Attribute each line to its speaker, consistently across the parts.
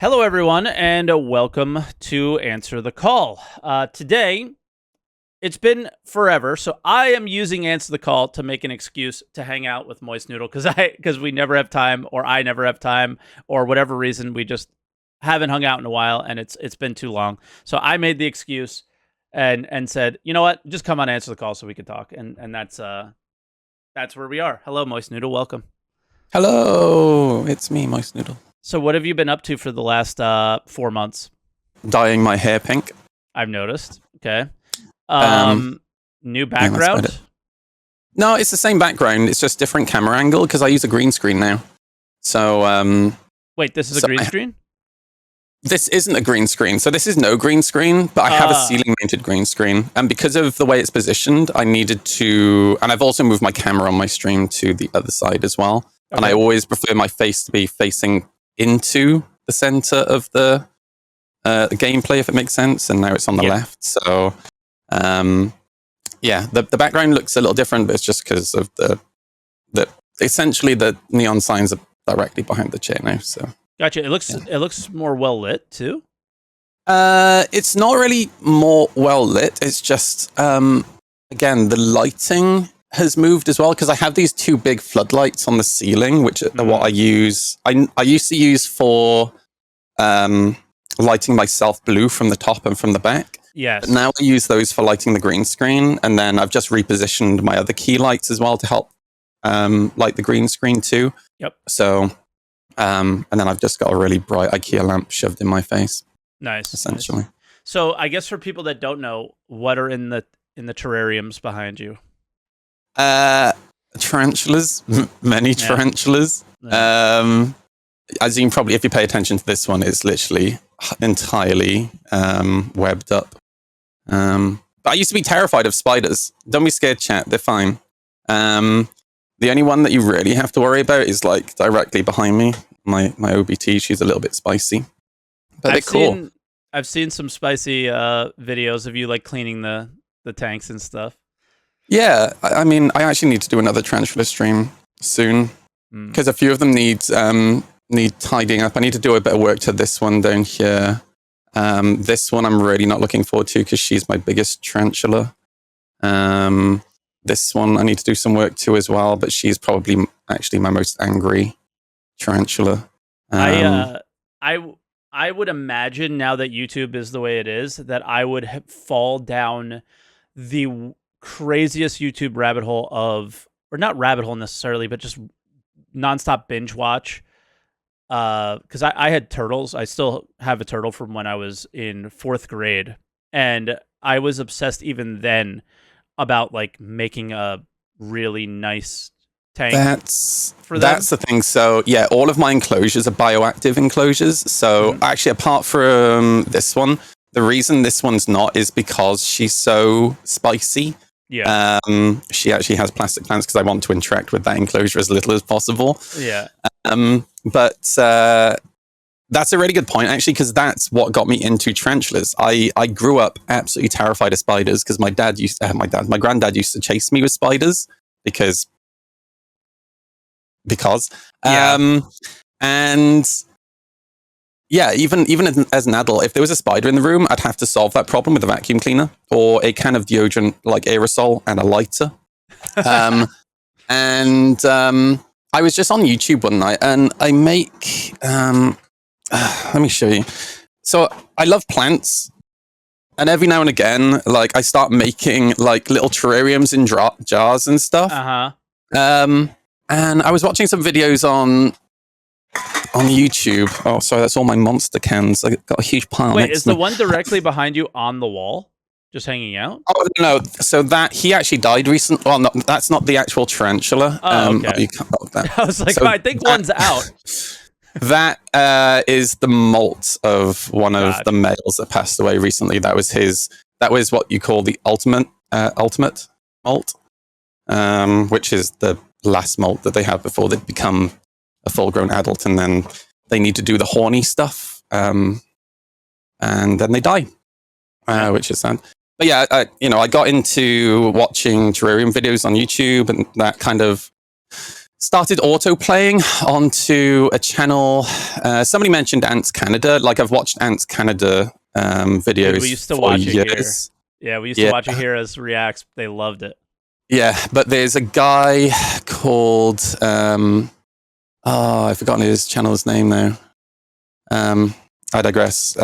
Speaker 1: Hello, everyone, and welcome to Answer the Call. Today, it's been forever, so I am using Answer the Call to make an excuse to hang out with Moist Noodle because we never have time, or I never have time, or whatever reason we just haven't hung out in a while, and it's been too long. So I made the excuse and said, you know what, just come on Answer the Call so we can talk, and that's where we are. Hello, Moist Noodle, welcome.
Speaker 2: Hello, it's me, Moist Noodle.
Speaker 1: So what have you been up to for the last 4 months?
Speaker 2: Dyeing my hair pink.
Speaker 1: I've noticed. Okay. New background?
Speaker 2: Yeah, no, it's the same background. It's just different camera angle because I use a green screen now. So,
Speaker 1: wait, this is a green screen?
Speaker 2: This isn't a green screen. So this is no green screen, but I have a ceiling mounted green screen. And because of the way it's positioned, I needed to, and I've also moved my camera on my stream to the other side as well. Okay. And I always prefer my face to be facing into the center of the gameplay, if it makes sense. And now it's on the left. So, yeah, the background looks a little different, but it's just because of the essentially the neon signs are directly behind the chair now. So
Speaker 1: gotcha. It looks more well lit too.
Speaker 2: It's not really more well lit. It's just again, the lighting has moved as well, because I have these two big floodlights on the ceiling, which are what I use. I used to use for lighting myself blue from the top and from the back.
Speaker 1: Yes.
Speaker 2: But now I use those for lighting the green screen, and then I've just repositioned my other key lights as well to help light the green screen too.
Speaker 1: Yep.
Speaker 2: So, and then I've just got a really bright IKEA lamp shoved in my face.
Speaker 1: Nice.
Speaker 2: Essentially.
Speaker 1: Nice. So I guess for people that don't know, what are in the terrariums behind you?
Speaker 2: Tarantulas, many tarantulas.
Speaker 1: Yeah.
Speaker 2: As you can probably, if you pay attention to this one, it's literally entirely webbed up. But I used to be terrified of spiders. Don't be scared, chat. They're fine. The only one that you really have to worry about is like directly behind me. My OBT, she's a little bit spicy, but they're cool.
Speaker 1: I've seen some spicy videos of you like cleaning the tanks and stuff.
Speaker 2: Yeah, I mean, I actually need to do another tarantula stream soon because a few of them need tidying up. I need to do a bit of work to this one down here. This one I'm really not looking forward to because she's my biggest tarantula. This one I need to do some work to as well, but she's probably actually my most angry tarantula.
Speaker 1: I would imagine, now that YouTube is the way it is, that I would fall down the craziest YouTube rabbit hole or not rabbit hole necessarily, but just nonstop binge watch. Because I had turtles. I still have a turtle from when I was in 4th grade, and I was obsessed even then about like making a really nice tank.
Speaker 2: That's the thing. So yeah, all of my enclosures are bioactive enclosures. So actually, apart from this one, the reason this one's not is because she's so spicy.
Speaker 1: Yeah.
Speaker 2: She actually has plastic plants because I want to interact with that enclosure as little as possible.
Speaker 1: Yeah.
Speaker 2: But that's a really good point, actually, because that's what got me into tarantulas. I grew up absolutely terrified of spiders because my granddad used to chase me with spiders because and yeah, even as an adult, if there was a spider in the room, I'd have to solve that problem with a vacuum cleaner or a can of deodorant like aerosol and a lighter. And I was just on YouTube one night and I make, let me show you. So I love plants. And every now and again, like I start making like little terrariums in jars and stuff. And I was watching some videos on YouTube. Oh, sorry, that's all my monster cans. I got a huge pile.
Speaker 1: Wait, is the one directly behind you on the wall, just hanging out?
Speaker 2: Oh no! So that he actually died recently. Well, no, that's not the actual tarantula.
Speaker 1: Oh, okay. I was like, I think one's out.
Speaker 2: That is the molt of one of the males that passed away recently. That was his. That was what you call the ultimate molt, which is the last molt that they have before they become a full-grown adult, and then they need to do the horny stuff, and then they die, which is sad. But yeah, I got into watching terrarium videos on YouTube, and that kind of started auto playing onto a channel. Somebody mentioned Ants Canada. Like I've watched Ants Canada videos.
Speaker 1: Dude, we used to
Speaker 2: for
Speaker 1: watch
Speaker 2: years.
Speaker 1: it here. Yeah, we used to watch it here as reacts. They loved it.
Speaker 2: Yeah, but there's a guy called I've forgotten his channel's name now. I digress.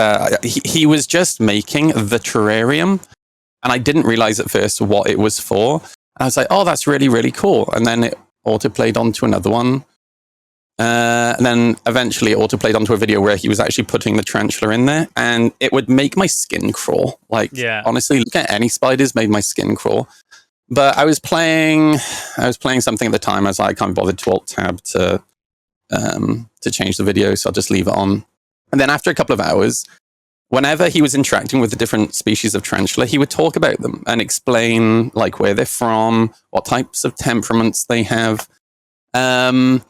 Speaker 2: He was just making the terrarium, and I didn't realize at first what it was for. I was like, oh, that's really, really cool. And then it auto-played onto another one. And then eventually it auto-played onto a video where he was actually putting the tarantula in there, and it would make my skin crawl. Like, honestly, look at any spiders, made my skin crawl. But I was playing something at the time. I was like, I can't be bothered to alt-tab to change the video, so I'll just leave it on. And then after a couple of hours, whenever he was interacting with the different species of tarantula, he would talk about them and explain like where they're from, what types of temperaments they have. And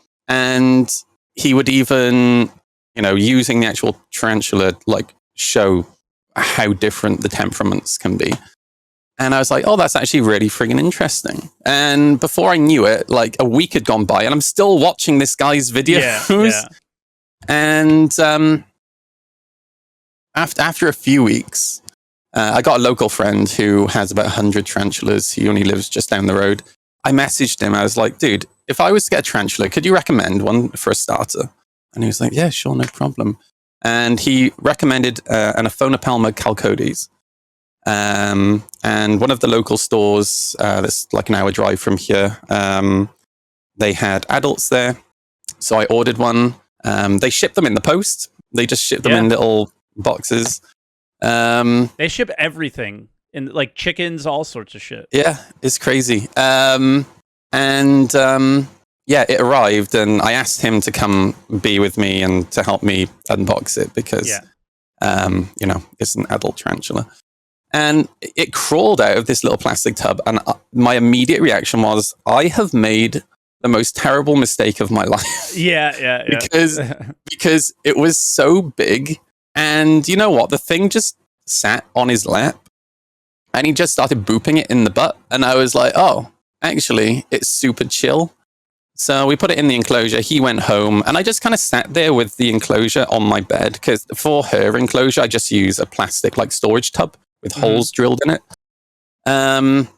Speaker 2: he would even, using the actual tarantula, like show how different the temperaments can be. And I was like, oh, that's actually really friggin' interesting. And before I knew it, like a week had gone by and I'm still watching this guy's videos. Yeah. And after a few weeks, I got a local friend who has about 100 tarantulas. He only lives just down the road. I messaged him. I was like, dude, if I was to get a tarantula, could you recommend one for a starter? And he was like, yeah, sure, no problem. And he recommended an Aphonopelma calcodes. And one of the local stores, that's like an hour drive from here, they had adults there. So I ordered one. They ship them in the post. They just ship them in little boxes.
Speaker 1: They ship everything in like chickens, all sorts of shit.
Speaker 2: Yeah, it's crazy. It arrived, and I asked him to come be with me and to help me unbox it because, it's an adult tarantula. And it crawled out of this little plastic tub, and my immediate reaction was, I have made the most terrible mistake of my life.
Speaker 1: Yeah.
Speaker 2: because it was so big, and you know what? The thing just sat on his lap, and he just started booping it in the butt, and I was like, oh, actually, it's super chill. So we put it in the enclosure. He went home, and I just kind of sat there with the enclosure on my bed, because for her enclosure, I just use a plastic like storage tub with holes drilled in it. And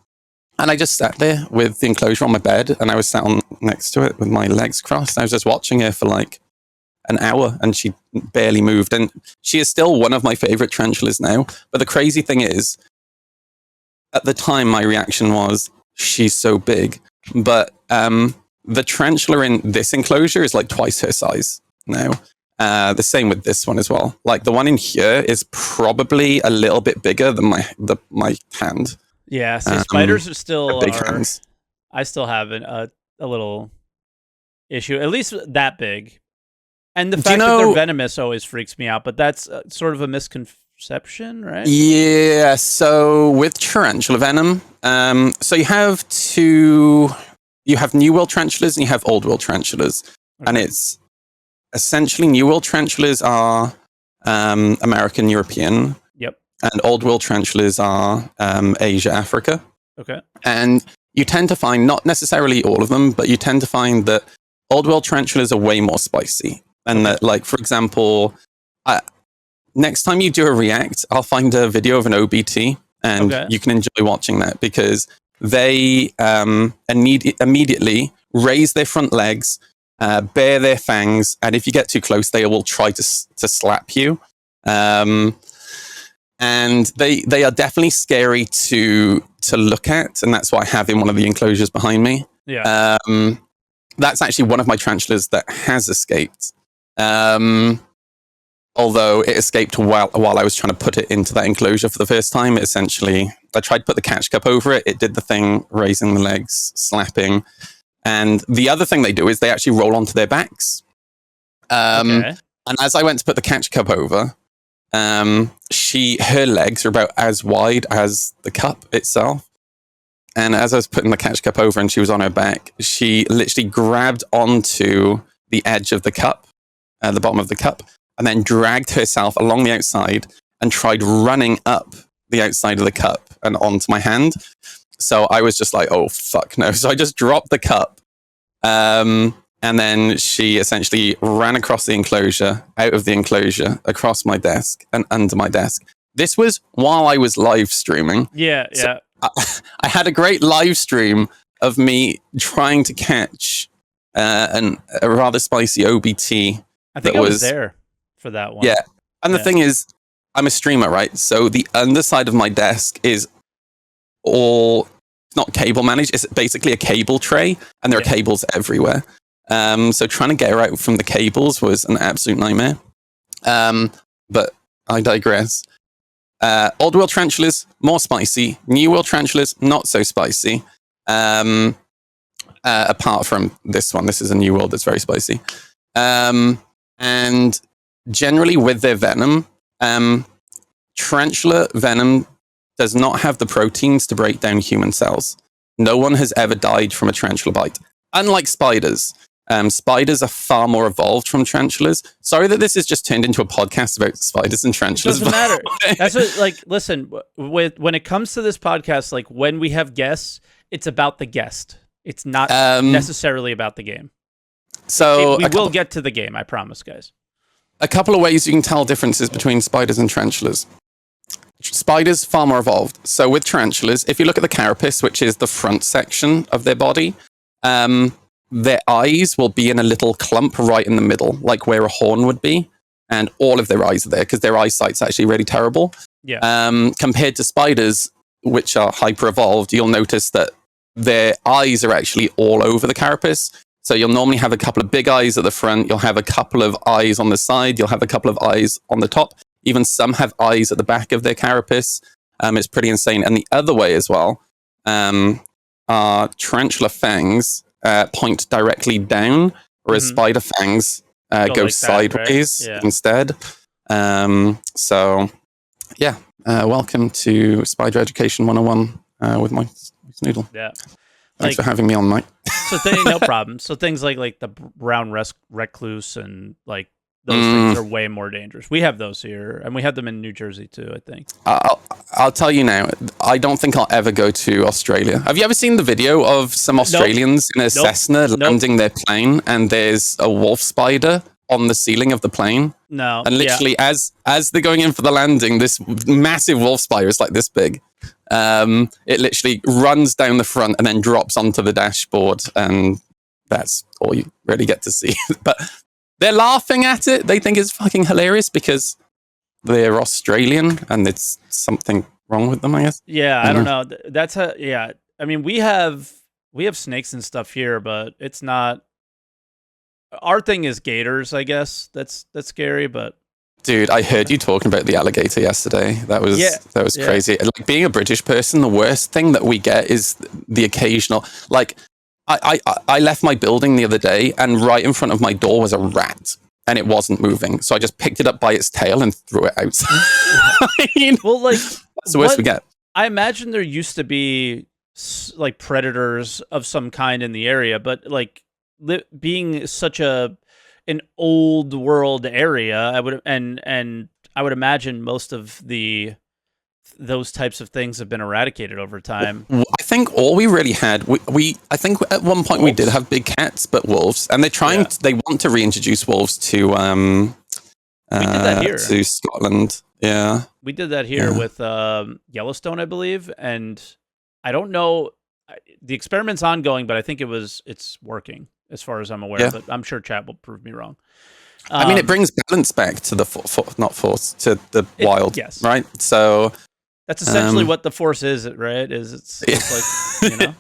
Speaker 2: I just sat there with the enclosure on my bed, and I was sat on next to it with my legs crossed. I was just watching her for like an hour, and she barely moved. And she is still one of my favorite tarantulas now. But the crazy thing is, at the time, my reaction was, she's so big. But the tarantula in this enclosure is like twice her size now. The same with this one as well. Like the one in here is probably a little bit bigger than my hand.
Speaker 1: Yeah, see, spiders are still
Speaker 2: big hands.
Speaker 1: I still have a little issue, at least that big. And the fact that they're venomous always freaks me out, but that's sort of a misconception, right?
Speaker 2: Yeah, so with tarantula venom, so you have New World tarantulas and you have Old World tarantulas. Okay. And it's essentially New World tarantulas are American, European.
Speaker 1: Yep.
Speaker 2: And Old World tarantulas are Asia, Africa.
Speaker 1: Okay.
Speaker 2: And you tend to find, not necessarily all of them, but you tend to find that Old World tarantulas are way more spicy. And that, like, for example, next time you do a react, I'll find a video of an OBT, and you can enjoy watching that, because they immediately raise their front legs, bare their fangs, and if you get too close, they will try to slap you. And they are definitely scary to look at, and that's why I have in one of the enclosures behind me.
Speaker 1: Yeah.
Speaker 2: That's actually one of my tarantulas that has escaped. Although it escaped while I was trying to put it into that enclosure for the first time. Essentially, I tried to put the catch cup over it. It did the thing, raising the legs, slapping. And the other thing they do is they actually roll onto their backs. And as I went to put the catch cup over, her legs are about as wide as the cup itself. And as I was putting the catch cup over and she was on her back, she literally grabbed onto the edge of the cup, the bottom of the cup, and then dragged herself along the outside and tried running up the outside of the cup and onto my hand. So I was just like, oh, fuck no. So I just dropped the cup And then she essentially ran across the enclosure, out of the enclosure, across my desk and under my desk. This was while I was live streaming.
Speaker 1: Yeah,
Speaker 2: so I had a great live stream of me trying to catch a rather spicy OBT.
Speaker 1: I think I was there for that one.
Speaker 2: Yeah. And the thing is, I'm a streamer, right? So the underside of my desk is all not cable managed. It's basically a cable tray, and there are cables everywhere. So trying to get her out from the cables was an absolute nightmare. But I digress. Old world tarantulas, more spicy. New world tarantulas, not so spicy. Apart from this one. This is a new world that's very spicy. And generally with their venom, tarantula venom does not have the proteins to break down human cells. No one has ever died from a tarantula bite. Unlike spiders. Spiders are far more evolved from tarantulas. Sorry that this has just turned into a podcast about spiders and tarantulas.
Speaker 1: It doesn't matter. That's what, like, listen, when it comes to this podcast, like when we have guests, it's about the guest. It's not necessarily about the game.
Speaker 2: So
Speaker 1: we will get to the game, I promise, guys.
Speaker 2: A couple of ways you can tell differences between spiders and tarantulas. Spiders, far more evolved. So with tarantulas, if you look at the carapace, which is the front section of their body, their eyes will be in a little clump right in the middle, like where a horn would be. And all of their eyes are there because their eyesight's actually really terrible.
Speaker 1: Yeah.
Speaker 2: Compared to spiders, which are hyper evolved, you'll notice that their eyes are actually all over the carapace. So you'll normally have a couple of big eyes at the front. You'll have a couple of eyes on the side. You'll have a couple of eyes on the top. Even some have eyes at the back of their carapace. It's pretty insane. And the other way as well, are tarantula fangs point directly down, whereas spider fangs go like sideways that, right? Instead. So, yeah. Welcome to Spider Education 101 with Mike Snoodle.
Speaker 1: Yeah.
Speaker 2: Thanks for having me on, Mike.
Speaker 1: So no problem. So things like the brown recluse and like those things are way more dangerous. We have those here, and we have them in New Jersey too, I think.
Speaker 2: I'll tell you now, I don't think I'll ever go to Australia. Have you ever seen the video of some Australians in a Cessna landing their plane, and there's a wolf spider on the ceiling of the plane?
Speaker 1: No.
Speaker 2: And literally, as they're going in for the landing, this massive wolf spider is like this big. It literally runs down the front and then drops onto the dashboard, and that's all you really get to see. But they're laughing at it. They think it's fucking hilarious because they're Australian and it's something wrong with them, I guess.
Speaker 1: Yeah, I don't know. That's I mean, we have snakes and stuff here, but it's not. Our thing is gators, I guess. That's scary, but.
Speaker 2: Dude, I heard you talking about the alligator yesterday. That was crazy. Like, being a British person, the worst thing that we get is the occasional. Like, I left my building the other day, and right in front of my door was a rat, and it wasn't moving. So I just picked it up by its tail and threw it out.
Speaker 1: Well, like,
Speaker 2: that's the worst we get.
Speaker 1: I imagine there used to be like predators of some kind in the area, but like being such an old world area, I would imagine most of those types of things have been eradicated over time.
Speaker 2: I think all we really had, I think at one point wolves. We did have big cats, but wolves, and they want to reintroduce wolves to we did that here. To Scotland. Yeah,
Speaker 1: we did that here with Yellowstone, I believe, and I don't know. The experiment's ongoing, but I think it's working as far as I'm aware. But I'm sure chat will prove me wrong.
Speaker 2: I mean, it brings balance back to the to the wild,
Speaker 1: yes.
Speaker 2: Right? So
Speaker 1: that's essentially what the force is, right? It's like,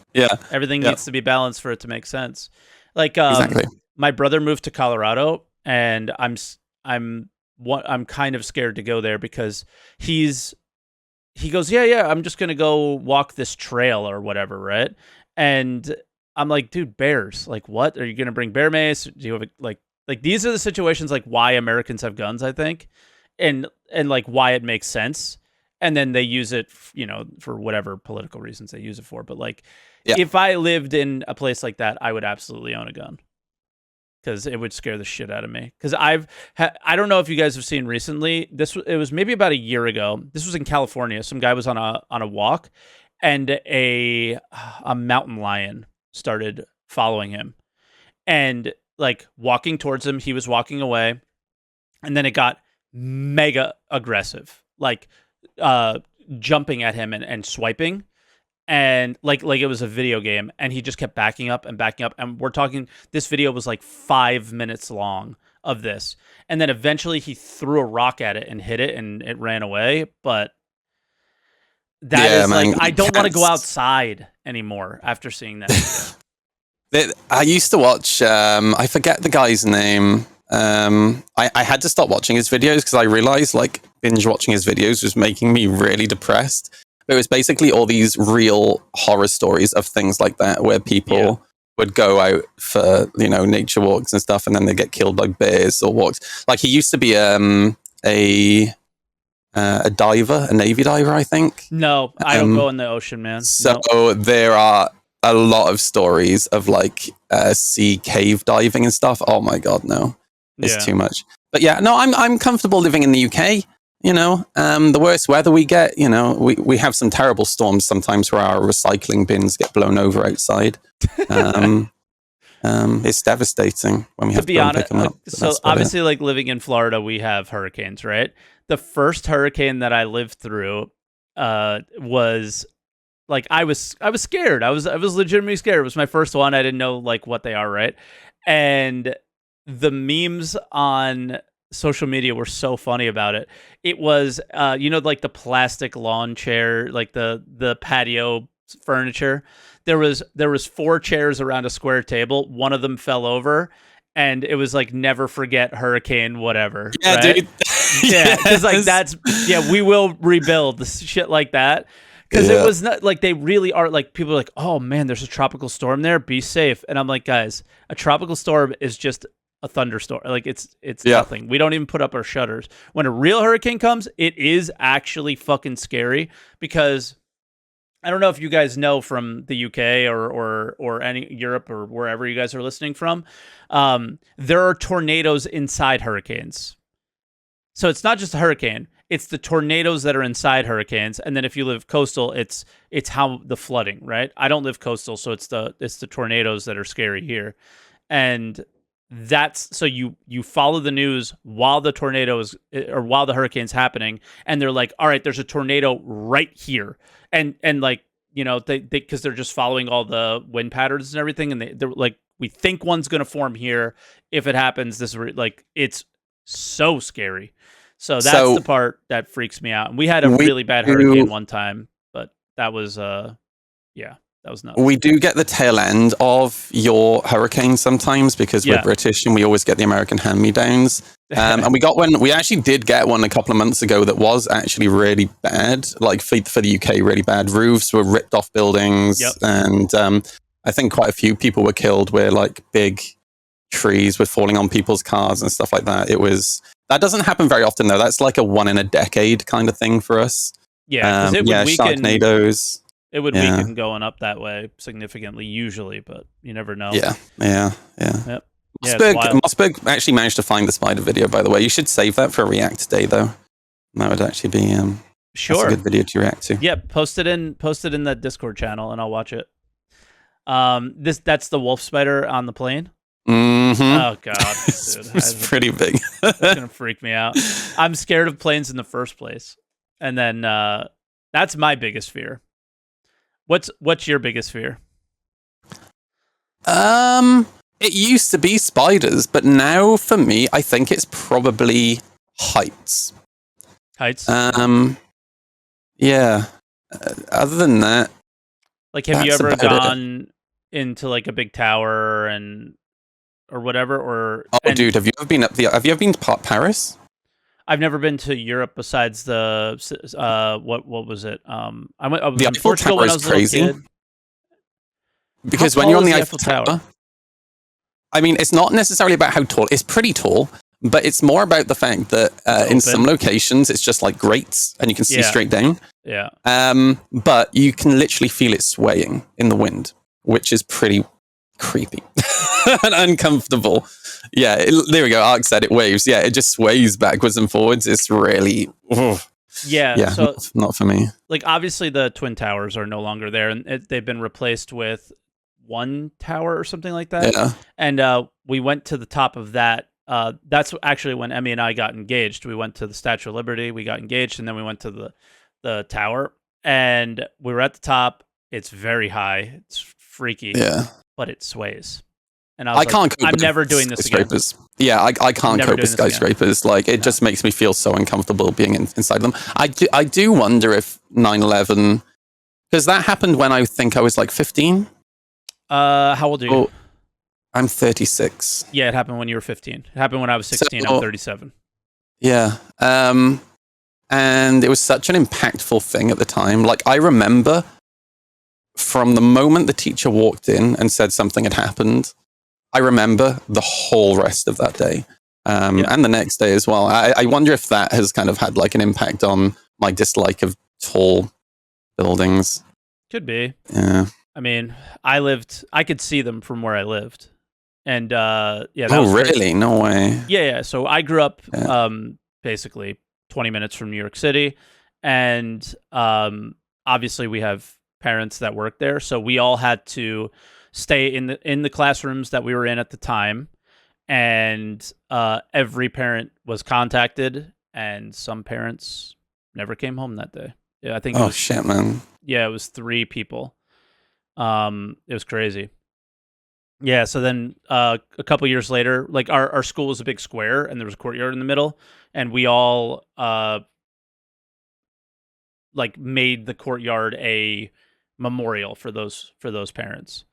Speaker 1: everything needs to be balanced for it to make sense. Like,
Speaker 2: exactly.
Speaker 1: My brother moved to Colorado, and I'm kind of scared to go there because he goes, I'm just gonna go walk this trail or whatever, right? And I'm like, dude, bears. Like, what? Are you gonna bring bear mace? Do you have like these are the situations like why Americans have guns, I think, and like why it makes sense. And then they use it, for whatever political reasons they use it for. But like, if I lived in a place like that, I would absolutely own a gun because it would scare the shit out of me. Because I don't know if you guys have seen recently. It was maybe about a year ago. This was in California. Some guy was on a walk, and a mountain lion started following him, and like walking towards him, he was walking away, and then it got mega aggressive, like jumping at him and swiping, and like it was a video game, and he just kept backing up, and we're talking, this video was like 5 minutes long of this, and then eventually he threw a rock at it and hit it, and it ran away. But that is man, like, I don't want to go outside anymore after seeing that video.
Speaker 2: I used to watch, I forget the guy's name. I had to stop watching his videos because I realized like binge watching his videos was making me really depressed. It was basically all these real horror stories of things like that, where people would go out for, you know, nature walks and stuff, and then they get killed by bears or walks. Like, he used to be a diver, a Navy diver, I think.
Speaker 1: No, I don't go in the ocean, man.
Speaker 2: So there are a lot of stories of like sea cave diving and stuff. Oh my god, no, it's too much. But yeah, no, I'm comfortable living in the UK. You know, the worst weather we get, you know, we have some terrible storms sometimes where our recycling bins get blown over outside. It's devastating when we have to go and pick them up.
Speaker 1: So obviously, like, living in Florida, we have hurricanes, right? The first hurricane that I lived through was like, I was scared. I was legitimately scared. It was my first one. I didn't know like what they are, right? And the memes on social media were so funny about it. It was you know, like the plastic lawn chair, like the patio furniture. There was 4 chairs around a square table. One of them fell over, and it was like, never forget hurricane whatever.
Speaker 2: Yeah,
Speaker 1: right?
Speaker 2: dude.
Speaker 1: Yeah, because like we will rebuild this shit like that. Because it was not like, they really are like, people are like, oh man, there's a tropical storm there, be safe. And I'm like, guys, a tropical storm is just a thunderstorm. Like, it's nothing. We don't even put up our shutters. When a real hurricane comes, it is actually fucking scary, because I don't know if you guys know from the UK or any Europe or wherever you guys are listening from, there are tornadoes inside hurricanes. So it's not just a hurricane, it's the tornadoes that are inside hurricanes. And then if you live coastal, it's how the flooding, right? I don't live coastal, so it's the tornadoes that are scary here. And that's, so you follow the news while the tornado is, or while the hurricane's happening, and they're like, all right, there's a tornado right here. And like, you know, they because they're just following all the wind patterns and everything, and they're like, we think one's going to form here. If it happens, this is like, it's so scary. So that's the part that freaks me out. And we had a really bad hurricane one time, but that was that was nuts.
Speaker 2: We do get the tail end of your hurricane sometimes, because we're British and we always get the American hand-me-downs. And we actually did get one a couple of months ago that was actually really bad, like for the UK, really bad. Roofs were ripped off buildings, and I think quite a few people were killed where like big trees were falling on people's cars and stuff like that. That doesn't happen very often though. That's like a 1 in a decade kind of thing for us.
Speaker 1: Yeah, it would weaken.
Speaker 2: Sharknadoes.
Speaker 1: It would weaken going up that way significantly usually, but you never know.
Speaker 2: Yeah.
Speaker 1: Yep.
Speaker 2: Mossberg actually managed to find the spider video, by the way. You should save that for a React Day, though. That would actually be
Speaker 1: sure,
Speaker 2: that's a good video to react to.
Speaker 1: Yeah, post it in the Discord channel, and I'll watch it. That's the wolf spider on the plane.
Speaker 2: Mm-hmm.
Speaker 1: Oh god, dude,
Speaker 2: it's pretty big.
Speaker 1: That's gonna freak me out. I'm scared of planes in the first place, and then that's my biggest fear. What's your biggest fear?
Speaker 2: It used to be spiders, but now for me, I think it's probably heights.
Speaker 1: Heights?
Speaker 2: Yeah. Other than that,
Speaker 1: like, have you ever gone into like a big tower or whatever? Or
Speaker 2: dude, have you ever been to Paris? I've
Speaker 1: never been to Europe besides the what was it? I was
Speaker 2: in
Speaker 1: Portugal when I was a little kid.
Speaker 2: Because when you're on the Eiffel Tower, I mean, it's not necessarily about how tall. It's pretty tall, but it's more about the fact that in some locations it's just like grates and you can see straight down.
Speaker 1: Yeah.
Speaker 2: But you can literally feel it swaying in the wind, which is pretty creepy and uncomfortable. Yeah, there we go. Ark said it waves. Yeah, it just sways backwards and forwards. It's really...
Speaker 1: Yeah, so
Speaker 2: not for me.
Speaker 1: Like, obviously the Twin Towers are no longer there, and they've been replaced with 1 tower or something like that.
Speaker 2: Yeah.
Speaker 1: And we went to the top of that. That's actually when Emmy and I got engaged. We went to the Statue of Liberty, we got engaged, and then we went to the tower. And we were at the top. It's very high. It's freaky.
Speaker 2: Yeah.
Speaker 1: But it sways. And I
Speaker 2: can't cope
Speaker 1: I'm
Speaker 2: with
Speaker 1: never doing this again.
Speaker 2: Yeah, I can't cope with skyscrapers. Like, it just makes me feel so uncomfortable being inside them. I do wonder if 9/11, because that happened when I think I was like 15.
Speaker 1: How old are you?
Speaker 2: Oh, I'm 36.
Speaker 1: Yeah, it happened when you were 15. It happened when I was 16. I'm 37.
Speaker 2: Yeah. And it was such an impactful thing at the time. Like, I remember from the moment the teacher walked in and said something had happened, I remember the whole rest of that day, and the next day as well. I wonder if that has kind of had like an impact on my dislike of tall buildings.
Speaker 1: Could be.
Speaker 2: Yeah.
Speaker 1: I mean, I could see them from where I lived. And that
Speaker 2: was really? Crazy. No way.
Speaker 1: Yeah. So I grew up basically 20 minutes from New York City. And obviously we have parents that work there. So we all had to stay in the classrooms that we were in at the time, and every parent was contacted, and some parents never came home that day. Yeah, I think.
Speaker 2: Shit, man.
Speaker 1: Yeah, it was 3 people. It was crazy. Yeah, so then a couple years later, like our school was a big square, and there was a courtyard in the middle, and we all like made the courtyard a memorial for those parents.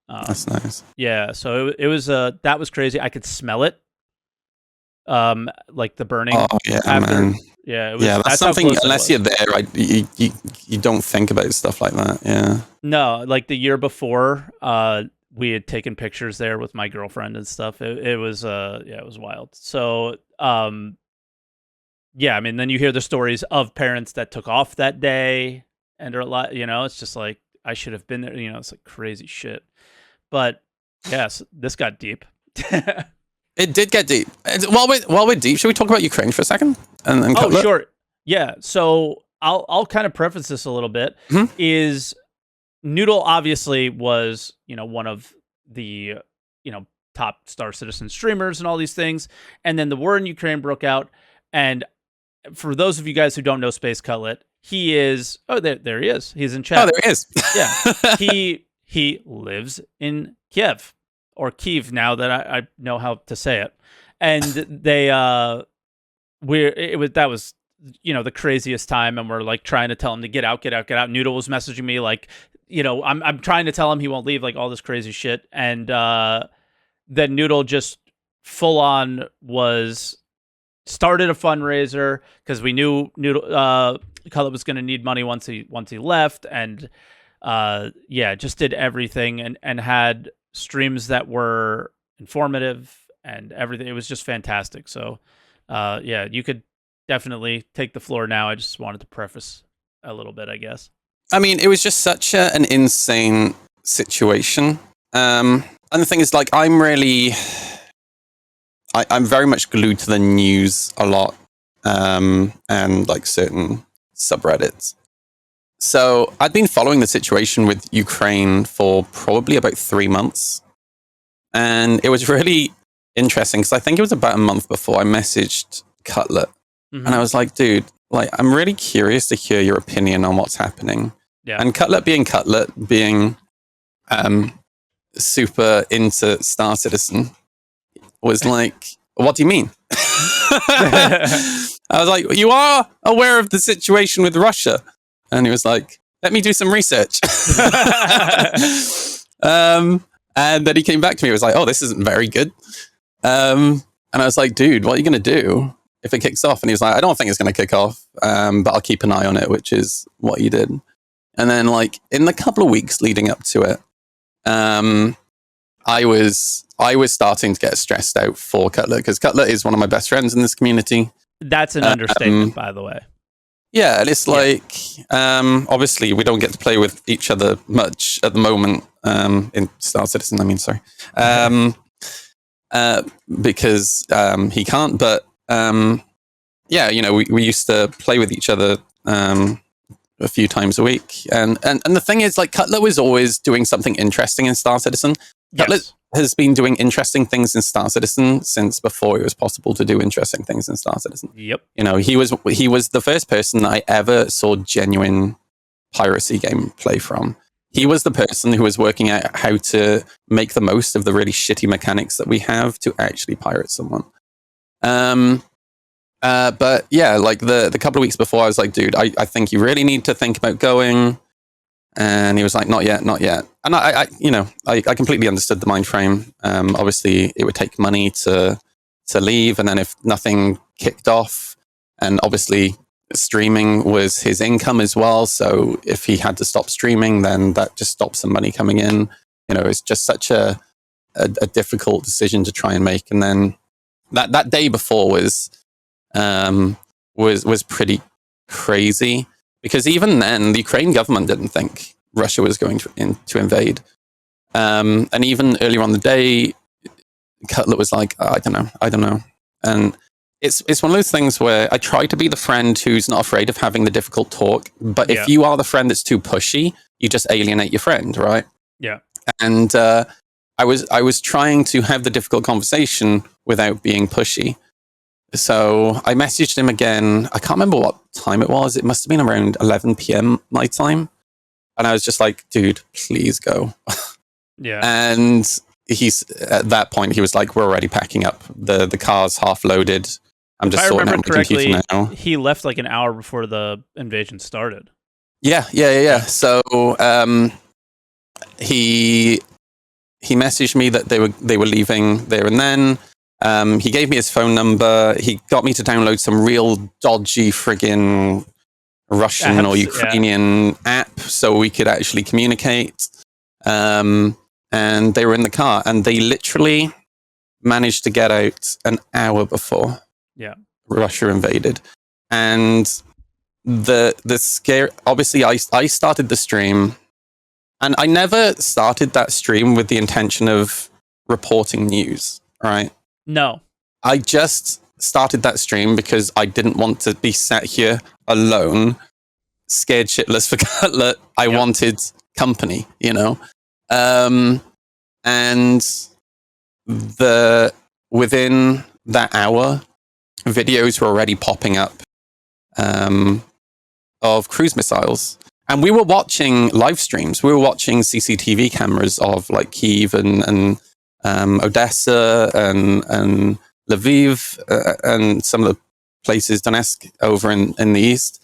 Speaker 2: That's nice.
Speaker 1: Yeah, so it was that was crazy. I could smell it, like the burning.
Speaker 2: Oh yeah, after. Man.
Speaker 1: Yeah, it was,
Speaker 2: that's something. Unless you're there, you don't think about stuff like that. Yeah.
Speaker 1: No, like the year before, we had taken pictures there with my girlfriend and stuff. It was it was wild. So yeah, I mean, then you hear the stories of parents that took off that day and are a lot. It's just like, I should have been there. It's like crazy shit. But yes, this got deep.
Speaker 2: It did get deep. While we're deep, should we talk about Ukraine for a second? And
Speaker 1: sure. Yeah. So I'll kind of preface this a little bit.
Speaker 2: Mm-hmm.
Speaker 1: Is Noodle obviously was one of the top Star Citizen streamers and all these things, and then the war in Ukraine broke out. And for those of you guys who don't know Space Cutlet, he is there he is. He's in chat.
Speaker 2: Oh, there he is.
Speaker 1: Yeah. He lives in Kiev, or Kiev now that I know how to say it. And they that was the craziest time, and we're like trying to tell him to get out. Noodle was messaging me like, I'm trying to tell him he won't leave, like all this crazy shit. And then Noodle just full on started a fundraiser, because we knew Noodle Cutlet was going to need money once he left, and just did everything, and had streams that were informative and everything. It was just fantastic. So you could definitely take the floor now. I just wanted to preface a little bit, I guess.
Speaker 2: I mean, it was just such an insane situation. And the thing is, like, I'm very much glued to the news a lot, and like certain subreddits. So I'd been following the situation with Ukraine for probably about 3 months. And it was really interesting, because I think it was about a month before I messaged Cutlet. Mm-hmm. And I was like, dude, like, I'm really curious to hear your opinion on what's happening.
Speaker 1: Yeah.
Speaker 2: And Cutlet being super into Star Citizen, was like, what do you mean? I was like, you are aware of the situation with Russia? And he was like, let me do some research. And then he came back to me. He was like, oh, this isn't very good. And I was like, dude, what are you going to do if it kicks off? And he was like, I don't think it's going to kick off, but I'll keep an eye on it, which is what he did. And then, like, in the couple of weeks leading up to it, I was starting to get stressed out for Cutlet, because Cutlet is one of my best friends in this community.
Speaker 1: That's an understatement, by the way.
Speaker 2: Yeah, and it's like, obviously we don't get to play with each other much at the moment, in Star Citizen, I mean, sorry. Because he can't, but we used to play with each other a few times a week. And the thing is, like, Cutler was always doing something interesting in Star Citizen. Cutler has been doing interesting things in Star Citizen since before it was possible to do interesting things in Star Citizen.
Speaker 1: Yep.
Speaker 2: You know, he was the first person that I ever saw genuine piracy gameplay from. He was the person who was working out how to make the most of the really shitty mechanics that we have to actually pirate someone. But yeah, like the couple of weeks before, I was like, dude, I think you really need to think about going. And he was like, not yet. And I completely understood the mind frame. Obviously, it would take money to leave. And then if nothing kicked off, and obviously streaming was his income as well. So if he had to stop streaming, then that just stops some money coming in. You know, it's just such a difficult decision to try and make. And then that day before was pretty crazy, because even then the Ukraine government didn't think Russia was going to invade. And even earlier on the day, Cutler was like, I don't know. And it's one of those things where I try to be the friend who's not afraid of having the difficult talk. But if you are the friend that's too pushy, you just alienate your friend, right?
Speaker 1: Yeah.
Speaker 2: And I was trying to have the difficult conversation without being pushy. So I messaged him again. I can't remember what time it was. It must have been around 11 p.m. my time. And I was just like, dude, please go.
Speaker 1: Yeah.
Speaker 2: And at that point, he was like, we're already packing up. The car's half loaded. I'm just sorting out my computer now.
Speaker 1: He left like an hour before the invasion started.
Speaker 2: Yeah. So he messaged me that they were leaving there and then. He gave me his phone number. He got me to download some real dodgy friggin' Russian or Ukrainian app so we could actually communicate. And they were in the car, and they literally managed to get out an hour before Russia invaded. And the scare, obviously I started the stream, and I never started that stream with the intention of reporting news, right?
Speaker 1: No.
Speaker 2: I just started that stream because I didn't want to be sat here alone, scared shitless for Cutler. I wanted company, you know? And within that hour, videos were already popping up of cruise missiles. And we were watching live streams. We were watching CCTV cameras of like Kyiv and Odessa and Lviv and some of the places, Donetsk, over in the east.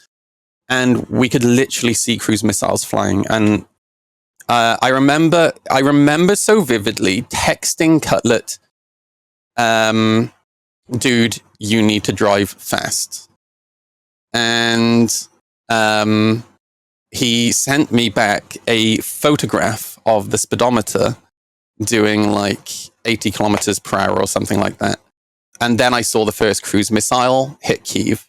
Speaker 2: And we could literally see cruise missiles flying. And I remember so vividly texting Cutlet, dude, you need to drive fast. And he sent me back a photograph of the speedometer doing like 80 kilometers per hour or something like that. And then I saw the first cruise missile hit Kyiv.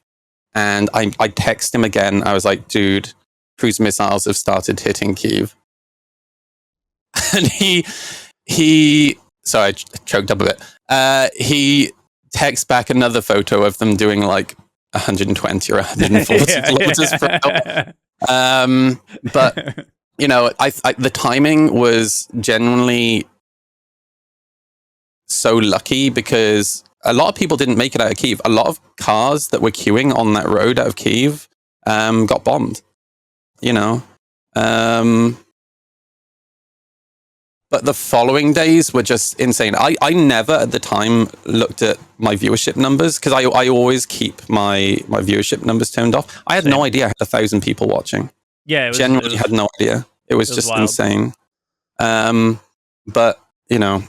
Speaker 2: And I texted him again. I was like, dude, cruise missiles have started hitting Kyiv. And he sorry, I choked up a bit. He texts back another photo of them doing like 120 or 140 kilometers per hour. But, you know, I the timing was genuinely so lucky because a lot of people didn't make it out of Kyiv. A lot of cars that were queuing on that road out of Kyiv got bombed, you know. But the following days were just insane. I never at the time looked at my viewership numbers because I always keep my viewership numbers turned off. I had no idea I had 1,000 people watching.
Speaker 1: Yeah,
Speaker 2: genuinely had no idea. It was just wild. Insane. But you know,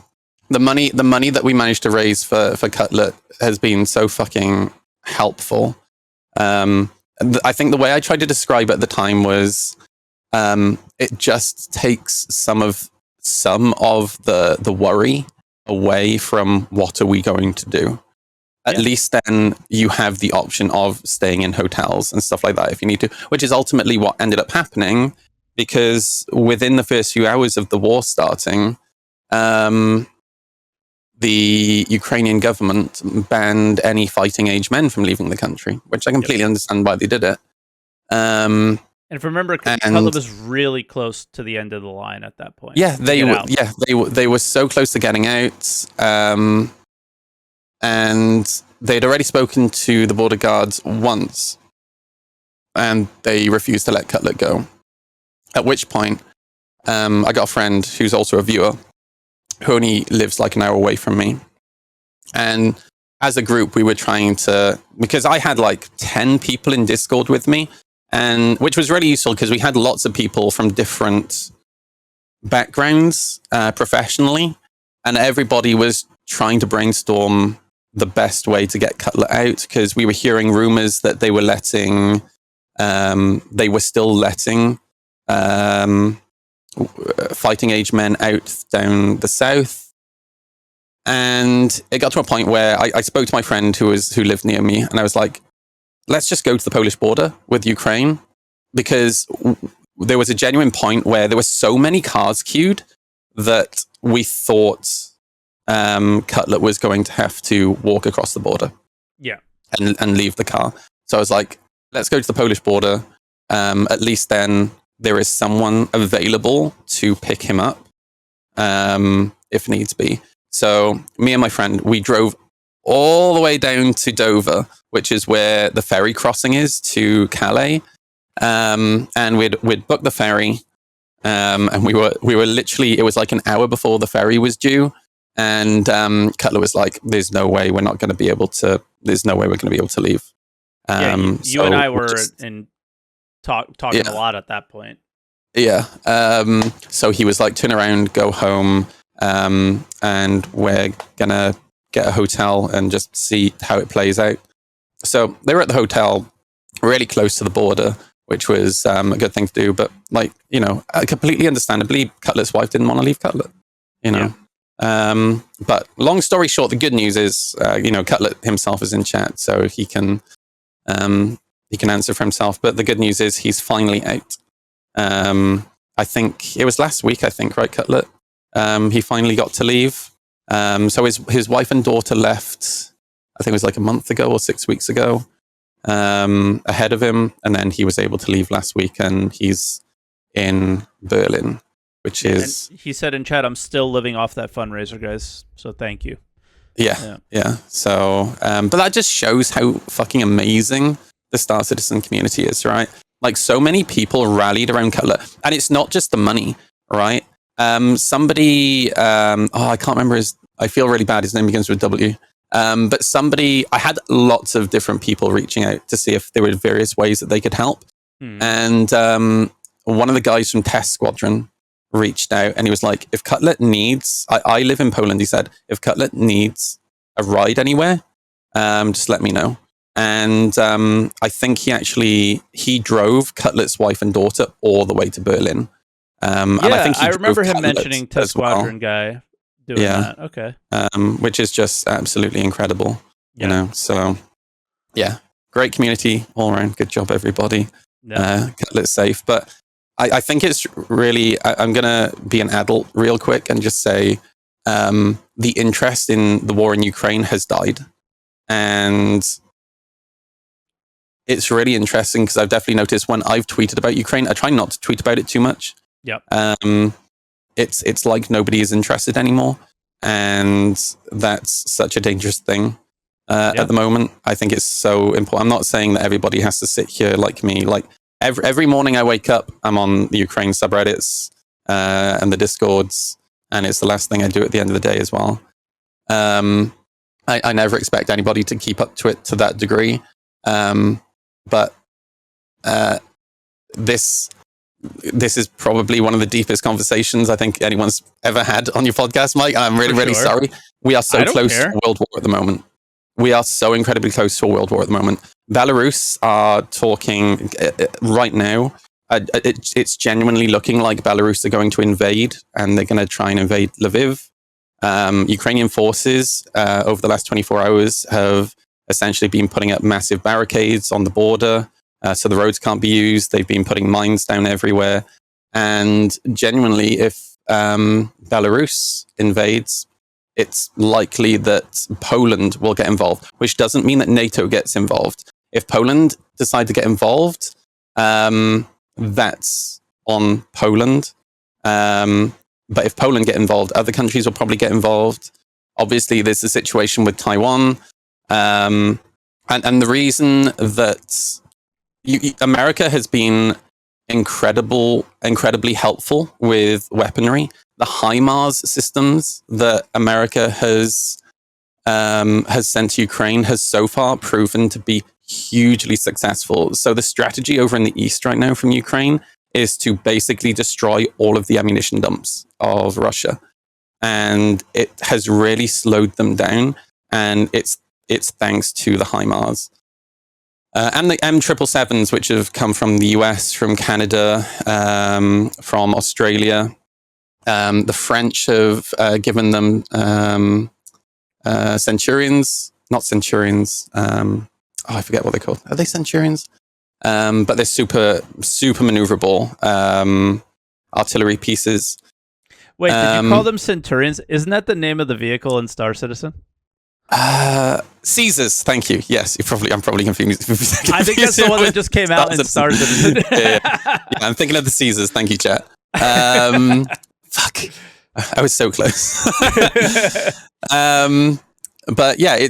Speaker 2: the money that we managed to raise for Cutlet has been so fucking helpful. I think the way I tried to describe it at the time was, it just takes some of the worry away from what are we going to do. At least then you have the option of staying in hotels and stuff like that if you need to, which is ultimately what ended up happening, because within the first few hours of the war starting, the Ukrainian government banned any fighting age men from leaving the country, which I completely understand why they did it.
Speaker 1: And if I remember,
Speaker 2: And
Speaker 1: Cutler was really close to the end of the line at that point.
Speaker 2: yeah, they were so close to getting out. And they'd already spoken to the border guards once, and they refused to let Cutler go. At which point, I got a friend who's also a viewer who only lives like an hour away from me. And as a group, we were trying to, because I had like 10 people in Discord with me, and which was really useful because we had lots of people from different backgrounds professionally, and everybody was trying to brainstorm the best way to get Cutler out, because we were hearing rumors that they were still letting fighting age men out down the south. And it got to a point where I spoke to my friend who lived near me, and I was like, let's just go to the Polish border with Ukraine, because there was a genuine point where there were so many cars queued that we thought Cutler was going to have to walk across the border.
Speaker 1: Yeah.
Speaker 2: And leave the car. So I was like, let's go to the Polish border. At least then there is someone available to pick him up if needs be. So me and my friend, we drove all the way down to Dover, which is where the ferry crossing is to Calais. And we'd booked the ferry. And we were literally, it was like an hour before the ferry was due. And Cutler was like, "There's no way we're going to be able to leave."
Speaker 1: You and I were talking a lot at that point.
Speaker 2: Yeah. So he was like, "Turn around, go home, and we're gonna get a hotel and just see how it plays out." So they were at the hotel, really close to the border, which was a good thing to do. But like, completely understandably, Cutler's wife didn't want to leave Cutler.
Speaker 1: Yeah.
Speaker 2: But long story short, the good news is, Cutler himself is in chat, so he can answer for himself. But the good news is he's finally out. I think it was last week, right, Cutler? He finally got to leave. So his wife and daughter left, I think it was like a month ago or 6 weeks ago, ahead of him. And then he was able to leave last week, and he's in Berlin. Which is,
Speaker 1: and he said in chat, "I'm still living off that fundraiser, guys. So thank you."
Speaker 2: Yeah. So, but that just shows how fucking amazing the Star Citizen community is, right? Like, so many people rallied around Cutler, and it's not just the money, right? Somebody, I can't remember I feel really bad. His name begins with W. But I had lots of different people reaching out to see if there were various ways that they could help. And one of the guys from Test Squadron reached out, and he was like, "If Cutler needs, I live in Poland," he said, "if Cutler needs a ride anywhere, just let me know." And I think he drove Cutler's wife and daughter all the way to Berlin. And I think
Speaker 1: I remember him mentioning Test Squadron guy doing that. Okay.
Speaker 2: Which is just absolutely incredible. So yeah, great community all around. Good job, everybody. Cutler's safe, but I think it's really, I'm going to be an adult real quick and just say the interest in the war in Ukraine has died. And it's really interesting because I've definitely noticed when I've tweeted about Ukraine, I try not to tweet about it too much.
Speaker 1: Yep.
Speaker 2: It's like nobody is interested anymore. And that's such a dangerous thing at the moment. I think it's so important. I'm not saying that everybody has to sit here like me. Like, every morning I wake up, I'm on the Ukraine subreddits and the Discords, and it's the last thing I do at the end of the day as well. I never expect anybody to keep up to it to that degree. But this is probably one of the deepest conversations I think anyone's ever had on your podcast, Mike. I'm really sorry. We are so close to a world war at the moment. We are so incredibly close to a world war at the moment. Belarus are talking right now. It's genuinely looking like Belarus are going to invade, and they're going to try and invade Lviv. Ukrainian forces over the last 24 hours have essentially been putting up massive barricades on the border, so the roads can't be used. They've been putting mines down everywhere. And genuinely, if Belarus invades, it's likely that Poland will get involved, which doesn't mean that NATO gets involved. If Poland decide to get involved, that's on Poland. But if Poland get involved, other countries will probably get involved. Obviously, there's the situation with Taiwan. And the reason that America has been incredibly helpful with weaponry. The HIMARS systems that America has sent to Ukraine has so far proven to be hugely successful. So the strategy over in the east right now from Ukraine is to basically destroy all of the ammunition dumps of Russia. And it has really slowed them down. And it's thanks to the HIMARS. And the M777s, which have come from the US, from Canada, from Australia. The French have given them Centurions, not Centurions. I forget what they're called. Are they Centurions? But they're super maneuverable artillery pieces.
Speaker 1: Wait, did you call them Centurions? Isn't that the name of the vehicle in Star Citizen?
Speaker 2: Caesars, thank you. Yes, I'm probably confused.
Speaker 1: I think that's the one that just came out in Star Citizen.
Speaker 2: yeah, I'm thinking of the Caesars. Thank you, chat. Fuck, I was so close. But yeah,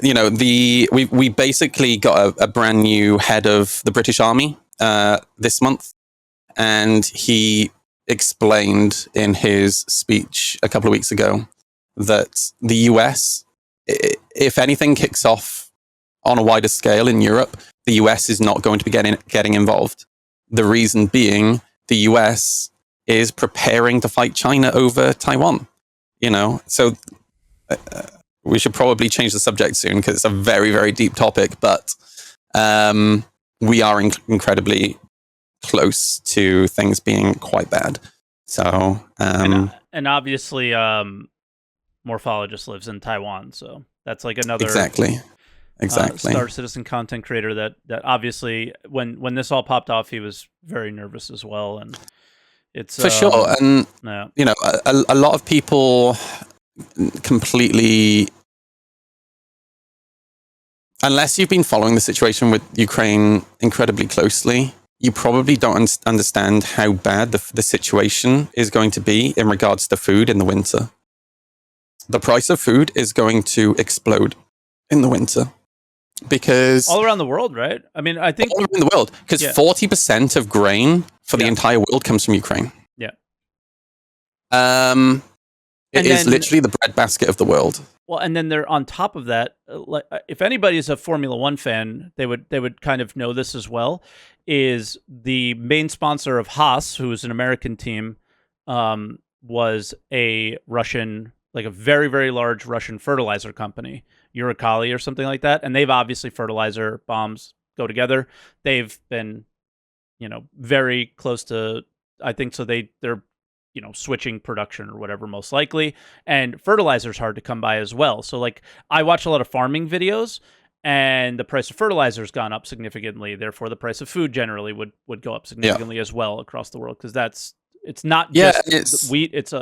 Speaker 2: we basically got a brand new head of the British Army this month, and he explained in his speech a couple of weeks ago that the US, if anything kicks off on a wider scale in Europe, the US is not going to be getting involved. The reason being, the US is preparing to fight China over Taiwan. So we should probably change the subject soon because it's a very, very deep topic. But we are incredibly close to things being quite bad. So
Speaker 1: and obviously. Morphologist lives in Taiwan, so that's like another
Speaker 2: exactly
Speaker 1: Star Citizen content creator that obviously when this all popped off, he was very nervous as well, and it's
Speaker 2: for sure. And a lot of people completely, unless you've been following the situation with Ukraine incredibly closely, you probably don't understand how bad the situation is going to be in regards to food in the winter. The price of food is going to explode in the winter because
Speaker 1: all around the world, right? I mean, I think
Speaker 2: all around the world, because 40% of grain for the entire world comes from Ukraine.
Speaker 1: Yeah.
Speaker 2: It is literally the breadbasket of the world.
Speaker 1: Well, and then they're on top of that. If anybody is a Formula One fan, they would kind of know this as well. Is the main sponsor of Haas, who is an American team, was a Russian. Like a very, very large Russian fertilizer company, Uralkali or something like that. And they've obviously, fertilizer, bombs go together. They've been, very close to, I think, so they're, switching production or whatever, most likely. And fertilizer's hard to come by as well. So like I watch a lot of farming videos and the price of fertilizer has gone up significantly. Therefore, the price of food generally would go up significantly as well across the world. Because it's not just wheat, it's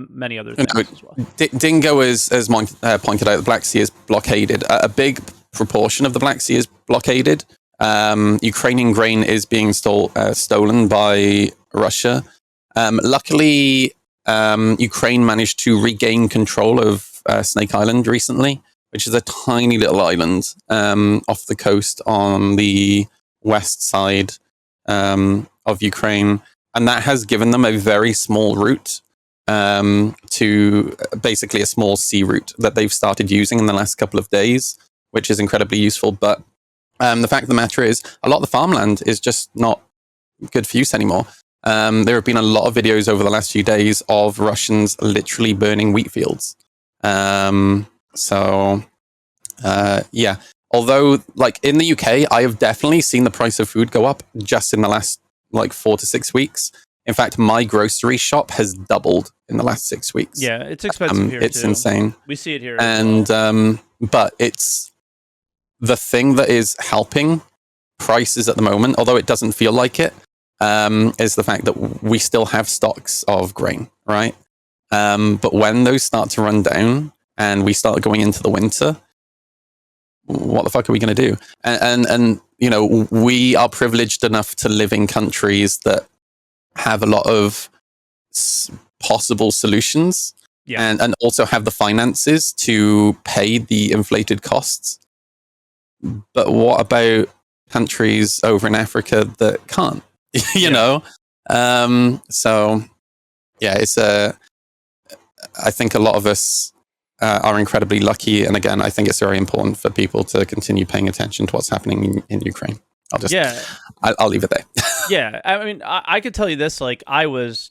Speaker 1: many other things as well.
Speaker 2: Dingo has pointed out the Black Sea is blockaded. A big proportion of the Black Sea is blockaded. Ukrainian grain is being stolen by Russia. Luckily, Ukraine managed to regain control of Snake Island recently, which is a tiny little island off the coast on the west side of Ukraine. And that has given them a very small route to basically a small sea route that they've started using in the last couple of days, which is incredibly useful. But the fact of the matter is, a lot of the farmland is just not good for use anymore. There have been a lot of videos over the last few days of Russians literally burning wheat fields. Although, like in the UK, I have definitely seen the price of food go up just in the last 4 to 6 weeks. In fact, my grocery shop has doubled in the last 6 weeks.
Speaker 1: Yeah, it's expensive here.
Speaker 2: It's insane.
Speaker 1: We see it here.
Speaker 2: And but it's the thing that is helping prices at the moment, although it doesn't feel like it, is the fact that we still have stocks of grain, right? But when those start to run down and we start going into the winter, what the fuck are we going to do? And we are privileged enough to live in countries that have a lot of possible solutions, and also have the finances to pay the inflated costs. But what about countries over in Africa that can't? you know? So yeah, I think a lot of us are incredibly lucky. And again, I think it's very important for people to continue paying attention to what's happening in Ukraine. I'll leave it there.
Speaker 1: Yeah. I mean, I could tell you this, like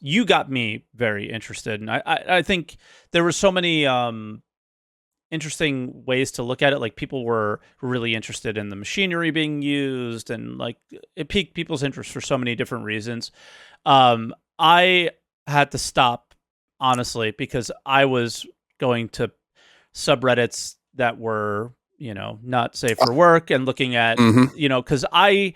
Speaker 1: you got me very interested. And I think there were so many interesting ways to look at it. Like people were really interested in the machinery being used, and like it piqued people's interest for so many different reasons. I had to stop, honestly, because I was going to subreddits that were, not safe for work, and looking at, because I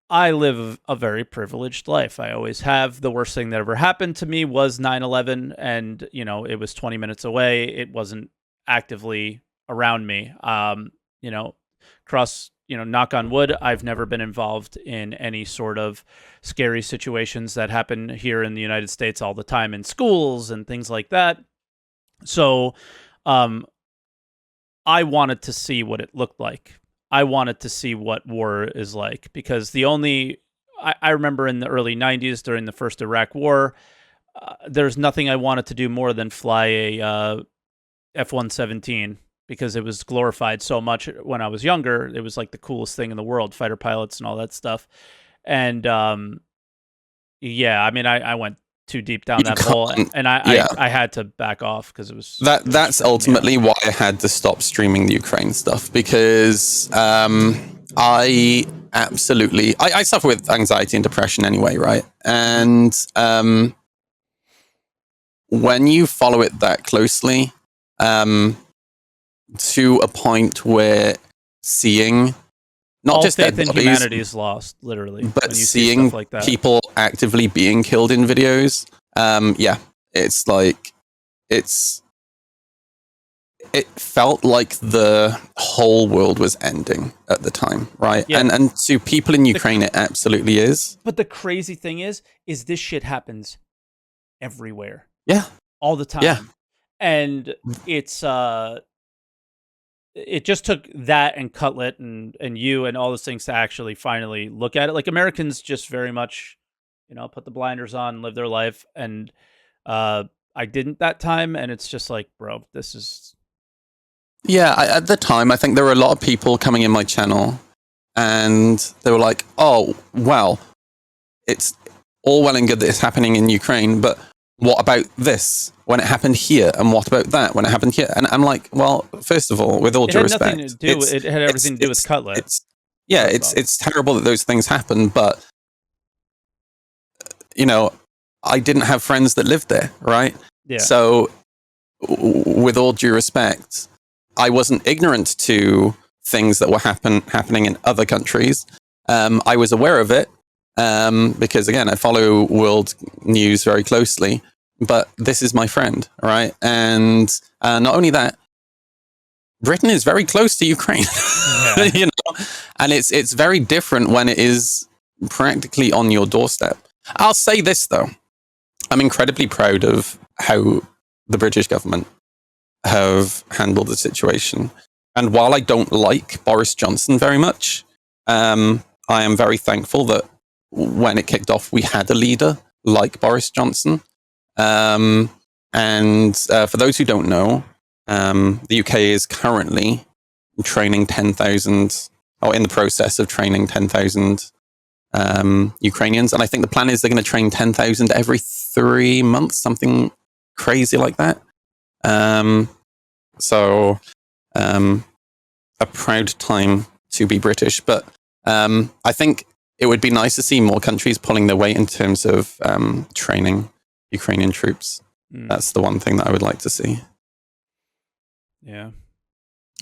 Speaker 1: live a very privileged life. I always have. The worst thing that ever happened to me was 9/11, and, it was 20 minutes away. It wasn't actively around me. Knock on wood, I've never been involved in any sort of scary situations that happen here in the United States all the time in schools and things like that. So, I wanted to see what it looked like. I wanted to see what war is like, because I remember in the early 90s during the first Iraq war, there's nothing I wanted to do more than fly a F-117, because it was glorified so much when I was younger. It was like the coolest thing in the world, fighter pilots and all that stuff. And I mean, I went too deep down that hole, and I had to back off because it was
Speaker 2: that's ultimately why I had to stop streaming the Ukraine stuff, because I suffer with anxiety and depression anyway, right? And when you follow it that closely, to a point where seeing not
Speaker 1: all
Speaker 2: just
Speaker 1: faith in humanity is lost, literally,
Speaker 2: but seeing like that. People actively being killed in videos, it's like it felt like the whole world was ending at the time, right? Yeah. And to people in Ukraine, it absolutely is.
Speaker 1: But the crazy thing is this shit happens everywhere.
Speaker 2: Yeah.
Speaker 1: All the time. Yeah. And it's it just took that and Cutlet and you and all those things to actually finally look at it. Like Americans just very much, put the blinders on, live their life. And I didn't that time. And it's just like, bro, this is...
Speaker 2: Yeah, at the time, I think there were a lot of people coming in my channel and they were like, oh, well, it's all well and good that it's happening in Ukraine, but what about this when it happened here? And what about that when it happened here? And I'm like, well, first of all, with all due respect,
Speaker 1: it had everything to do with Cutlet.
Speaker 2: It's terrible that those things happen, but I didn't have friends that lived there, right?
Speaker 1: Yeah.
Speaker 2: So with all due respect, I wasn't ignorant to things that were happening in other countries. I was aware of it. Because again, I follow world news very closely, but this is my friend, right? And not only that, Britain is very close to Ukraine, and it's very different when it is practically on your doorstep. I'll say this though, I'm incredibly proud of how the British government have handled the situation. And while I don't like Boris Johnson very much, I am very thankful that when it kicked off, we had a leader like Boris Johnson. And for those who don't know, the UK is currently training 10,000, or in the process of training 10,000 Ukrainians. And I think the plan is they're going to train 10,000 every 3 months, something crazy like that. So a proud time to be British. But I think it would be nice to see more countries pulling their weight in terms of training Ukrainian troops. That's the one thing that I would like to see.
Speaker 1: Yeah.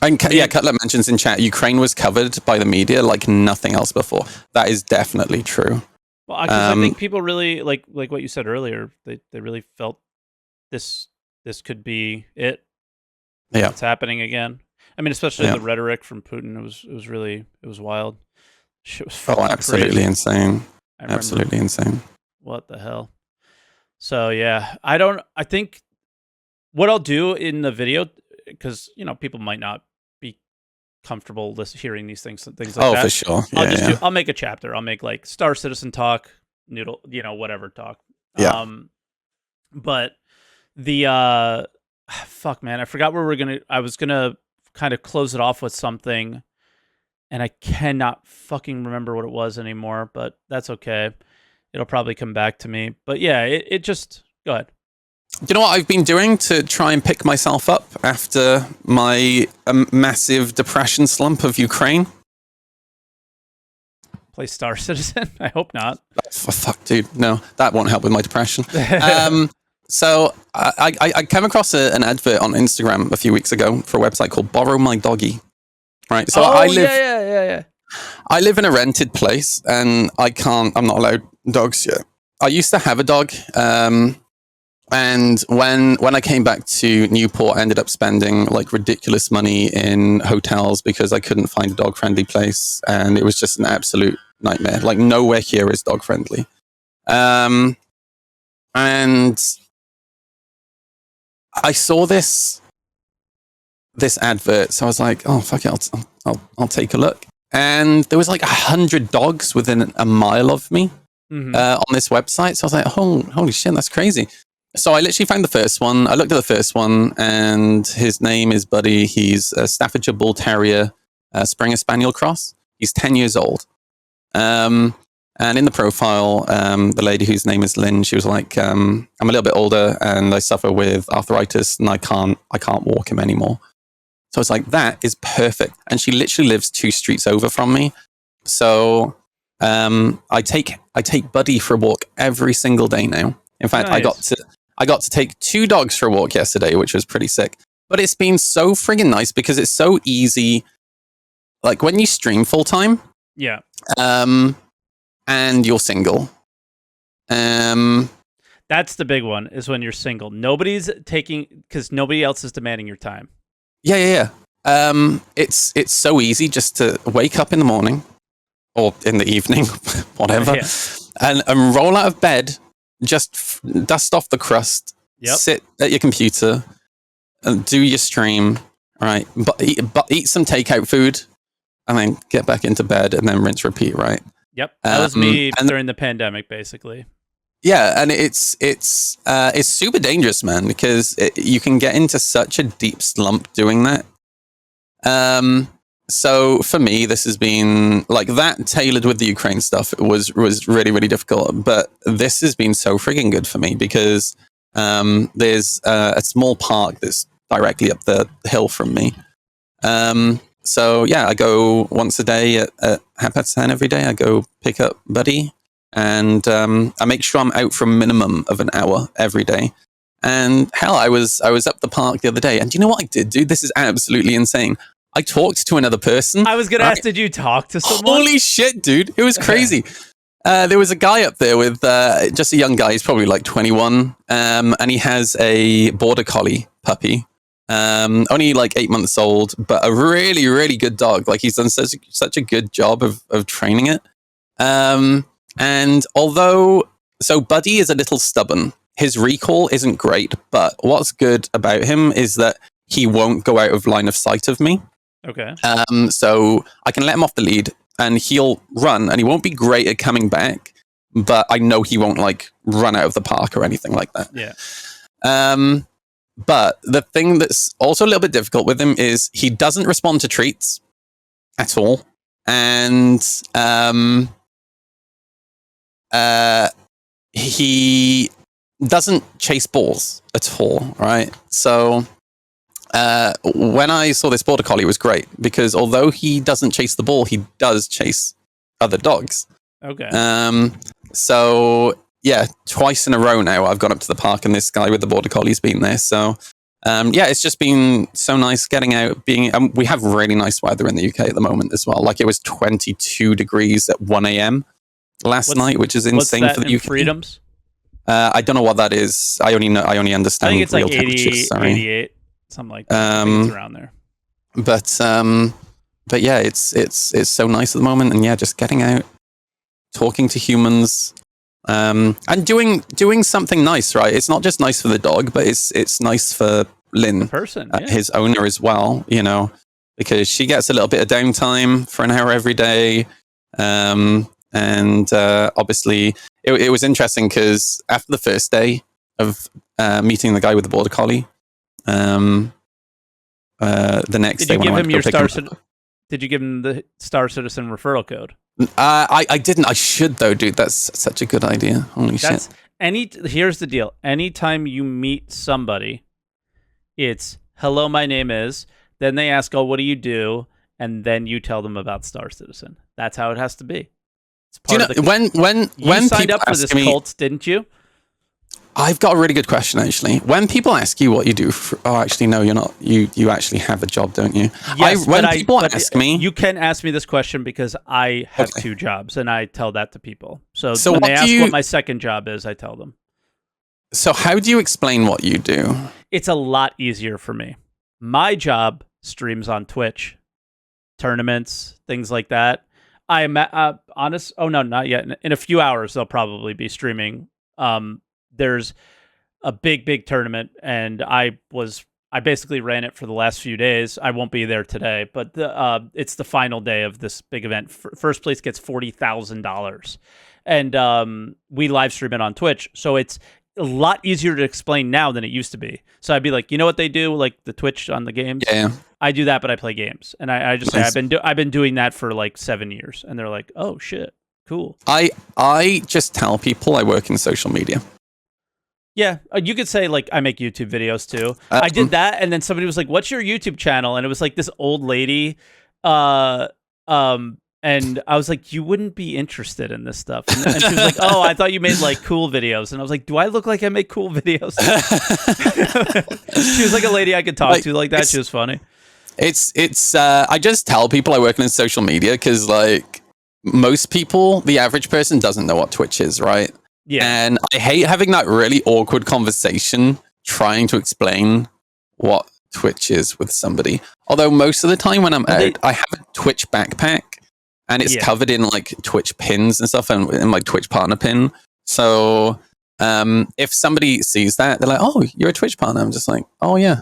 Speaker 2: And Cutler mentions in chat, Ukraine was covered by the media like nothing else before. That is definitely true.
Speaker 1: Well, I think people really, like what you said earlier, they really felt this could be it.
Speaker 2: Yeah.
Speaker 1: It's happening again. I mean, especially the rhetoric from Putin, it was wild. Shit was
Speaker 2: Oh,
Speaker 1: fucking
Speaker 2: absolutely
Speaker 1: crazy.
Speaker 2: insane.
Speaker 1: I remember.
Speaker 2: Absolutely insane.
Speaker 1: What the hell? So yeah, I think what I'll do in the video, because people might not be comfortable hearing these things and things like
Speaker 2: Oh,
Speaker 1: that.
Speaker 2: for sure.
Speaker 1: I'll make a chapter. I'll make like Star Citizen talk, noodle, whatever talk.
Speaker 2: Yeah.
Speaker 1: But the fuck, man, I forgot where I was gonna kind of close it off with something, and I cannot fucking remember what it was anymore, but that's okay. It'll probably come back to me. But yeah, it just, go ahead.
Speaker 2: Do you know what I've been doing to try and pick myself up after my massive depression slump of Ukraine?
Speaker 1: Play Star Citizen? I hope not.
Speaker 2: Oh, fuck, dude. No, that won't help with my depression. So I came across an advert on Instagram a few weeks ago for a website called Borrow My Doggy. Right. So
Speaker 1: yeah.
Speaker 2: I live in a rented place, and I'm not allowed dogs yet. I used to have a dog. And when I came back to Newport, I ended up spending like ridiculous money in hotels because I couldn't find a dog-friendly place, and it was just an absolute nightmare. Like nowhere here is dog-friendly. And I saw this advert, so I was like, "Oh fuck it, I'll take a look." And there was like 100 dogs within a mile of me on this website. So I was like, "Holy shit, that's crazy!" So I literally found the first one. I looked at the first one, and his name is Buddy. He's a Staffordshire Bull Terrier, Springer Spaniel cross. He's 10 years old. And in the profile, the lady whose name is Lynn, she was like, I'm a little bit older and I suffer with arthritis and I can't walk him anymore. So it's like, that is perfect. And she literally lives 2 streets over from me. So I take Buddy for a walk every single day now. In fact, nice. I got to take 2 dogs for a walk yesterday, which was pretty sick. But it's been so friggin' nice because it's so easy. Like when you stream full time.
Speaker 1: Yeah.
Speaker 2: And you're single.
Speaker 1: That's the big one, is when you're single. Nobody's taking, because nobody else is demanding your time.
Speaker 2: Yeah. It's so easy just to wake up in the morning or in the evening, whatever, and roll out of bed, just dust off the crust, sit at your computer, and do your stream, right? But eat some takeout food, and then get back into bed, and then rinse, repeat, right?
Speaker 1: Yep, that was me during the pandemic, basically.
Speaker 2: Yeah, and it's super dangerous, man, because you can get into such a deep slump doing that. So for me, this has been like that tailored with the Ukraine stuff. It was really, really difficult, but this has been so frigging good for me because there's a small park that's directly up the hill from me. So yeah, I go once a day at 10:30 every day. I go pick up Buddy, and I make sure I'm out for a minimum of an hour every day. And hell, I was up the park the other day, and do you know what I did, dude? This is absolutely insane. I talked to another person.
Speaker 1: I was gonna ask, did you talk to someone?
Speaker 2: Holy shit, dude! It was crazy. There was a guy up there with just a young guy. He's probably like 21, and he has a border collie puppy. Only like 8 months old, but a really, really good dog. Like he's done such a good job of training it. And so Buddy is a little stubborn. His recall isn't great, but what's good about him is that he won't go out of line of sight of me.
Speaker 1: Okay.
Speaker 2: So I can let him off the lead and he'll run, and he won't be great at coming back, but I know he won't like run out of the park or anything like that.
Speaker 1: Yeah.
Speaker 2: But the thing that's also a little bit difficult with him is he doesn't respond to treats at all. And he doesn't chase balls at all, right? So when I saw this border collie, it was great because although he doesn't chase the ball, he does chase other dogs.
Speaker 1: Okay.
Speaker 2: So yeah, twice in a row now I've gone up to the park and this guy with the border collie's been there. So yeah, it's just been so nice getting out. We have really nice weather in the UK at the moment as well. Like it was 22 degrees at 1 a.m. last night, which is insane for the UK.
Speaker 1: Freedoms?
Speaker 2: I don't know what that is. I only understand.
Speaker 1: I think it's like 80, 88, something like that. I think it's around there.
Speaker 2: But but yeah, it's so nice at the moment, and yeah, just getting out, talking to humans, and doing something nice, right? It's not just nice for the dog, but it's nice for Lynn,
Speaker 1: The person, yeah.
Speaker 2: his owner as well, you know, because she gets a little bit of downtime for an hour every day. And obviously it was interesting because after the first day of meeting the guy with the border collie, the next day when I went to pick him up,
Speaker 1: did you give him the Star Citizen referral code?
Speaker 2: I didn't. I should though, dude. That's such a good idea. Holy shit.
Speaker 1: Here's the deal. Anytime you meet somebody, it's hello, my name is. Then they ask, "Oh, what do you do?" And then you tell them about Star Citizen. That's how it has to be. It's part
Speaker 2: do you know, when
Speaker 1: you signed
Speaker 2: people
Speaker 1: up for this cult, didn't you?
Speaker 2: I've got a really good question, actually. When people ask you what you do, actually, no, you're not. You actually have a job, don't you?
Speaker 1: Yes,
Speaker 2: when people ask me,
Speaker 1: you can ask me this question because I have two jobs, and I tell that to people. So when they ask what my second job is, I tell them.
Speaker 2: So how do you explain what you do? It's
Speaker 1: a lot easier for me. My job streams on Twitch, tournaments, things like that. I am honest. Oh no, not yet. In a few hours, they'll probably be streaming. There's a big tournament, and I basically ran it for the last few days. I won't be there today, but it's the final day of this big event. First place gets $40,000, and we live stream it on Twitch. So it's a lot easier to explain now than it used to be. So I'd be like, you know what they do, like the Twitch on the games?
Speaker 2: Yeah.
Speaker 1: I do that, but I play games, and I just say I've been doing that for like 7 years, and they're like, oh shit, cool.
Speaker 2: I just tell people I work in social media.
Speaker 1: Yeah, you could say like I make YouTube videos too. I did that, and then somebody was like, "What's your YouTube channel?" And it was like this old lady, and I was like, "You wouldn't be interested in this stuff." And she was like, "Oh, I thought you made like cool videos." And I was like, "Do I look like I make cool videos?" She was like a lady I could talk to like that. She was funny.
Speaker 2: It's I just tell people I work in social media because like most people, the average person doesn't know what Twitch is, right? Yeah. And I hate having that really awkward conversation trying to explain what Twitch is with somebody. Although most of the time when I'm out, I have a Twitch backpack and it's covered in like Twitch pins and stuff and in my Twitch partner pin. So if somebody sees that, they're like, "Oh, you're a Twitch partner." I'm just like, "Oh yeah,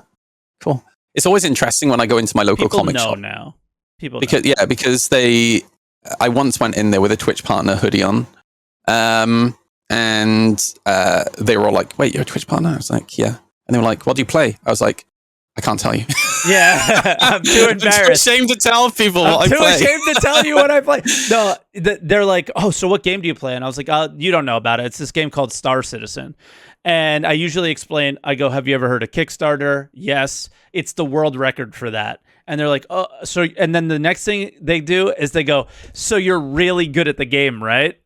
Speaker 2: cool." It's always interesting when I go into my local comic shop.
Speaker 1: Now.
Speaker 2: Because I once went in there with a Twitch partner hoodie on. And they were all like, "Wait, you're a Twitch partner?" I was like, "Yeah." And they were like, "What do you play?" I was like, "I can't tell you."
Speaker 1: Yeah, I'm too embarrassed.
Speaker 2: I'm too ashamed to tell people what I play.
Speaker 1: I'm too ashamed to tell you what I play. No, they're like, "Oh, so what game do you play?" And I was like, "You don't know about it. It's this game called Star Citizen." And I usually explain, I go, "Have you ever heard of Kickstarter?" "Yes." "It's the world record for that." And they're like, "Oh, so," and then the next thing they do is they go, "So you're really good at the game, right?"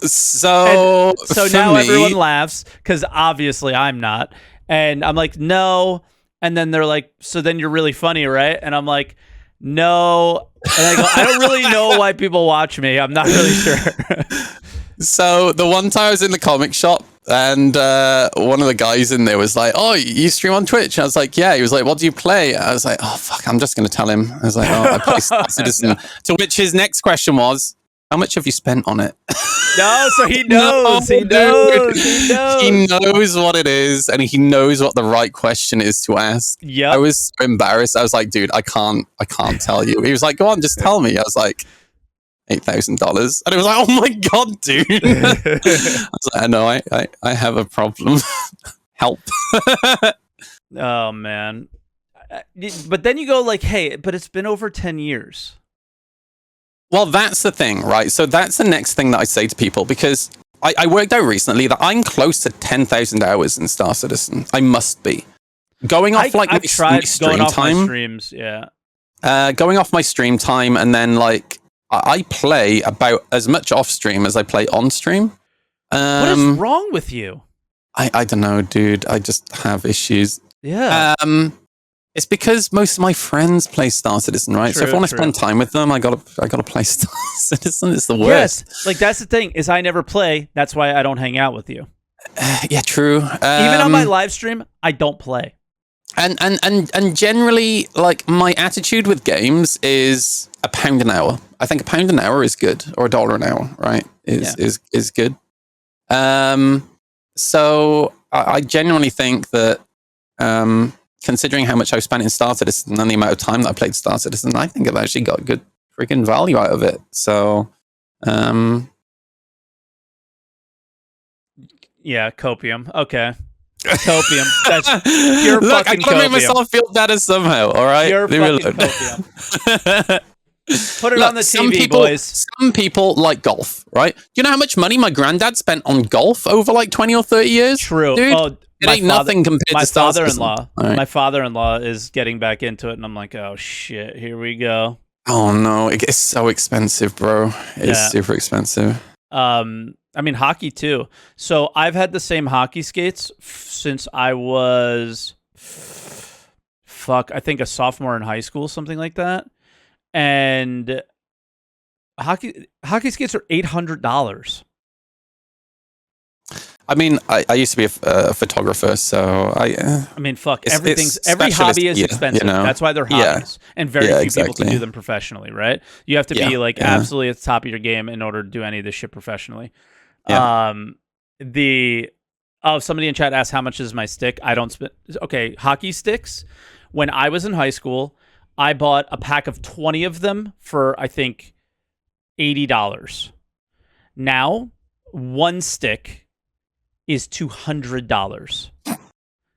Speaker 2: So
Speaker 1: now everyone laughs because obviously I'm not, and I'm like, "No," and then they're like, "So then you're really funny, right?" And I'm like, "No," and I go, "I don't really know why people watch me. I'm not really sure."
Speaker 2: So the one time I was in the comic shop and one of the guys in there was like, "Oh, you stream on Twitch?" I was like, "Yeah." He was like, "What do you play?" I was like, "Oh fuck, I'm just gonna tell him." I was like, "Oh, I play Star Citizen." No. To which his next question was, "How much have you spent on it?"
Speaker 1: No, so he knows. He
Speaker 2: knows what it is, and he knows what the right question is to ask.
Speaker 1: Yeah.
Speaker 2: I was so embarrassed. I was like, "Dude, I can't tell you." He was like, "Go on, just tell me." I was like, $8,000, and it was like, "Oh my god, dude!" I was like, "I know, I have a problem. Help!"
Speaker 1: Oh man, but then you go like, "Hey, but it's been over 10 years."
Speaker 2: Well, that's the thing, right? So that's the next thing that I say to people, because I worked out recently that I'm close to 10,000 hours in Star Citizen. I must be. Going off my stream time.
Speaker 1: My streams, yeah.
Speaker 2: Going off my stream time, and then like I play about as much off stream as I play on stream.
Speaker 1: What is wrong with you?
Speaker 2: I don't know, dude. I just have issues.
Speaker 1: Yeah.
Speaker 2: It's because most of my friends play Star Citizen, right? So if I want to spend time with them, I gotta play Star Citizen. It's the worst.
Speaker 1: Yes, like that's the thing is I never play. That's why I don't hang out with you.
Speaker 2: Yeah, true.
Speaker 1: Even on my live stream, I don't play.
Speaker 2: And generally, like, my attitude with games is £1 an hour. I think £1 an hour is good, or $1 an hour, right? Is good. So I genuinely think that, considering how much I've spent in Star Citizen and the amount of time that I played Star Citizen, I think I've actually got good freaking value out of it. So,
Speaker 1: yeah, copium. Okay. Copium. That's pure
Speaker 2: look,
Speaker 1: fucking
Speaker 2: I gotta
Speaker 1: copium.
Speaker 2: make myself feel better somehow, all right?
Speaker 1: Pure fucking copium. Put it on the TV, boys.
Speaker 2: Some people like golf, right? Do you know how much money my granddad spent on golf over like 20 or 30 years?
Speaker 1: True.
Speaker 2: Dude, it ain't nothing compared to Star Citizen.
Speaker 1: Right. My father-in-law is getting back into it, and I'm like, oh shit, here we go.
Speaker 2: Oh no, it's so expensive, bro. It's super expensive.
Speaker 1: I mean, hockey too. So I've had the same hockey skates since I was, I think a sophomore in high school, something like that. And hockey skates are $800.
Speaker 2: I mean, I used to be a photographer, so I mean,
Speaker 1: fuck, every hobby is expensive. You know? That's why they're hobbies, and very few people can do them professionally, right? You have to be like absolutely at the top of your game in order to do any of this shit professionally. Yeah. Somebody in chat asked how much is my stick. I don't spend. Okay, hockey sticks. When I was in high school, I bought a pack of 20 of them for, I think, $80. Now, one stick is $200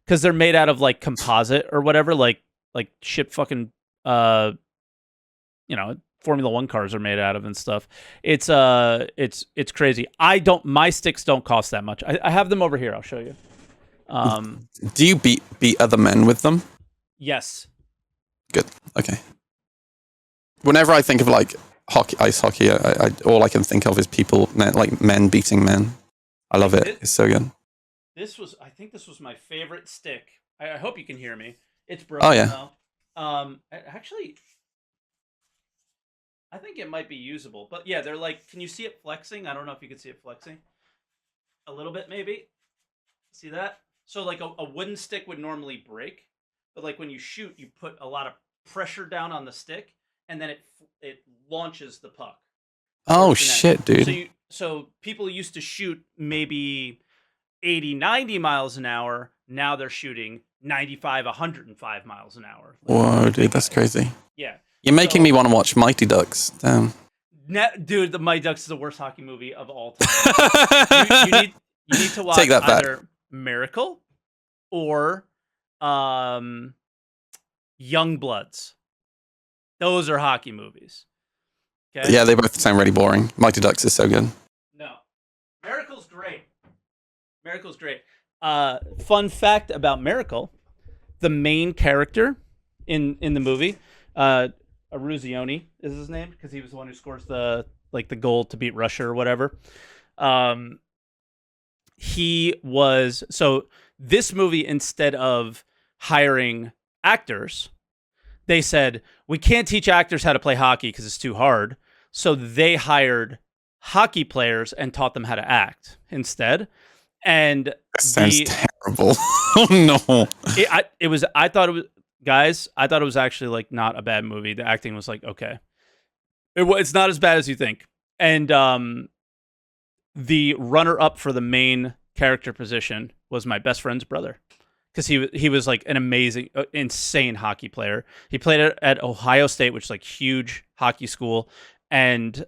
Speaker 1: because they're made out of like composite or whatever, like shit fucking Formula One cars are made out of and stuff. It's crazy. My sticks don't cost that much. I have them over here. I'll show you.
Speaker 2: Do you beat other men with them?
Speaker 1: Yes.
Speaker 2: Good. Okay. Whenever I think of like ice hockey, I all I can think of is men beating men. I love it. It's so good.
Speaker 1: I think this was my favorite stick. I hope you can hear me. It's broken.
Speaker 2: Oh yeah.
Speaker 1: Now. Actually, I think it might be usable, but yeah, they're like. Can you see it flexing? I don't know if you can see it flexing. A little bit, maybe. See that? So like a wooden stick would normally break, but like when you shoot, you put a lot of pressure down on the stick, and then it launches the puck.
Speaker 2: Oh shit, dude!
Speaker 1: So people used to shoot maybe 80, 90 miles an hour. Now they're shooting 95, 105 miles an hour.
Speaker 2: Whoa, dude, that's crazy.
Speaker 1: Yeah.
Speaker 2: You're making me want to watch Mighty Ducks. Damn.
Speaker 1: Dude, the Mighty Ducks is the worst hockey movie of all time. you need to watch either Miracle or Young Bloods. Those are hockey movies. Okay?
Speaker 2: Yeah, they both sound really boring. Mighty Ducks is so good.
Speaker 1: No. Miracle's great. Fun fact about Miracle, the main character in the movie, Aruzioni is his name because he was the one who scores the goal to beat Russia or whatever. This movie, instead of hiring actors, they said, we can't teach actors how to play hockey because it's too hard. So they hired hockey players and taught them how to act instead. And
Speaker 2: that sounds terrible. Oh no.
Speaker 1: I thought it was actually like not a bad movie. The acting was like, okay. It's not as bad as you think. And the runner-up for the main character position was my best friend's brother. Because he was like an amazing, insane hockey player. He played at Ohio State, which is like huge hockey school, and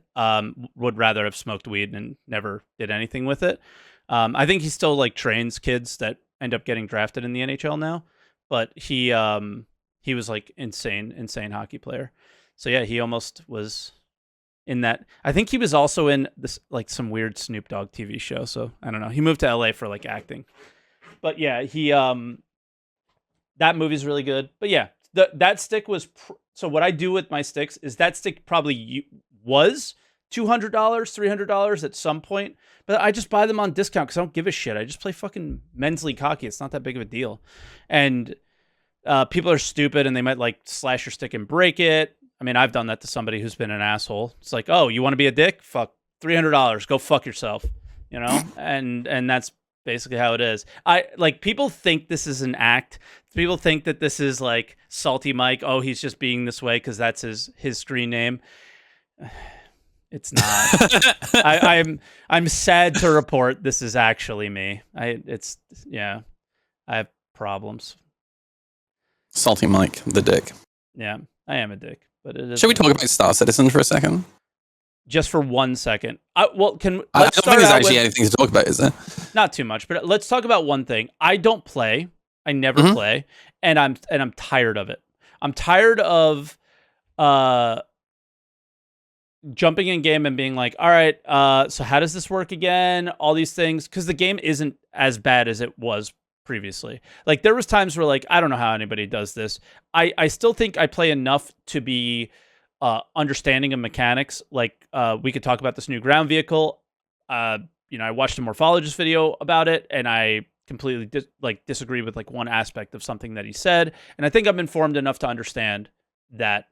Speaker 1: would rather have smoked weed and never did anything with it. I think he still like trains kids that end up getting drafted in the NHL now, but he was like insane hockey player. So yeah, he almost was in that. I think he was also in this like some weird Snoop Dogg TV show. So I don't know. He moved to LA for like acting. But yeah, that movie's really good. But yeah, that stick was so what I do with my sticks is that stick probably was $200, $300 at some point, but I just buy them on discount because I don't give a shit. I just play fucking men's league hockey. It's not that big of a deal. And people are stupid and they might like slash your stick and break it. I mean, I've done that to somebody who's been an asshole. It's like, oh, you want to be a dick? Fuck, $300. Go fuck yourself. You know? And that's basically how it is. People think this is an act. People think that this is like SaltEMike. Oh, he's just being this way because that's his screen name. It's not. I'm sad to report this is actually me. I have problems.
Speaker 2: SaltEMike, the dick.
Speaker 1: Yeah, I am a dick. But it is.
Speaker 2: Should we talk about Star Citizen for a second?
Speaker 1: Just for 1 second. I don't think
Speaker 2: there's actually anything to talk about, is there?
Speaker 1: Not too much, but let's talk about one thing. I don't play. I never play, and I'm tired of it. I'm tired of jumping in game and being like, all right, so how does this work again? All these things, because the game isn't as bad as it was previously. Like, there was times where, like, I don't know how anybody does this. I still think I play enough to be understanding of mechanics. Like, we could talk about this new ground vehicle. I watched a morphologist video about it, and I completely disagree with like one aspect of something that he said. And I think I'm informed enough to understand that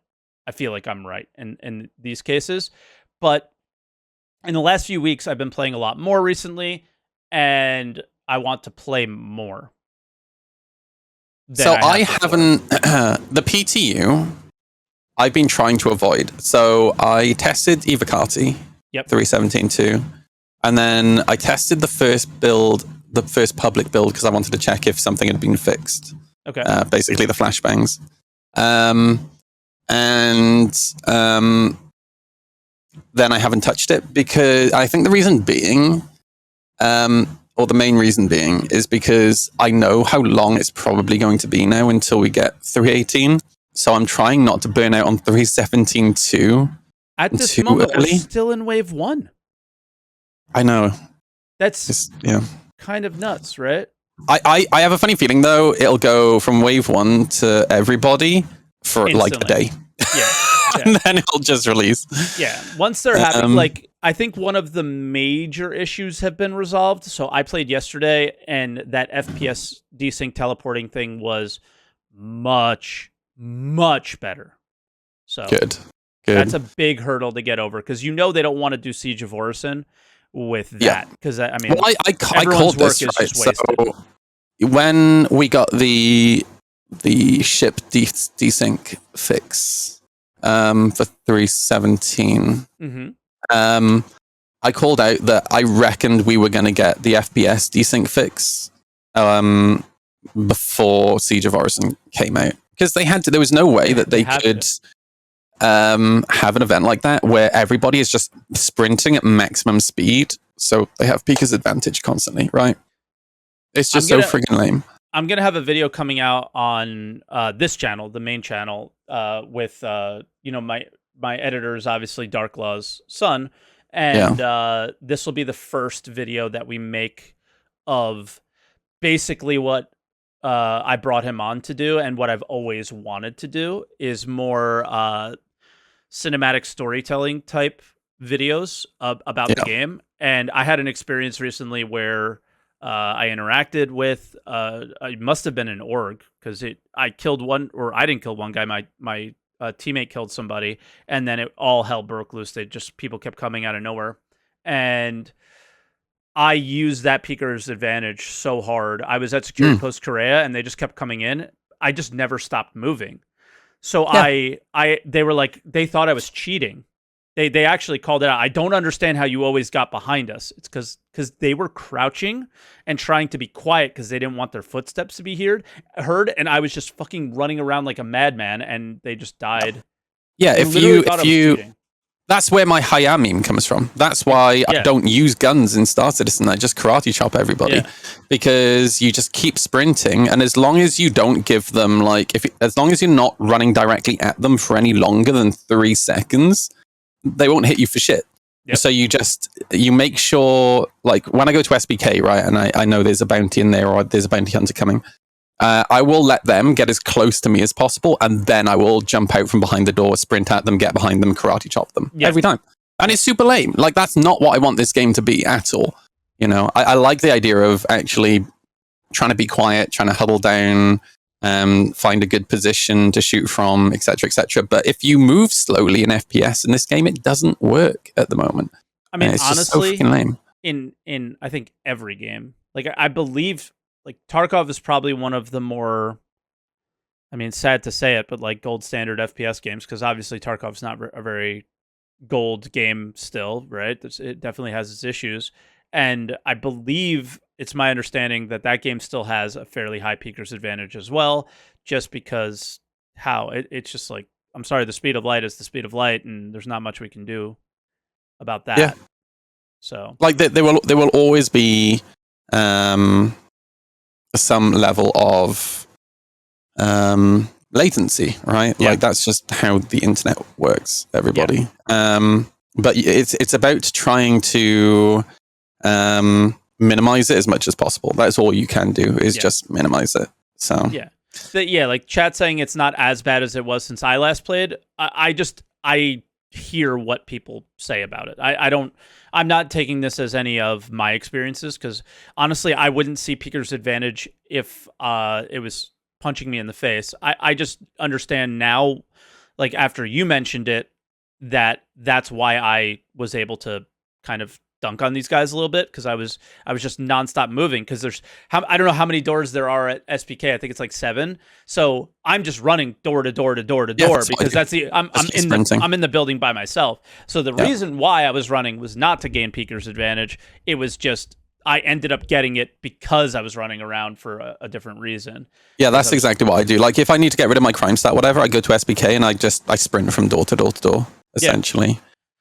Speaker 1: I feel like I'm right in these cases. But in the last few weeks, I've been playing a lot more recently, and I want to play more.
Speaker 2: So I haven't the PTU. I've been trying to avoid. So I tested Evocati, 317.2, and then I tested the first public build because I wanted to check if something had been fixed.
Speaker 1: Okay.
Speaker 2: Basically the flashbangs. Then I haven't touched it because I think the reason being, or the main reason being, is because I know how long it's probably going to be now until we get 318. So I'm trying not to burn out on 317.2.
Speaker 1: At this moment, we're still in wave 1.
Speaker 2: I know.
Speaker 1: That's kind of nuts, right?
Speaker 2: I have a funny feeling, though, it'll go from wave 1 to everybody for
Speaker 1: instantly.
Speaker 2: like a day.
Speaker 1: Yeah.
Speaker 2: And then it'll just release.
Speaker 1: Yeah. Once they're happy, I think one of the major issues have been resolved. So I played yesterday, and that FPS desync teleporting thing was much, much better. So
Speaker 2: good.
Speaker 1: That's a big hurdle to get over, because they don't want to do Siege of Orison with that. Because I
Speaker 2: called this, right? So when we got the ship desync fix for 317, I called out that I reckoned we were going to get the FPS desync fix before Siege of Orison came out, because there was no way that they could have an event like that where everybody is just sprinting at maximum speed, so they have Pika's advantage constantly, right? It's just so friggin' lame.
Speaker 1: I'm going to have a video coming out on this channel, the main channel, with my editor is obviously Darklaw's son, and this will be the first video that we make of basically what I brought him on to do, and what I've always wanted to do is more cinematic storytelling type videos about the game. And I had an experience recently where I interacted with I must have been an org, because I killed one, or I didn't kill one guy, my teammate killed somebody, and then all hell broke loose. People kept coming out of nowhere, and I used that Piker's advantage so hard. I was at Security Post Korea, and they just kept coming in. I just never stopped moving. So they were like, they thought I was cheating. They actually called it out. I don't understand how you always got behind us. It's because they were crouching and trying to be quiet because they didn't want their footsteps to be heard, and I was just fucking running around like a madman, and they just died.
Speaker 2: Yeah, if you that's where my Haya meme comes from. That's why I don't use guns in Star Citizen. I just karate chop everybody, because you just keep sprinting, and as long as you don't give them as long as you're not running directly at them for any longer than 3 seconds, they won't hit you for shit. So you make sure, like when I go to SBK, right, and I know there's a bounty in there, or there's a bounty hunter coming, I will let them get as close to me as possible, and then I will jump out from behind the door, sprint at them, get behind them, karate chop them every time. And it's super lame. Like, that's not what I want this game to be at all. I like the idea of actually trying to be quiet, trying to huddle down, find a good position to shoot from, etc., etc. But if you move slowly in FPS in this game, it doesn't work at the moment.
Speaker 1: I mean,
Speaker 2: it's
Speaker 1: honestly,
Speaker 2: just so freaking lame.
Speaker 1: In I think every game, Like I believe like Tarkov is probably one of the more, I mean, sad to say it, but like gold standard FPS games, because obviously Tarkov's not a very gold game still, right? It definitely has its issues. And I believe it's my understanding that that game still has a fairly high peaker's advantage as well, just because it's just like, I'm sorry, the speed of light is the speed of light, and there's not much we can do about that.
Speaker 2: Yeah.
Speaker 1: So
Speaker 2: like there will always be some level of latency, right?
Speaker 1: Yeah.
Speaker 2: Like that's just how the internet works, everybody. But it's about trying to minimize it as much as possible. That's all you can do is just minimize it. So
Speaker 1: like chat saying it's not as bad as it was since I last played. I hear what people say about it. I'm not taking this as any of my experiences, because honestly, I wouldn't see peaker's advantage if it was punching me in the face. I just understand now, like after you mentioned it, that's why I was able to kind of dunk on these guys a little bit, because I was just nonstop moving, because I don't know how many doors there are at SPK. I think it's like 7. So I'm just running door to door to door to door, because I'm in the building by myself. So the reason why I was running was not to gain peaker's advantage. It was just I ended up getting it because I was running around for a different reason.
Speaker 2: Yeah, that's exactly what I do. Like if I need to get rid of my crime stat, whatever, I go to SPK and I sprint from door to door to door, essentially. Yeah.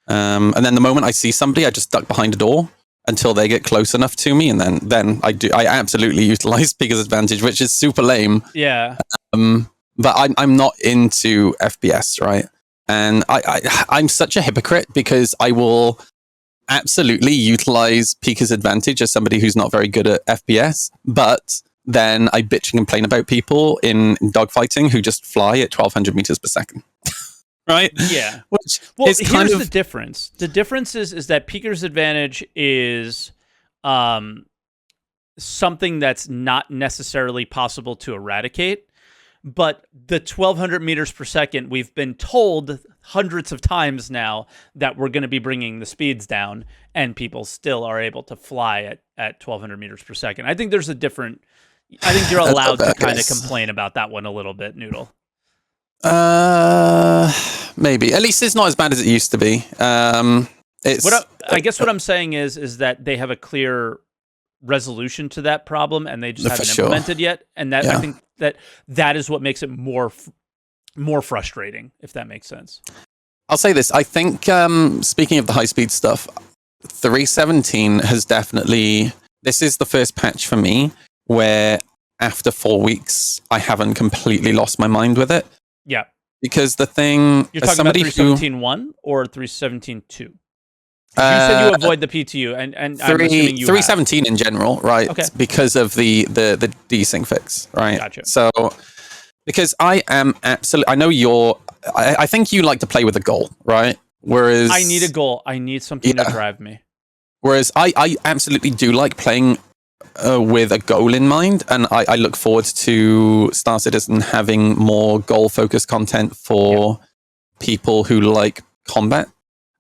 Speaker 2: And then the moment I see somebody, I just duck behind a door until they get close enough to me, and then I absolutely utilize peaker's advantage, which is super lame.
Speaker 1: Yeah.
Speaker 2: But I'm not into FPS, right? And I'm such a hypocrite, because I will absolutely utilize peaker's advantage as somebody who's not very good at FPS, but then I bitch and complain about people in dogfighting who just fly at 1,200 meters per second. Right?
Speaker 1: Yeah.
Speaker 2: Which
Speaker 1: here's the difference. The difference is that peaker's advantage is something that's not necessarily possible to eradicate, but the 1,200 meters per second, we've been told hundreds of times now that we're going to be bringing the speeds down, and people still are able to fly at 1,200 meters per second. I think there's a different. I think you're allowed to kind of complain about that one a little bit, Noodle.
Speaker 2: Maybe. At least it's not as bad as it used to be.
Speaker 1: I guess what I'm saying is that they have a clear resolution to that problem, and they just haven't implemented yet. And that I think that is what makes it more frustrating, if that makes sense.
Speaker 2: I'll say this. I think, speaking of the high speed stuff, 3.17 has definitely. This is the first patch for me where after 4 weeks I haven't completely lost my mind with it.
Speaker 1: Yeah.
Speaker 2: Because the thing...
Speaker 1: You're talking about 3.17.1 or 3.17.2? You said you avoid the PTU, and I'm assuming you
Speaker 2: 3.17 in general, right? Okay. Because of the desync fix, right?
Speaker 1: Gotcha.
Speaker 2: So, because I am absolutely... I know I think you like to play with a goal, right? Whereas...
Speaker 1: I need a goal. I need something to drive me.
Speaker 2: Whereas I absolutely do like playing with a goal in mind, and I look forward to Star Citizen having more goal-focused content for people who like combat.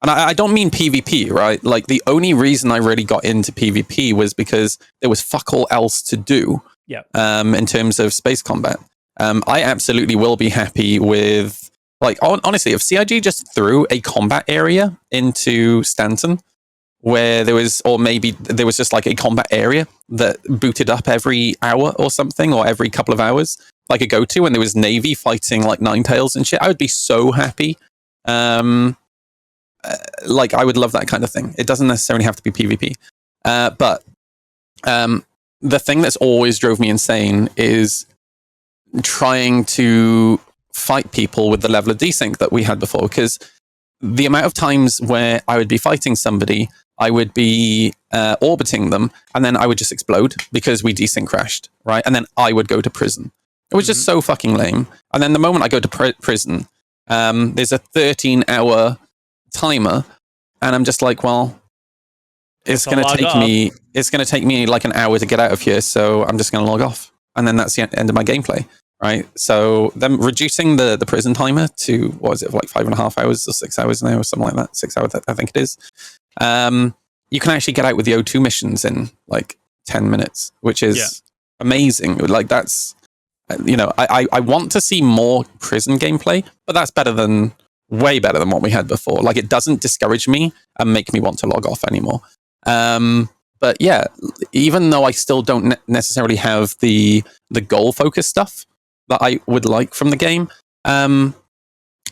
Speaker 2: And I don't mean PvP, right? Like, the only reason I really got into PvP was because there was fuck all else to do in terms of space combat. I absolutely will be happy with, like, honestly, if CIG just threw a combat area into Stanton, where there was, or maybe there was just like a combat area that booted up every hour or something, or every couple of hours, like a go-to, and there was Navy fighting like Ninetales and shit, I would be so happy. Like, I would love that kind of thing. It doesn't necessarily have to be PvP. But the thing that's always drove me insane is trying to fight people with the level of desync that we had before, because the amount of times where I would be fighting somebody, I would be orbiting them, and then I would just explode because we desync crashed, right? And then I would go to prison. It was just so fucking lame. And then the moment I go to prison, there's a 13-hour timer, and I'm just like, well, it's going to take me like an hour to get out of here, so I'm just going to log off. And then that's the end of my gameplay, right? So them reducing the prison timer to, what is it, like 5.5 hours or 6 hours now, or something like that. 6 hours, I think it is. You can actually get out with the O2 missions in like 10 minutes, which is amazing. Like that's, I want to see more prison gameplay, but that's way better than what we had before. Like it doesn't discourage me and make me want to log off anymore. But yeah, even though I still don't necessarily have the goal focused stuff that I would like from the game, at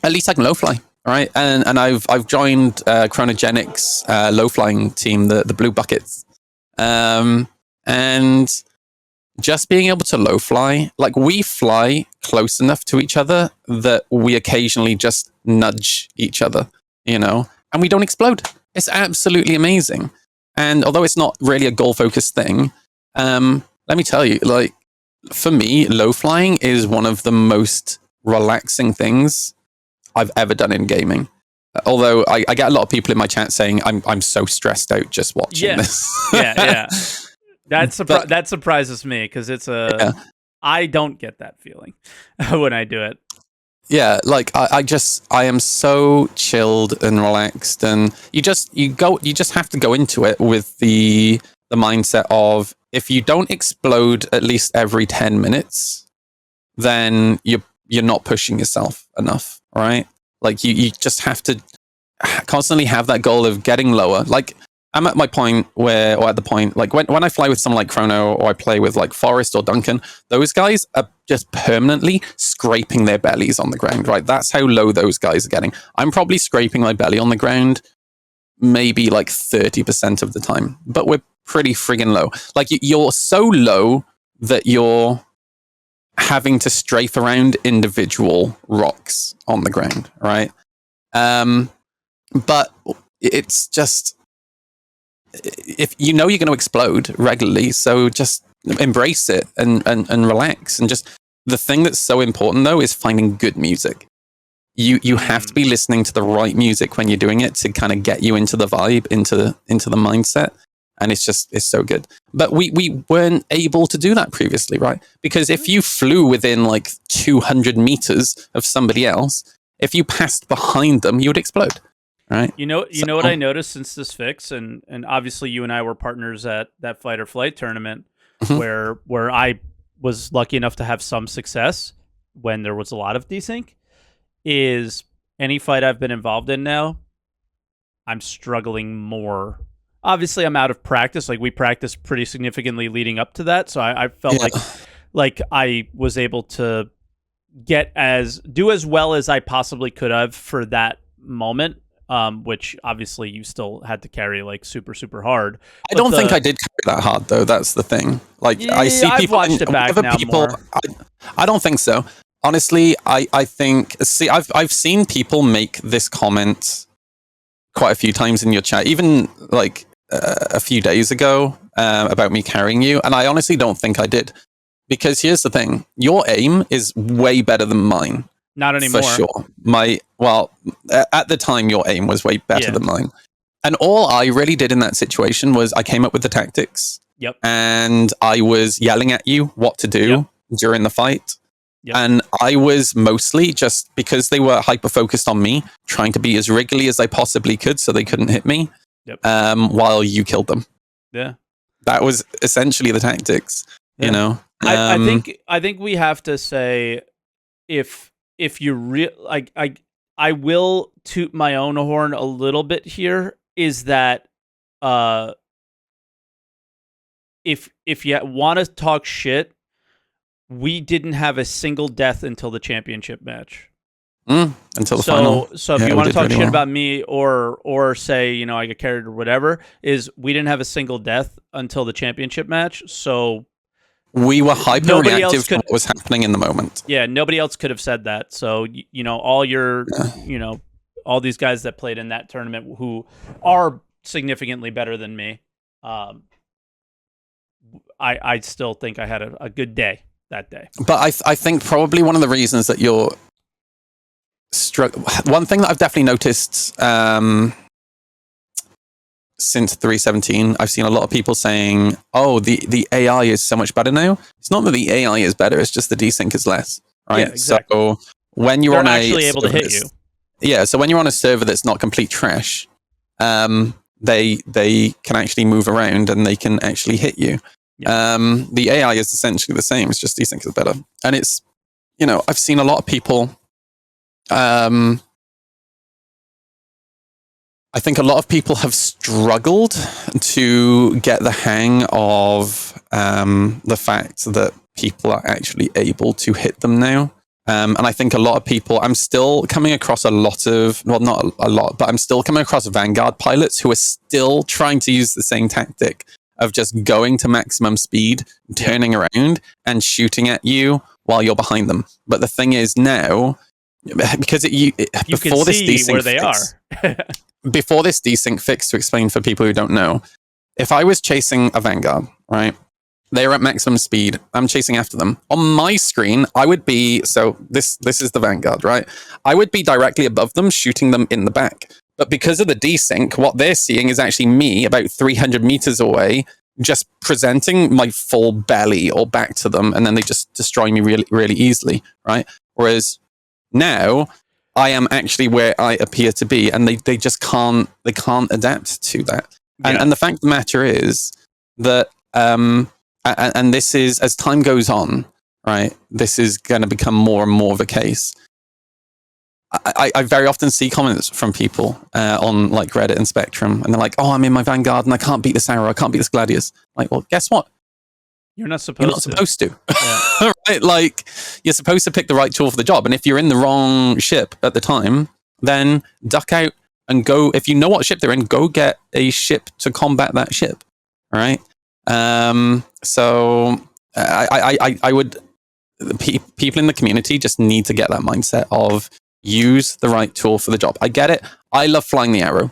Speaker 2: least I can low fly, right? And I've joined Chronogenics low flying team, the Blue Buckets, and just being able to low fly, like we fly close enough to each other that we occasionally just nudge each other, and we don't explode. It's absolutely amazing. And although it's not really a goal focused thing, let me tell you, like for me, low flying is one of the most relaxing things I've ever done in gaming. Although I get a lot of people in my chat saying I'm so stressed out just watching this.
Speaker 1: Yeah. That surprises me because I don't get that feeling when I do it.
Speaker 2: Yeah, like I am so chilled and relaxed, and you just have to go into it with the mindset of if you don't explode at least every 10 minutes, then you're not pushing yourself enough, right? Like you just have to constantly have that goal of getting lower. Like I'm at my point at the point, like when I fly with someone like Chrono or I play with like Forrest or Duncan, those guys are just permanently scraping their bellies on the ground, right? That's how low those guys are getting. I'm probably scraping my belly on the ground maybe like 30% of the time, but we're pretty friggin' low. Like you're so low that you're having to strafe around individual rocks on the ground, right? But it's just, if you're going to explode regularly, so just embrace it and relax. And just the thing that's so important though is finding good music. You have to be listening to the right music when you're doing it to kind of get you into the vibe, into the mindset. And it's so good. But we weren't able to do that previously, right? Because if you flew within like 200 meters of somebody else, if you passed behind them, you would explode. Right.
Speaker 1: You know what I noticed since this fix, and obviously you and I were partners at that Fight or Flight tournament, where I was lucky enough to have some success when there was a lot of desync, is any fight I've been involved in now, I'm struggling more. Obviously, I'm out of practice. Like we practiced pretty significantly leading up to that, so I felt like I was able to do as well as I possibly could have for that moment. Which obviously you still had to carry like super, super hard.
Speaker 2: I don't think I did carry that hard though. That's the thing. Like I see people,
Speaker 1: I've watched it back now more.
Speaker 2: I don't think so. Honestly, I think, I've seen people make this comment quite a few times in your chat, even like a few days ago, about me carrying you. And I honestly don't think I did, because here's the thing. Your aim is way better than mine.
Speaker 1: Not anymore.
Speaker 2: For sure. At the time, your aim was way better than mine. And all I really did in that situation was I came up with the tactics.
Speaker 1: Yep.
Speaker 2: And I was yelling at you what to do during the fight. Yep. And I was mostly, just because they were hyper-focused on me, trying to be as wriggly as I possibly could so they couldn't hit me, while you killed them.
Speaker 1: Yeah.
Speaker 2: That was essentially the tactics,
Speaker 1: I think we have to say, if you I will toot my own horn a little bit here, is that if you want to talk shit, we didn't have a single death until the championship match.
Speaker 2: Until the final.
Speaker 1: So if you want to talk shit about me or say, I get carried or whatever, is we didn't have a single death until the championship match. So
Speaker 2: we were hyper reactive to what was happening in the moment.
Speaker 1: Yeah, nobody else could have said that. So, all these guys that played in that tournament who are significantly better than me, I still think I had a good day that day.
Speaker 2: But I think probably one of the reasons that you're one thing that I've definitely noticed since 3.17, I've seen a lot of people saying, oh, the AI is so much better now. It's not that the AI is better, it's just the desync is less, right?
Speaker 1: Yeah, exactly.
Speaker 2: So when you're
Speaker 1: actually able to hit you.
Speaker 2: Yeah, so when you're on a server that's not complete trash, they can actually move around and they can actually hit you. The AI is essentially the same. It's just desync is better. And it's, I've seen a lot of people. I think a lot of people have struggled to get the hang of the fact that people are actually able to hit them now. And I think a lot of people, I'm still coming across a lot of, well, not a lot, but I'm still coming across Vanguard pilots who are still trying to use the same tactic of just going to maximum speed, turning around and shooting at you while you're behind them. But the thing is now, because
Speaker 1: you
Speaker 2: before
Speaker 1: can
Speaker 2: this
Speaker 1: see where they are.
Speaker 2: Before this desync fix, to explain for people who don't know, if I was chasing a Vanguard, right, they are at maximum speed, I'm chasing after them. On my screen, I would be, so this is the Vanguard, right? I would be directly above them, shooting them in the back. But because of the desync, what they're seeing is actually me about 300 meters away, just presenting my full belly or back to them, and then they just destroy me really, really easily, right? Whereas now, I am actually where I appear to be, and they just can't adapt to that. And the fact of the matter is that and this is, as time goes on, right, this is going to become more and more of a case. I very often see comments from people on like Reddit and Spectrum, and they're like, "Oh, I'm in my Vanguard and I can't beat this arrow, I can't beat this Gladius." Like, well, guess what?
Speaker 1: You're not supposed
Speaker 2: to. Yeah. Right? Like, you're supposed to pick the right tool for the job. And if you're in the wrong ship at the time, then duck out and go. If you know what ship they're in, go get a ship to combat that ship. Right? So I would, people in the community just need to get that mindset of use the right tool for the job. I get it. I love flying the arrow.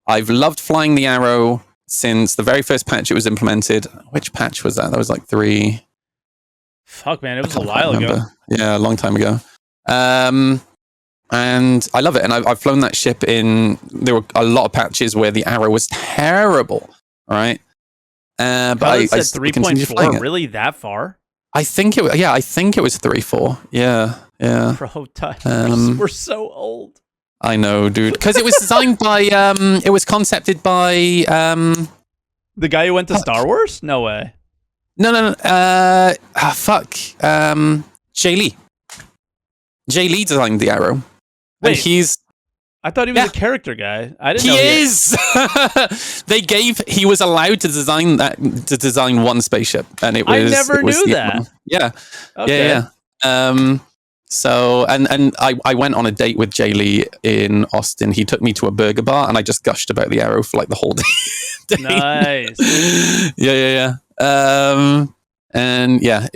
Speaker 2: I've loved flying the arrow since the very first patch it was implemented. Which patch was that? That was like 3.
Speaker 1: Fuck, man, it was a while ago.
Speaker 2: Yeah, a long time ago. And I love it. And I've flown that ship in. There were a lot of patches where the arrow was terrible. All right. But I
Speaker 1: said 3.4. Really, that far?
Speaker 2: I think it was 3.4. Yeah.
Speaker 1: Prototypes. We're so old.
Speaker 2: I know, dude. Because it was designed by, it was concepted by...
Speaker 1: the guy who went to Star Wars? No way.
Speaker 2: No. Jay Lee. Jay Lee designed the arrow.
Speaker 1: Wait,
Speaker 2: and
Speaker 1: I thought he was a character guy. I didn't know
Speaker 2: he is. He was allowed to design one spaceship, and it was.
Speaker 1: I never knew that.
Speaker 2: One. Yeah.
Speaker 1: Okay.
Speaker 2: Yeah. So I went on a date with Jay Lee in Austin. He took me to a burger bar, and I just gushed about the arrow for like the whole day.
Speaker 1: Nice.
Speaker 2: Yeah. And yeah,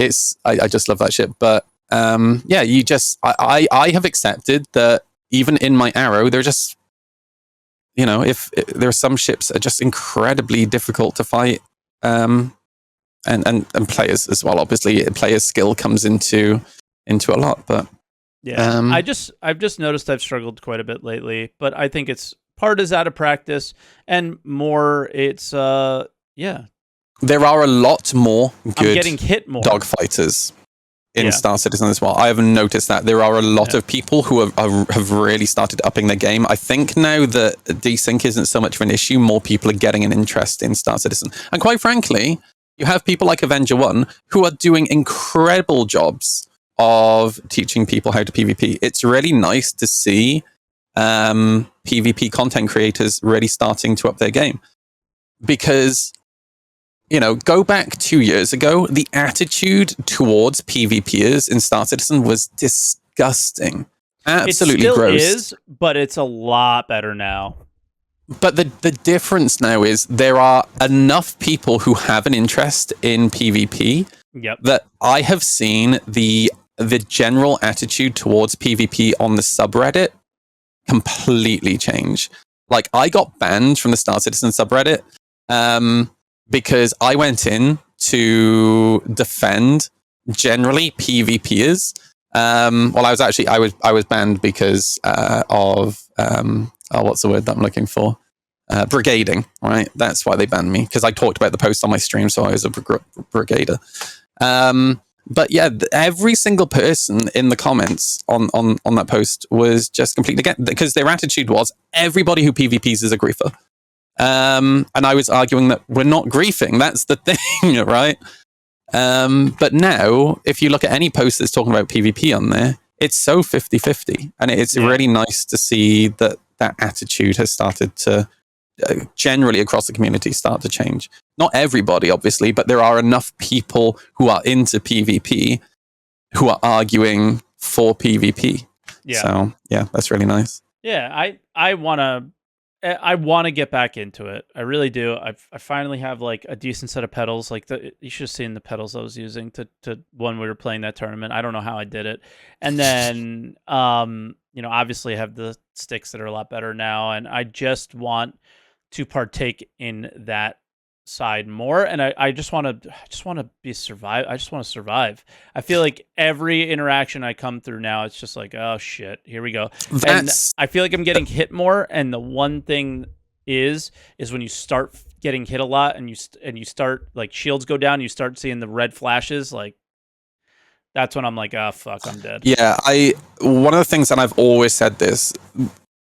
Speaker 2: I just love that ship. But I have accepted that even in my arrow, they're just, if there are some ships that are just incredibly difficult to fight, and players as well. Obviously, players' skill comes into a lot, but
Speaker 1: yeah, I've just noticed I've struggled quite a bit lately, but I think it's part is out of practice and more it's
Speaker 2: there are a lot more good
Speaker 1: I'm getting hit more
Speaker 2: dogfighters in Star Citizen as well. I have noticed that there are a lot of people who have really started upping their game. I think now that desync isn't so much of an issue, more people are getting an interest in Star Citizen, and quite frankly, you have people like Avenger 1 who are doing incredible jobs of teaching people how to PvP. It's really nice to see PvP content creators really starting to up their game. Because, go back 2 years ago, the attitude towards PvPers in Star Citizen was disgusting. Absolutely gross.
Speaker 1: It still is, but it's a lot better now.
Speaker 2: But the difference now is there are enough people who have an interest in PvP that I have seen the general attitude towards PvP on the subreddit completely change. Like, I got banned from the Star Citizen subreddit because I went in to defend generally PvPers. Well, I was banned because of what's the word that I'm looking for? Brigading, right? That's why they banned me, because I talked about the post on my stream, so I was a brigader. But yeah, every single person in the comments on that post was just completely against, because their attitude was everybody who PvPs is a griefer. And I was arguing that we're not griefing. That's the thing, right? But now, if you look at any post that's talking about PvP on there, it's so 50-50. And it's really nice to see that that attitude has started to generally across the community start to change. Not everybody, obviously, but there are enough people who are into PvP who are arguing for PvP.
Speaker 1: Yeah.
Speaker 2: So yeah, that's really nice.
Speaker 1: Yeah, I want to get back into it. I really do. I finally have like a decent set of pedals. Like you should have seen the pedals I was using to when we were playing that tournament. I don't know how I did it. And then obviously I have the sticks that are a lot better now, and I just want to partake in that side more. And I just want to be survive. I just want to survive. I feel like every interaction I come through now, it's just like, oh shit, here we go. And I feel like I'm getting hit more. And the one thing is when you start getting hit a lot and you start like shields go down, you start seeing the red flashes, like that's when I'm like, oh fuck, I'm dead.
Speaker 2: Yeah, one of the things, and I've always said this,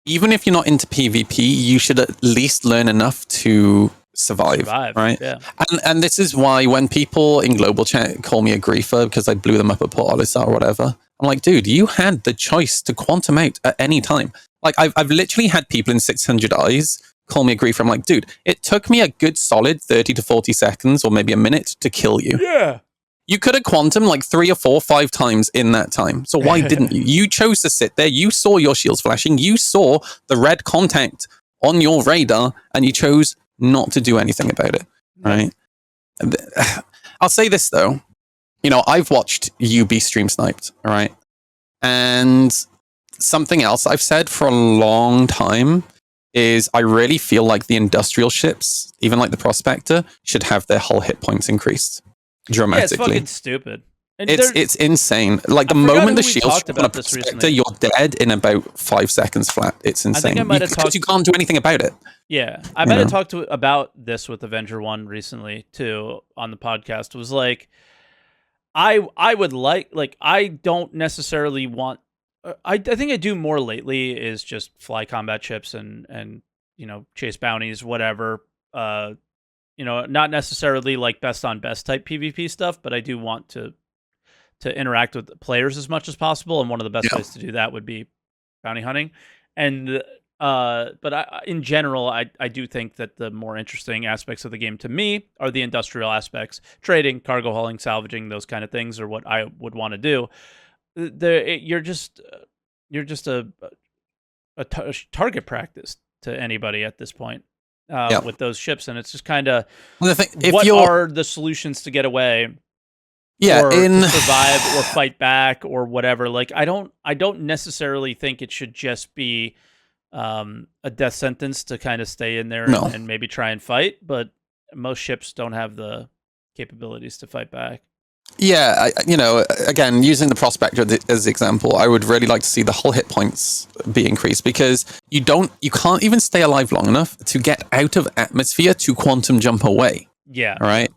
Speaker 2: even if you're not into PvP, you should at least learn enough to survive, right?
Speaker 1: Yeah.
Speaker 2: And this is why when people in global chat call me a griefer because I blew them up at Port Olisar or whatever, I'm like, dude, you had the choice to quantum out at any time. Like I've literally had people in 600 eyes call me a griefer. I'm like, dude, it took me a good solid 30 to 40 seconds or maybe a minute to kill you.
Speaker 1: Yeah.
Speaker 2: You could have quantum like 3 or 4 or 5 times in that time. So why didn't you? You chose to sit there. You saw your shields flashing. You saw the red contact on your radar, and you chose not to do anything about it, right? I'll say this though. I've watched you be stream sniped, all right? And something else I've said for a long time is I really feel like the industrial ships, even like the Prospector, should have their hull hit points increased dramatically.
Speaker 1: Yeah, it's fucking stupid. And
Speaker 2: it's insane. Like the moment the shield's on a Prospector, you're dead in about 5 seconds flat. It's insane. I think I might have because you can't do anything about it.
Speaker 1: Yeah, I might have talked about this with Avenger One recently too on the podcast. It was like, I would like I don't necessarily want. I think I do more lately is just fly combat chips and chase bounties, whatever. Not necessarily like best on best type PvP stuff, but I do want to interact with players as much as possible, and one of the best ways to do that would be bounty hunting. And but in general, I do think that the more interesting aspects of the game to me are the industrial aspects, trading, cargo hauling, salvaging, those kind of things are what I would want to do. You're just a target practice to anybody at this point with those ships, and it's just kind of what are the solutions to get away? Or to survive or fight back or whatever. Like I don't necessarily think it should just be a death sentence to kind of stay in there and maybe try and fight, but most ships don't have the capabilities to fight back.
Speaker 2: Yeah, again, using the Prospector as example, I would really like to see the hull hit points be increased, because you can't even stay alive long enough to get out of atmosphere to quantum jump away.
Speaker 1: Yeah.
Speaker 2: Right?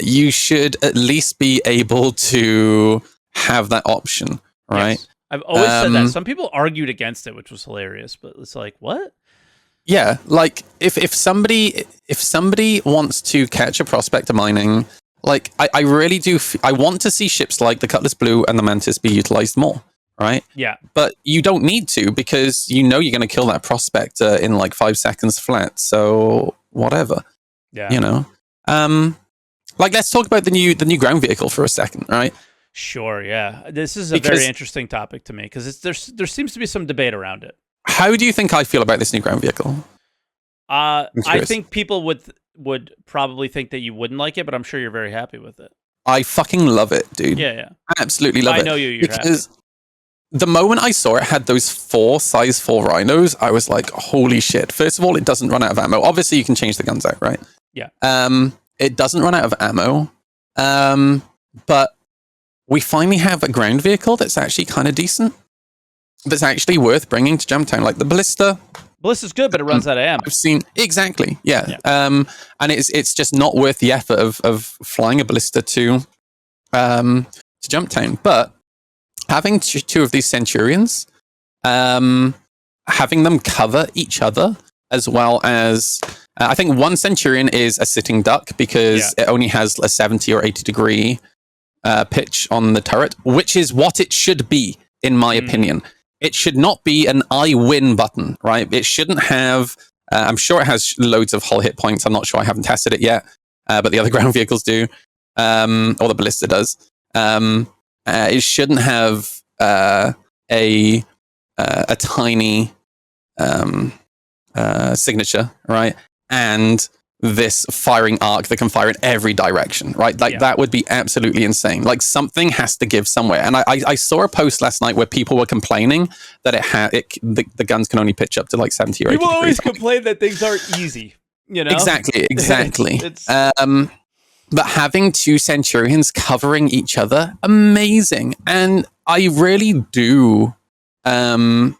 Speaker 2: You should at least be able to have that option, right?
Speaker 1: Yes. I've always said that. Some people argued against it, which was hilarious, but it's like, what?
Speaker 2: Yeah, like if somebody wants to catch a Prospector mining, like I really do. I want to see ships like the Cutlass Blue and the Mantis be utilized more, right?
Speaker 1: Yeah.
Speaker 2: But you don't need to, because you're going to kill that Prospector in like 5 seconds flat. So whatever.
Speaker 1: Yeah.
Speaker 2: Like, let's talk about the new ground vehicle for a second, right?
Speaker 1: Sure, yeah. This is a very interesting topic to me, because there seems to be some debate around it.
Speaker 2: How do you think I feel about this new ground vehicle?
Speaker 1: I think people would probably think that you wouldn't like it, but I'm sure you're very happy with it.
Speaker 2: I fucking love it, dude.
Speaker 1: Yeah.
Speaker 2: Absolutely love it.
Speaker 1: I know you're
Speaker 2: because happy. The moment I saw it had those 4 size 4 rhinos, I was like, holy shit. First of all, it doesn't run out of ammo. Obviously, you can change the guns out, right?
Speaker 1: Yeah.
Speaker 2: It doesn't run out of ammo, but we finally have a ground vehicle that's actually kind of decent, that's actually worth bringing to Jumptown. Like the Ballista.
Speaker 1: Ballista's good, but it runs out of ammo.
Speaker 2: I've seen exactly, yeah. And it's just not worth the effort of flying a Ballista to Jumptown. But having 2 of these Centurions, having them cover each other as well as I think one Centurion is a sitting duck because it only has a 70 or 80 degree pitch on the turret, which is what it should be, in my opinion. It should not be an I win button, right? It shouldn't have, I'm sure it has loads of hull hit points. I'm not sure. I haven't tested it yet, but the other ground vehicles do, or the ballista does. It shouldn't have a tiny signature, right? And this firing arc that can fire in every direction, right? Like that would be absolutely insane. Like something has to give somewhere. And I saw a post last night where people were complaining that the guns can only pitch up to like 70 or 80
Speaker 1: People
Speaker 2: degrees.
Speaker 1: always complain that things aren't easy, you know?
Speaker 2: Exactly. But having two Centurions covering each other, amazing. And I really do. I'm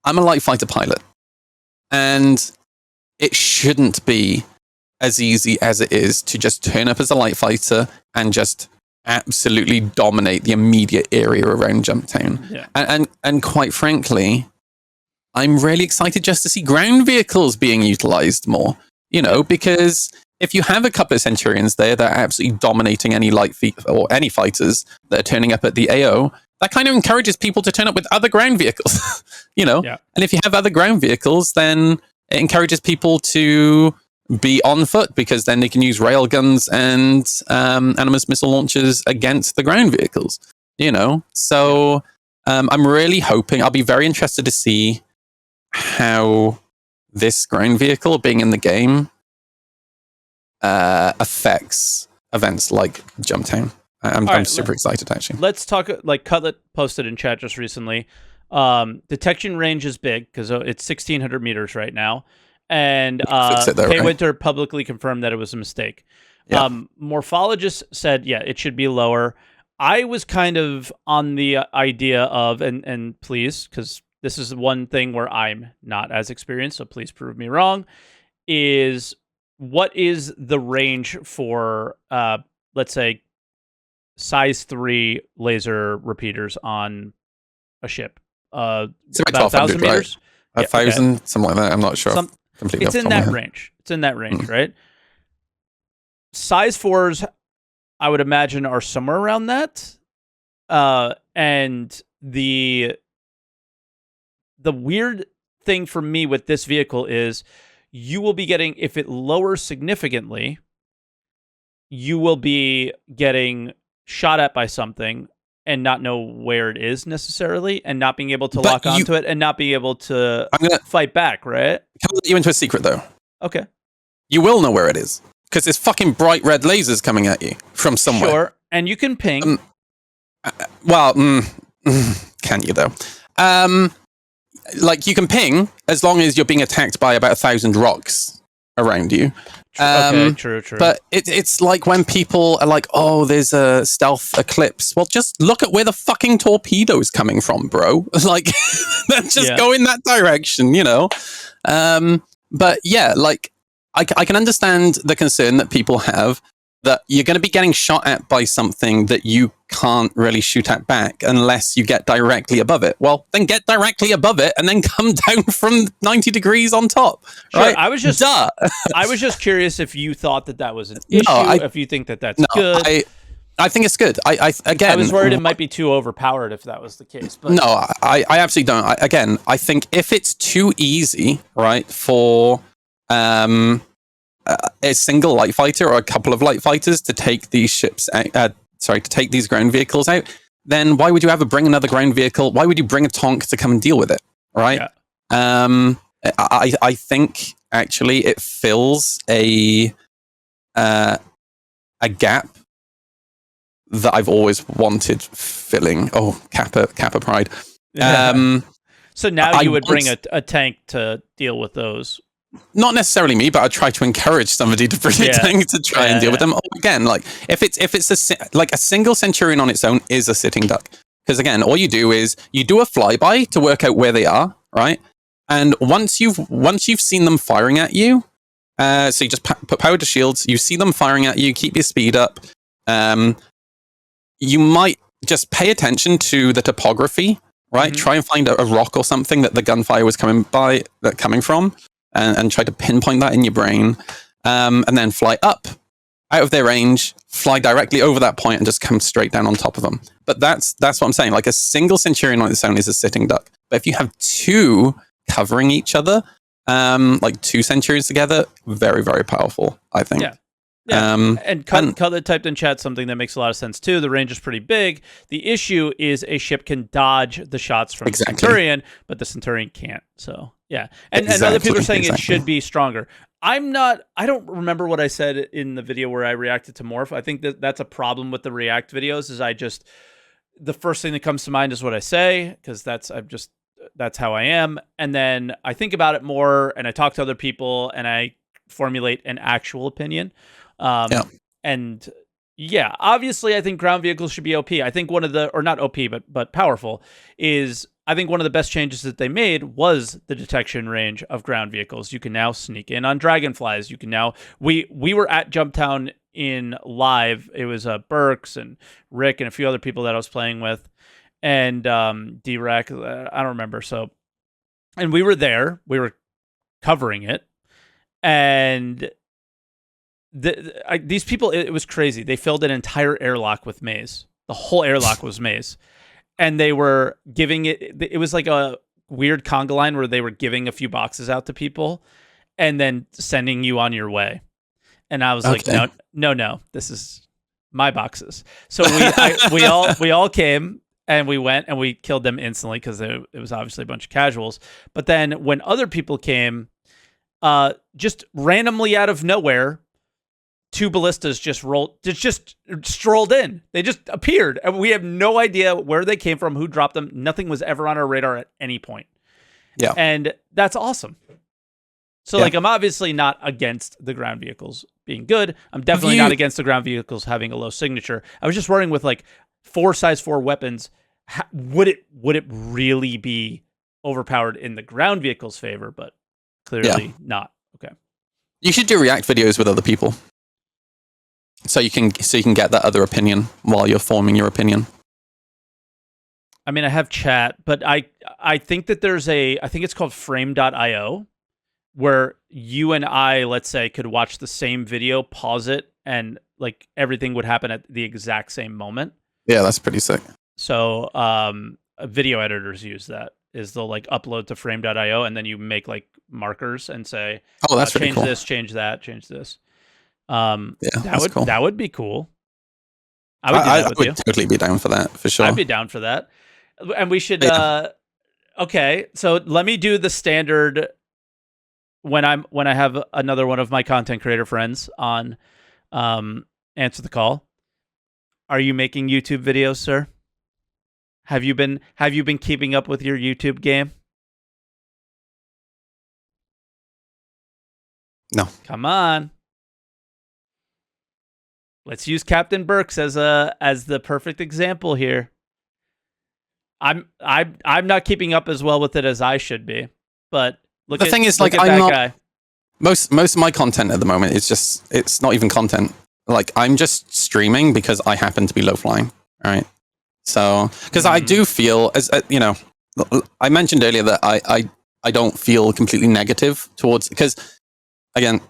Speaker 2: a light fighter pilot, and it shouldn't be as easy as it is to just turn up as a light fighter and just absolutely dominate the immediate area around Jumptown.
Speaker 1: Yeah.
Speaker 2: And quite frankly, I'm really excited just to see ground vehicles being utilized more, you know, because if you have a couple of Centurions there that are absolutely dominating any or any fighters that are turning up at the AO, that kind of encourages people to turn up with other ground vehicles, you know? Yeah. And if you have other ground vehicles, then it encourages people to be on foot because then they can use rail guns and animus missile launchers against the ground vehicles, you know? So I'm really hoping, I'll be very interested to see how this ground vehicle being in the game affects events like Jumptown. I'm super excited, actually.
Speaker 1: Let's talk, like Cutlet posted in chat just recently. Detection range is big because it's 1,600 meters right now. And Winter publicly confirmed that it was a mistake. Yeah. Morphologist said, it should be lower. I was kind of on the idea of, and please, because this is one thing where I'm not as experienced, so please prove me wrong, is what is the range for, let's say, size 3 laser repeaters on a ship?
Speaker 2: It's about 1,200 meters, right? 1,000, something like that. I'm not sure.
Speaker 1: It's in that range. It's in that range, right? Size 4s, I would imagine, are somewhere around that. And the weird thing for me with this vehicle is you will be getting, if it lowers significantly, you will be getting shot at by something and not know where it is necessarily, and not being able to lock onto it, and not being able to fight back, right?
Speaker 2: Can I let you into a secret, though?
Speaker 1: Okay.
Speaker 2: You will know where it is, because there's fucking bright red lasers coming at you from somewhere.
Speaker 1: Sure, and you can ping.
Speaker 2: Can you, though? Like, you can ping as long as you're being attacked by about 1,000 rocks around you.
Speaker 1: Okay, true.
Speaker 2: But it's like when people are like, oh, there's a stealth eclipse. Well, just look at where the fucking torpedo is coming from, bro. Like, just go in that direction, you know? But yeah, like, I can understand the concern that people have that you're going to be getting shot at by something that you can't really shoot at back unless you get directly above it. Well, then get directly above it and then come down from 90 degrees on top. Sure, right?
Speaker 1: I was just curious if you thought that was an issue, if you think that's good.
Speaker 2: I think it's good. I
Speaker 1: was worried it might be too overpowered if that was the case. But
Speaker 2: no, I absolutely don't. I think if it's too easy, right, for a single light fighter or a couple of light fighters to take these ships out, to take these ground vehicles out, then why would you ever bring another ground vehicle? Why would you bring a Tonk to come and deal with it? Right? Yeah. I think actually it fills a gap that I've always wanted filling. Oh, Kappa pride.
Speaker 1: So now you would bring a tank to deal with those.
Speaker 2: Not necessarily me, but I'd try to encourage somebody to bring a tank to try and deal with them. Again, like if it's a single Centurion on its own is a sitting duck, because again, all you do is you do a flyby to work out where they are, right? And once you've seen them firing at you, so you just put power to shields. You see them firing at you, keep your speed up. You might just pay attention to the topography, right? Try and find a rock or something that the gunfire was coming from, and try to pinpoint that in your brain, and then fly up out of their range, fly directly over that point, and just come straight down on top of them. But that's what I'm saying. Like a single Centurion on its own is a sitting duck. But if you have two covering each other, like two Centurions together, very, very powerful, I think.
Speaker 1: Yeah. Yeah, and Cutlet typed in chat something that makes a lot of sense too. The range is pretty big. The issue is a ship can dodge the shots from the Centurion, but the Centurion can't. So yeah, and other people are saying it should be stronger. I don't remember what I said in the video where I reacted to Morph. I think that's a problem with the React videos. Is the first thing that comes to mind is what I say, because that's how I am, and then I think about it more, and I talk to other people, and I formulate an actual opinion. And yeah, obviously I think ground vehicles should be OP. I think not OP, but powerful is, I think one of the best changes that they made was the detection range of ground vehicles. You can now sneak in on dragonflies. You can now, we were at Jumptown in live. It was Burks and Rick and a few other people that I was playing with, and D-Rec, I don't remember. So, and we were there, we were covering it, and these people, it was crazy. They filled an entire airlock with maze. The whole airlock was maze. And they were giving it was like a weird conga line where they were giving a few boxes out to people and then sending you on your way. And I was like, no, this is my boxes. So we all came and we went and we killed them instantly because it was obviously a bunch of casuals. But then when other people came, just randomly out of nowhere, two ballistas just strolled in. They just appeared, and we have no idea where they came from, who dropped them. Nothing was ever on our radar at any point.
Speaker 2: Yeah,
Speaker 1: and that's awesome. So, like, I'm obviously not against the ground vehicles being good. I'm definitely not against the ground vehicles having a low signature. I was just wondering, with like 4 weapons, would it really be overpowered in the ground vehicle's favor? But clearly not. Okay.
Speaker 2: You should do React videos with other people. So you can get that other opinion while you're forming your opinion.
Speaker 1: I mean, I have chat, but I think that I think it's called frame.io, where you and I, let's say, could watch the same video, pause it, and like everything would happen at the exact same moment.
Speaker 2: Yeah, that's pretty sick.
Speaker 1: So video editors use that. They'll like upload to frame.io, and then you make like markers and say,
Speaker 2: oh, that's
Speaker 1: change
Speaker 2: cool.
Speaker 1: This, change that, change this.
Speaker 2: Cool.
Speaker 1: That would be cool.
Speaker 2: I would totally be down for that, for sure.
Speaker 1: I'd be down for that. And we should okay, so let me do the standard when I have another one of my content creator friends on answer the call. Are you making YouTube videos, sir? Have you been keeping up with your YouTube game?
Speaker 2: No.
Speaker 1: Come on. Let's use Captain Burks as the perfect example here. I'm not keeping up as well with it as I should be, but
Speaker 2: the thing is, like, I'm not. Guy. Most of my content at the moment is it's not even content. Like, I'm just streaming because I happen to be low flying, right? So, because I do feel, as you know, I mentioned earlier that I don't feel completely negative towards, because again,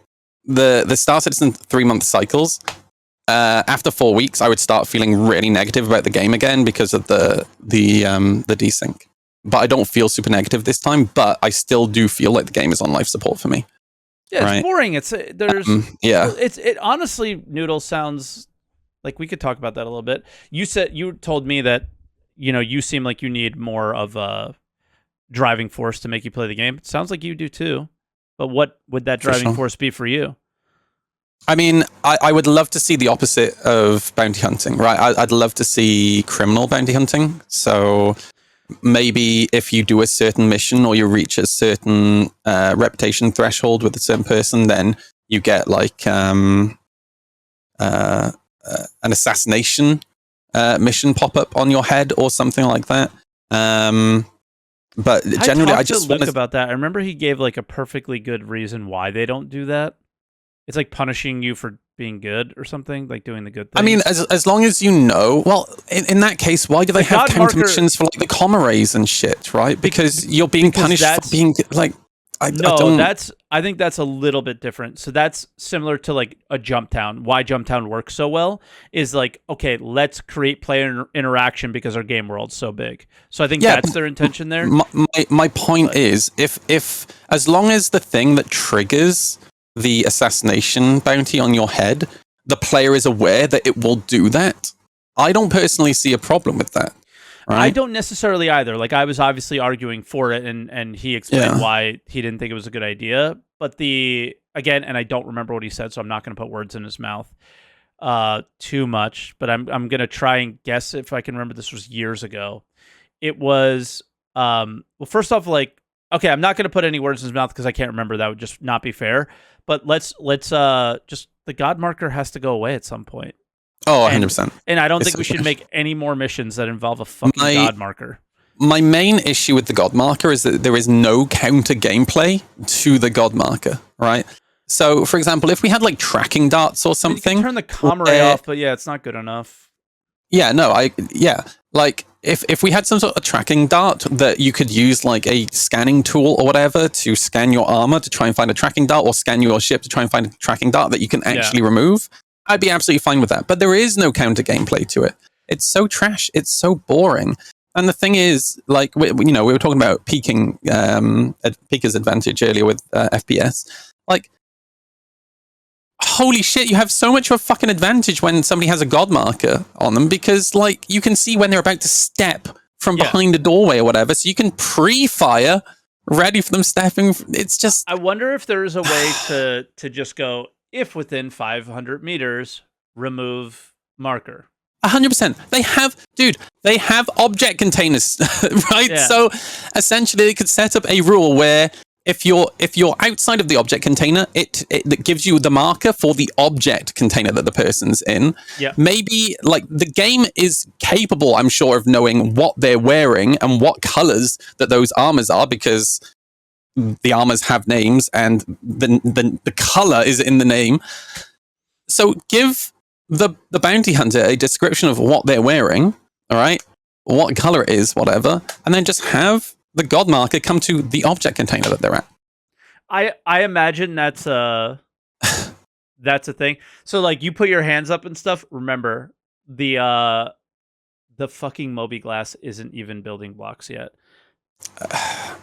Speaker 2: the Star Citizen 3-month cycles. After 4 weeks, I would start feeling really negative about the game again because of the desync. But I don't feel super negative this time. But I still do feel like the game is on life support for me.
Speaker 1: Yeah,
Speaker 2: right?
Speaker 1: It's boring. It honestly, Noodle, sounds like we could talk about that a little bit. You told me that you seem like you need more of a driving force to make you play the game. It sounds like you do too. But what would that driving force be for you?
Speaker 2: I mean, I would love to see the opposite of bounty hunting, right? I'd love to see criminal bounty hunting. So maybe if you do a certain mission or you reach a certain reputation threshold with a certain person, then you get like an assassination mission pop up on your head or something like that. But generally, I just
Speaker 1: look about that. I remember he gave like a perfectly good reason why they don't do that. it's like punishing you for being good or something, like doing the good thing.
Speaker 2: I mean, as long as you know, well, in that case, why do they have counter missions for like the comma rays and shit, right? Because you're being punished for being like. I
Speaker 1: think that's a little bit different. So that's similar to like a Jump Town. Why Jump Town works so well is like, okay, let's create player interaction because our game world's so big. So I think that's their intention there.
Speaker 2: My point is, if as long as the thing that triggers the assassination bounty on your head, the player is aware that it will do that, I don't personally see a problem with that. Right?
Speaker 1: I don't necessarily either. Like, I was obviously arguing for it, and he explained why he didn't think it was a good idea. But again, and I don't remember what he said, so I'm not going to put words in his mouth too much. But I'm going to try and guess if I can remember. This was years ago. It was well, first off, like, okay, I'm not going to put any words in his mouth because I can't remember. That would just not be fair. But let's just the God marker has to go away at some point.
Speaker 2: Oh, 100%.
Speaker 1: And I don't think we should make any more missions that involve a fucking God marker.
Speaker 2: My main issue with the God marker is that there is no counter gameplay to the God marker, right? So, for example, if we had like tracking darts or something...
Speaker 1: You can turn the comma ray off, but yeah, it's not good enough.
Speaker 2: Yeah, no, like if we had some sort of tracking dart that you could use like a scanning tool or whatever to scan your armor to try and find a tracking dart, or scan your ship to try and find a tracking dart that you can actually remove... I'd be absolutely fine with that. But there is no counter gameplay to it. It's so trash. It's so boring. And the thing is, like, we were talking about Peeker's advantage earlier with FPS. Like, holy shit, you have so much of a fucking advantage when somebody has a God marker on them, because, like, you can see when they're about to step from behind a doorway or whatever, so you can pre-fire ready for them stepping. It's just... I
Speaker 1: wonder if there is a way to just go... If within 500 meters, remove marker.
Speaker 2: 100%. They have object containers, right? Yeah. So essentially, they could set up a rule where if you're outside of the object container, it gives you the marker for the object container that the person's in.
Speaker 1: Yeah.
Speaker 2: Maybe like the game is capable, I'm sure, of knowing what they're wearing and what colors that those armors are, because the armors have names and the color is in the name. So give the bounty hunter a description of what they're wearing, all right, what color it is, whatever, and then just have the God marker come to the object container that they're at.
Speaker 1: I imagine that's a thing. So like, you put your hands up and stuff. Remember, the fucking Moby Glass isn't even building blocks yet.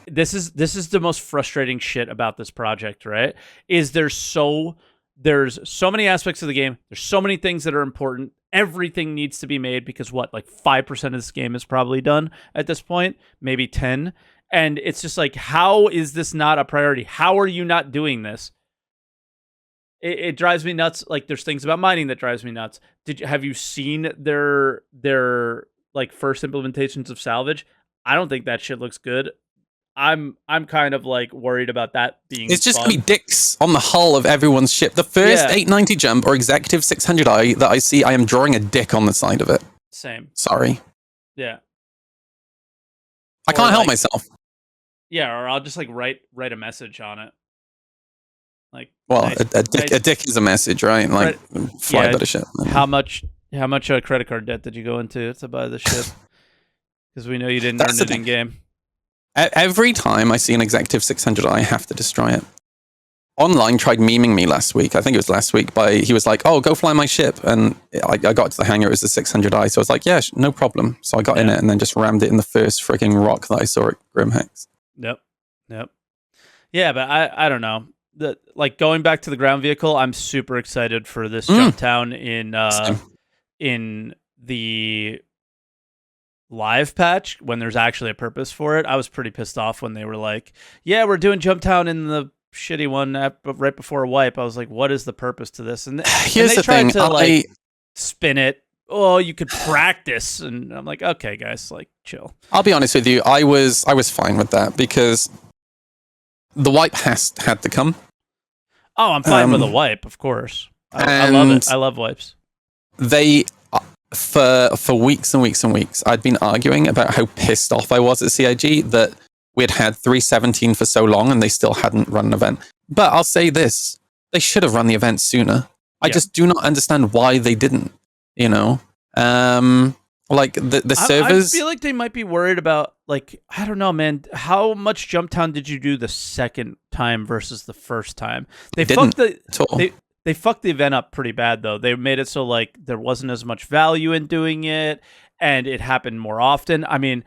Speaker 1: This is the most frustrating shit about this project, right? Is there's so many aspects of the game. There's so many things that are important. Everything needs to be made because like 5% of this game is probably done at this point, maybe 10. And it's just like, how is this not a priority? How are you not doing this? It drives me nuts. Like, there's things about mining that drives me nuts. Have you seen their like first implementations of salvage? I don't think that shit looks good. I'm kind of like worried about that being.
Speaker 2: It's just gonna be dicks on the hull of everyone's ship. The first 890 jump or executive 600i that I see, I am drawing a dick on the side of it.
Speaker 1: Same.
Speaker 2: Sorry.
Speaker 1: Yeah.
Speaker 2: I can't help myself.
Speaker 1: Yeah, or I'll just like write a message on it. Like,
Speaker 2: well, a dick is a message, right? Like, fly better shit.
Speaker 1: How much credit card debt did you go into to buy the ship? Because we know you didn't earn it in game.
Speaker 2: Every time I see an executive 600, I have to destroy it. Online tried memeing me last week. I think it was last week. He was like, "Oh, go fly my ship," and I got to the hangar. It was the 600i, so I was like, "Yeah, no problem." So I got in it and then just rammed it in the first freaking rock that I saw at Grimhex.
Speaker 1: Yep. Yeah, but I don't know. Like, going back to the ground vehicle, I'm super excited for this jump town in the live patch when there's actually a purpose for it. I was pretty pissed off when they were like, "Yeah, we're doing jump town in the shitty one right before a wipe." I was like, "What is the purpose to this?" And
Speaker 2: here's the thing:
Speaker 1: like spin it. Oh, you could practice, and I'm like, "Okay, guys, like, chill."
Speaker 2: I'll be honest with you. I was fine with that because the wipe had to come.
Speaker 1: Oh, I'm fine with a wipe, of course. I love it. I love wipes.
Speaker 2: They. For weeks and weeks and weeks, I'd been arguing about how pissed off I was at CIG that we'd had 317 for so long and they still hadn't run an event. But I'll say this, they should have run the event sooner. I just do not understand why they didn't. You know, like the servers.
Speaker 1: I feel like they might be worried about, like, I don't know, man. How much Jump Town did you do the second time versus the first time? They fucked they fucked the event up pretty bad, though. They made it so like there wasn't as much value in doing it, and it happened more often. I mean,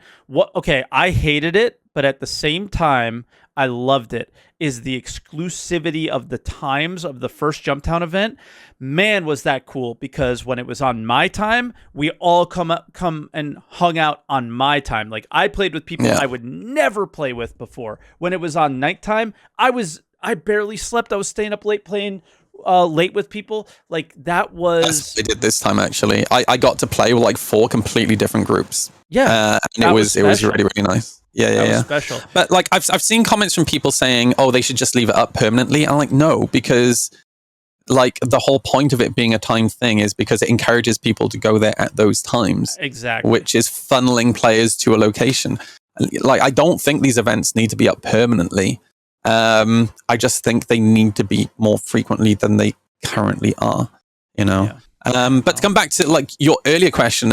Speaker 1: okay, I hated it, but at the same time, I loved it. Is the exclusivity of the times of the first Jump Town event. Man, was that cool, because when it was on my time, we all come and hung out on my time. Like, I played with people I would never play with before. When it was on nighttime, I barely slept. I was staying up late playing late with people. Like, that was...
Speaker 2: That's what I did this time, actually. I got to play with like 4 completely different groups.
Speaker 1: Yeah.
Speaker 2: And it was really, really nice. Yeah.
Speaker 1: Special.
Speaker 2: But like I've seen comments from people saying, "Oh, they should just leave it up permanently." I'm like, no, because like the whole point of it being a time thing is because it encourages people to go there at those times.
Speaker 1: Exactly.
Speaker 2: Which is funneling players to a location. Like, I don't think these events need to be up permanently. I just think they need to be more frequently than they currently are. You know. Yeah. But to come back to like your earlier question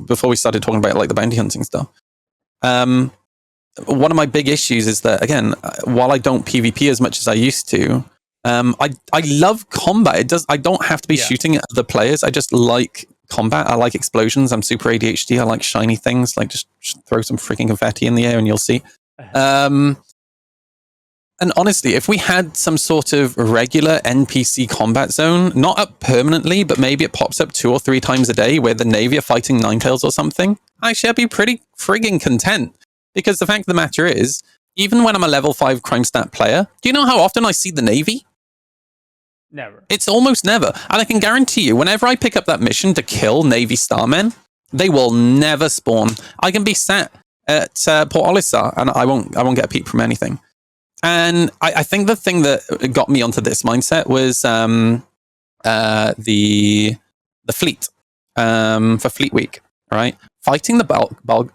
Speaker 2: before we started talking about like the bounty hunting stuff. One of my big issues is that, again, while I don't PvP as much as I used to, I love combat. I don't have to be shooting at other players. I just like combat. I like explosions. I'm super ADHD. I like shiny things. Like, just throw some freaking confetti in the air and you'll see. And honestly, if we had some sort of regular NPC combat zone, not up permanently, but maybe it pops up 2 or 3 times a day where the Navy are fighting Ninetales or something, actually, I'd be pretty frigging content. Because the fact of the matter is, even when I'm a level 5 crime stat player, do you know how often I see the Navy?
Speaker 1: Never.
Speaker 2: It's almost never. And I can guarantee you, whenever I pick up that mission to kill Navy starmen, they will never spawn. I can be sat at Port Olisar and I won't get a peek from anything. And I think the thing that got me onto this mindset was the fleet for Fleet Week, right? Fighting the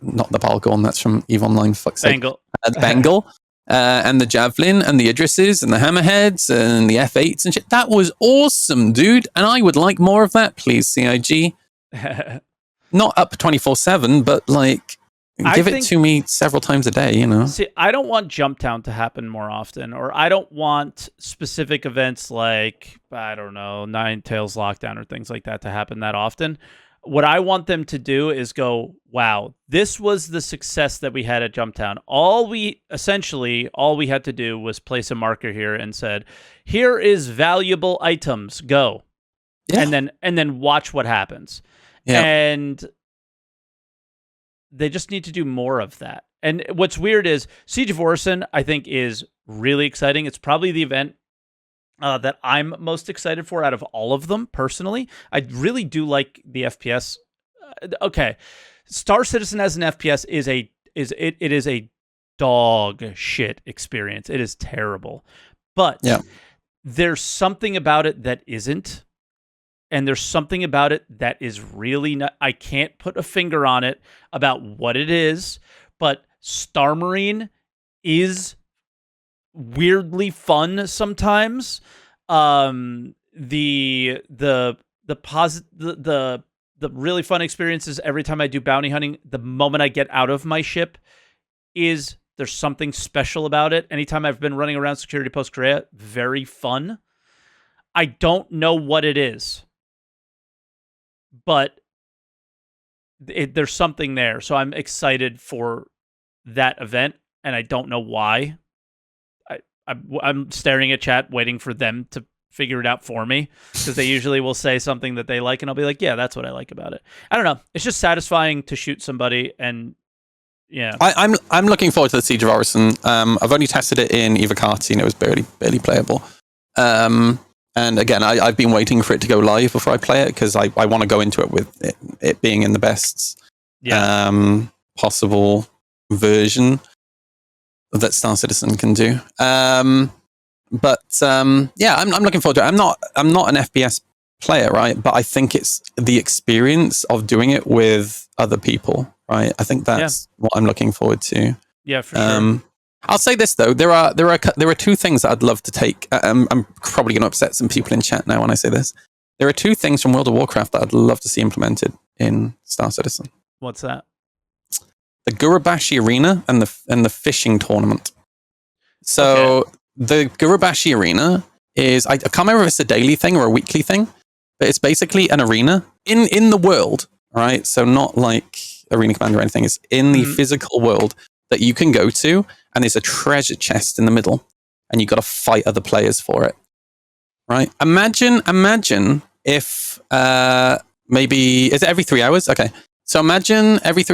Speaker 2: not the Balgorn, that's from EVE Online, fuck's sake.
Speaker 1: Bengal.
Speaker 2: The Bengal, and the Javelin, and the Idrises, and the Hammerheads, and the F8s, and shit. That was awesome, dude. And I would like more of that, please, CIG. Not up 24/7, but like, give it to me several times a day, you know?
Speaker 1: See, I don't want Jump Town to happen more often, or I don't want specific events like, I don't know, Ninetales Lockdown or things like that to happen that often. What I want them to do is go, wow, this was the success that we had at Jump Town. All we had to do was place a marker here and said, here is valuable items, go. Yeah. And then watch what happens. Yeah. And they just need to do more of that. And what's weird is Siege of Orison, I think, is really exciting. It's probably the event that I'm most excited for out of all of them, personally. I really do like the FPS. Okay, Star Citizen as an FPS is a dog shit experience. It is terrible, but there's something about it that isn't, and there's something about it that is really not. I can't put a finger on it about what it is, but Star Marine is weirdly fun sometimes. The really fun experiences every time I do bounty hunting, the moment I get out of my ship, is there's something special about it. Anytime I've been running around Security Post Korea, very fun. I don't know what it is, but there's something there. So I'm excited for that event, and I don't know why. I'm staring at chat, waiting for them to figure it out for me, because they usually will say something that they like, and I'll be like, yeah, that's what I like about it. I don't know. It's just satisfying to shoot somebody, and yeah.
Speaker 2: I'm looking forward to the Siege of Orison. I've only tested it in Evocati, and it was barely playable. And again, I've been waiting for it to go live before I play it, because I want to go into it with it being in the best possible version that Star Citizen can do. I'm looking forward to it. I'm not an FPS player, right? But I think it's the experience of doing it with other people, right? I think that's what I'm looking forward to.
Speaker 1: Yeah, for sure.
Speaker 2: I'll say this though: there are two things that I'd love to take. I'm probably going to upset some people in chat now when I say this. There are two things from World of Warcraft that I'd love to see implemented in Star Citizen.
Speaker 1: What's that?
Speaker 2: The Gurubashi Arena and the fishing tournament. So the Gurubashi Arena is I can't remember if it's a daily thing or a weekly thing, but it's basically an arena in the world, right? So not like Arena Commander or anything. It's in the physical world that you can go to, and there's a treasure chest in the middle, and you got to fight other players for it, right? Imagine if maybe is it every 3 hours? Okay, so imagine every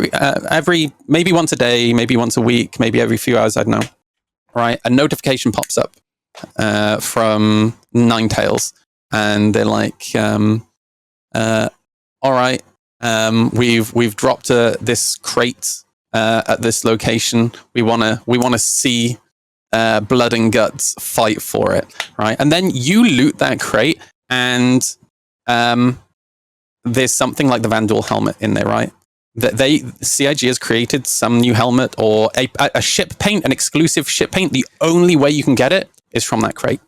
Speaker 2: maybe once a day, maybe once a week, maybe every few hours. I don't know. Right, a notification pops up from Ninetales, and they're like, "All right, we've dropped this crate at this location. We wanna see Blood and Guts fight for it, right?" And then you loot that crate, and there's something like the Vandal helmet in there, right? That CIG has created some new helmet or a ship paint, an exclusive ship paint. The only way you can get it is from that crate.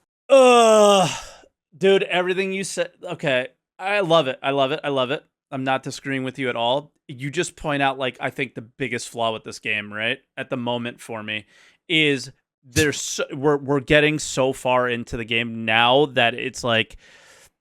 Speaker 1: Dude, everything you said. Okay, I love it. I'm not disagreeing with you at all. You just point out, like, I think the biggest flaw with this game, right, at the moment for me, is we're getting so far into the game now that it's like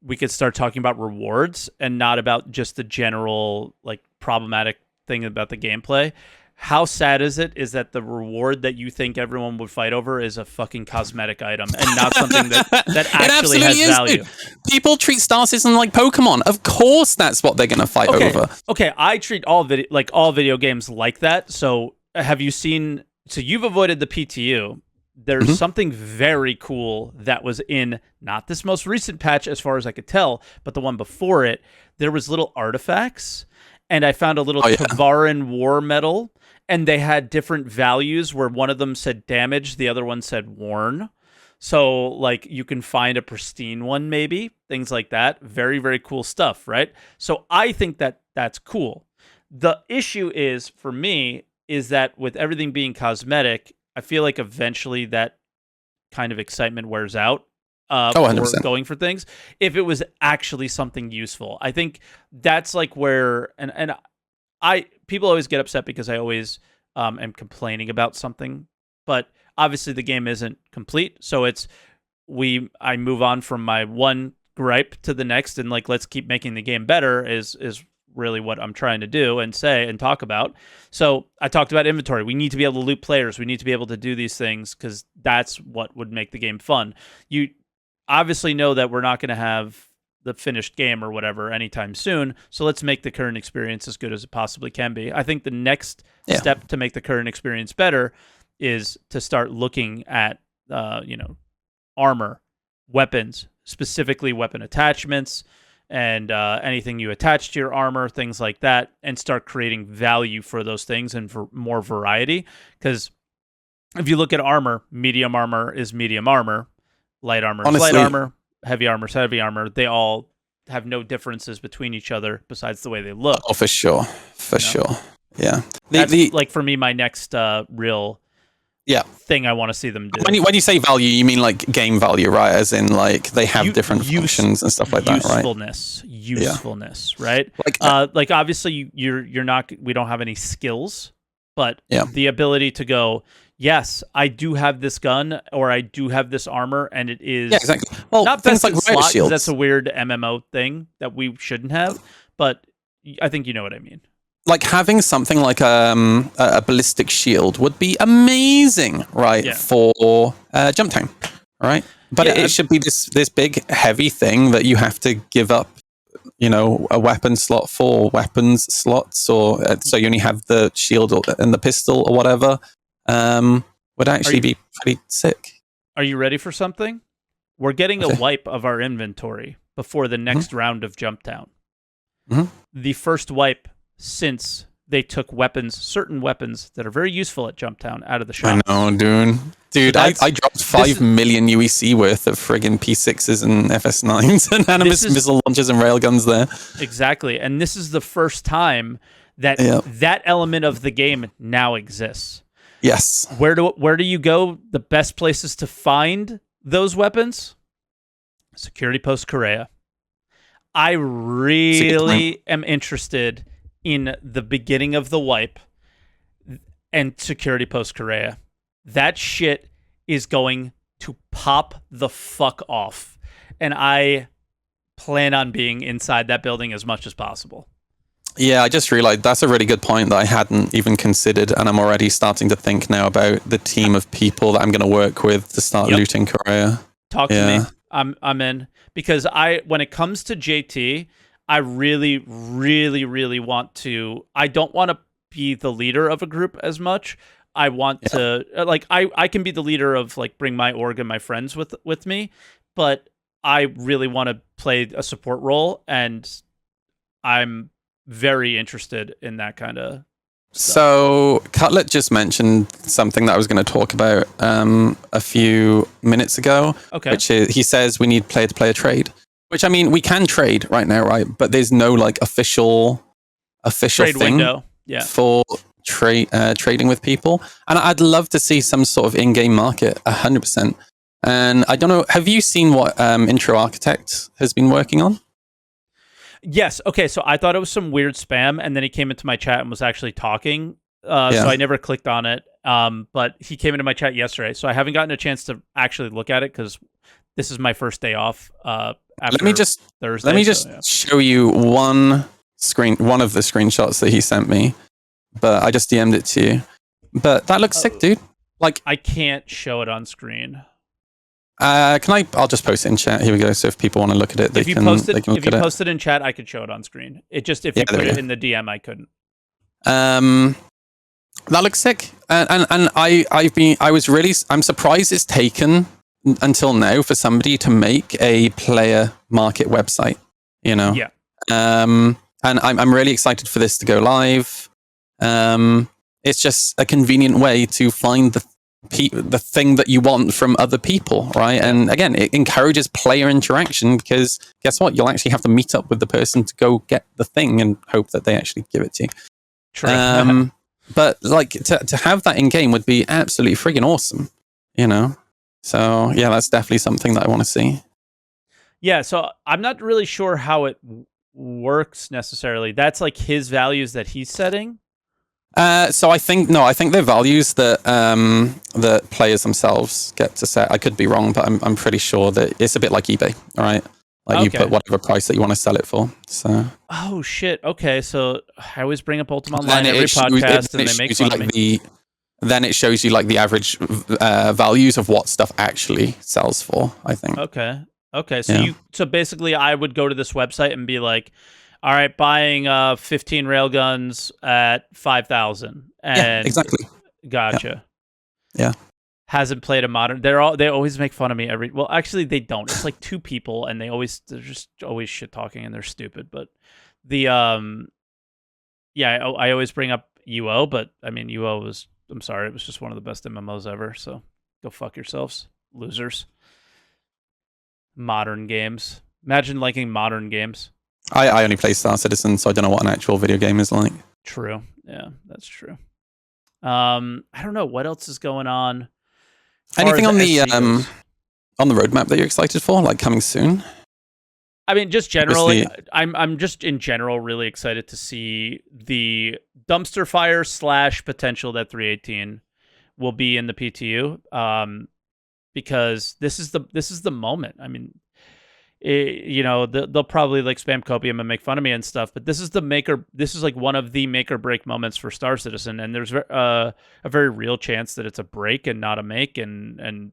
Speaker 1: we could start talking about rewards and not about just the general, like, problematic thing about the gameplay. How sad is that the reward that you think everyone would fight over is a fucking cosmetic item and not something that actually has value?
Speaker 2: Dude. People treat Star Citizen like Pokemon. Of course that's what they're going to fight over.
Speaker 1: Okay, I treat all video games like that. So have you seen... So you've avoided the PTU. There's something very cool that was in not this most recent patch, as far as I could tell, but the one before it. There was little artifacts, and I found a little Tavaran war medal, and they had different values where one of them said damage, the other one said worn. So, like, you can find a pristine one, maybe, things like that. Very, very cool stuff, right? So I think that that's cool. The issue is, for me, is that with everything being cosmetic, I feel like eventually that kind of excitement wears out for going for things. If it was actually something useful, I think that's like where and people always get upset because I always am complaining about something, but obviously the game isn't complete, so I move on from my one gripe to the next, and like let's keep making the game better is really what I'm trying to do and say and talk about. So I talked about inventory. We need to be able to loot players. We need to be able to do these things because that's what would make the game fun. You obviously know that we're not going to have the finished game or whatever anytime soon, so let's make the current experience as good as it possibly can be. I think the next step to make the current experience better is to start looking at armor, weapons, specifically weapon attachments, and anything you attach to your armor, things like that, and start creating value for those things and for more variety. Because if you look at armor, medium armor is medium armor, light armor is light armor, heavy armor is heavy armor. They all have no differences between each other besides the way they look.
Speaker 2: Oh, for sure. Sure. Yeah.
Speaker 1: That's like, for me, my next real thing I want to see them do.
Speaker 2: When you say value, you mean like game value, right? As in like they have different functions and stuff like that, right?
Speaker 1: Usefulness, right? Like obviously you're not. We don't have any skills, but the ability to go, yes, I do have this gun or I do have this armor, and it is
Speaker 2: exactly. Well,
Speaker 1: not
Speaker 2: things
Speaker 1: best
Speaker 2: like
Speaker 1: in slot,
Speaker 2: shields.
Speaker 1: That's a weird MMO thing that we shouldn't have, but I think you know what I mean.
Speaker 2: Like having something like a ballistic shield would be amazing, right? For jump time, right? But it should be this big heavy thing that you have to give up, a weapon slot for weapons slots, or so you only have the shield and the pistol or whatever. Would actually be pretty sick.
Speaker 1: Are you ready for something? We're getting a wipe of our inventory before the next round of Jump Town. The first wipe since they took certain weapons that are very useful at Jump Town out of the shop.
Speaker 2: I know, dude. So I dropped 5 million UEC worth of friggin' P6s and FS9s and Animus missile launchers and railguns there.
Speaker 1: Exactly, and this is the first time that that element of the game now exists.
Speaker 2: Yes.
Speaker 1: Where do you go? The best places to find those weapons? Security Post Korea. I really am interested in the beginning of the wipe and Security Post Korea. That shit is going to pop the fuck off. And I plan on being inside that building as much as possible.
Speaker 2: Yeah, I just realized that's a really good point that I hadn't even considered, and I'm already starting to think now about the team of people that I'm going to work with to start looting Korea.
Speaker 1: Talk to me. I'm in, because when it comes to JT, I really, really, really want to. I don't want to be the leader of a group as much. I want to I can be the leader of bring my org and my friends with me, but I really want to play a support role, and I'm very interested in that kind of stuff.
Speaker 2: So Cutlet just mentioned something that I was going to talk about a few minutes ago.
Speaker 1: Okay.
Speaker 2: Which is, he says we need player-to-player trade. Which, I mean, we can trade right now, right? But there's no official
Speaker 1: trade
Speaker 2: thing
Speaker 1: window.
Speaker 2: for trading with people. And I'd love to see some sort of in-game market, 100%. And I don't know, have you seen what Intro Architect has been working on?
Speaker 1: Yes. Okay. So I thought it was some weird spam, and then he came into my chat and was actually talking. So I never clicked on it. But he came into my chat yesterday, so I haven't gotten a chance to actually look at it because this is my first day off. After Thursday.
Speaker 2: Let me just show you one of the screenshots that he sent me. But I just DM'd it to you. But that looks sick, dude.
Speaker 1: I can't show it on screen.
Speaker 2: I'll just post it in chat. Here we go. So if people want to look at it,
Speaker 1: if you post it in chat, I could show it on screen. If you put it in the DM, I couldn't.
Speaker 2: That looks sick. And I'm surprised it's taken until now for somebody to make a player market website,
Speaker 1: Yeah.
Speaker 2: And I'm really excited for this to go live. It's just a convenient way to find the thing that you want from other people, right? And again, it encourages player interaction, because guess what? You'll actually have to meet up with the person to go get the thing and hope that they actually give it to you.
Speaker 1: True.
Speaker 2: But to have that in game would be absolutely friggin' awesome, So yeah, that's definitely something that I want to see.
Speaker 1: Yeah, so I'm not really sure how it works necessarily. That's his values that he's setting.
Speaker 2: So I think they're values that that players themselves get to set. I could be wrong, but I'm pretty sure that it's a bit like eBay, all right? You put whatever price that you want to sell it for. So.
Speaker 1: Oh shit! Okay, so I always bring up Ultima Online every podcast, and they make fun of me.
Speaker 2: Then it shows you the average values of what stuff actually sells for, I think.
Speaker 1: Okay. So basically I would go to this website and be like, all right, buying 15 railguns at 5,000.
Speaker 2: Yeah, exactly.
Speaker 1: Gotcha.
Speaker 2: Yeah.
Speaker 1: Hasn't played a modern. They always make fun of me well, actually they don't. It's two people, and they're just always shit talking, and they're stupid. But I always bring up UO, but I mean UO was, I'm sorry, it was just one of the best MMOs ever. So go fuck yourselves, losers. Modern games. Imagine liking modern games.
Speaker 2: I only play Star Citizen, so I don't know what an actual video game is like.
Speaker 1: True. Yeah, that's true. I don't know what else is going on.
Speaker 2: Anything on the roadmap that you're excited for, coming soon?
Speaker 1: I mean, just generally, I'm just in general really excited to see the dumpster fire / potential that 318 will be in the PTU. Because this is the moment. I mean, they'll probably spam copium and make fun of me and stuff, but this is one of the make or break moments for Star Citizen, and there's a very real chance that it's a break and not a make, and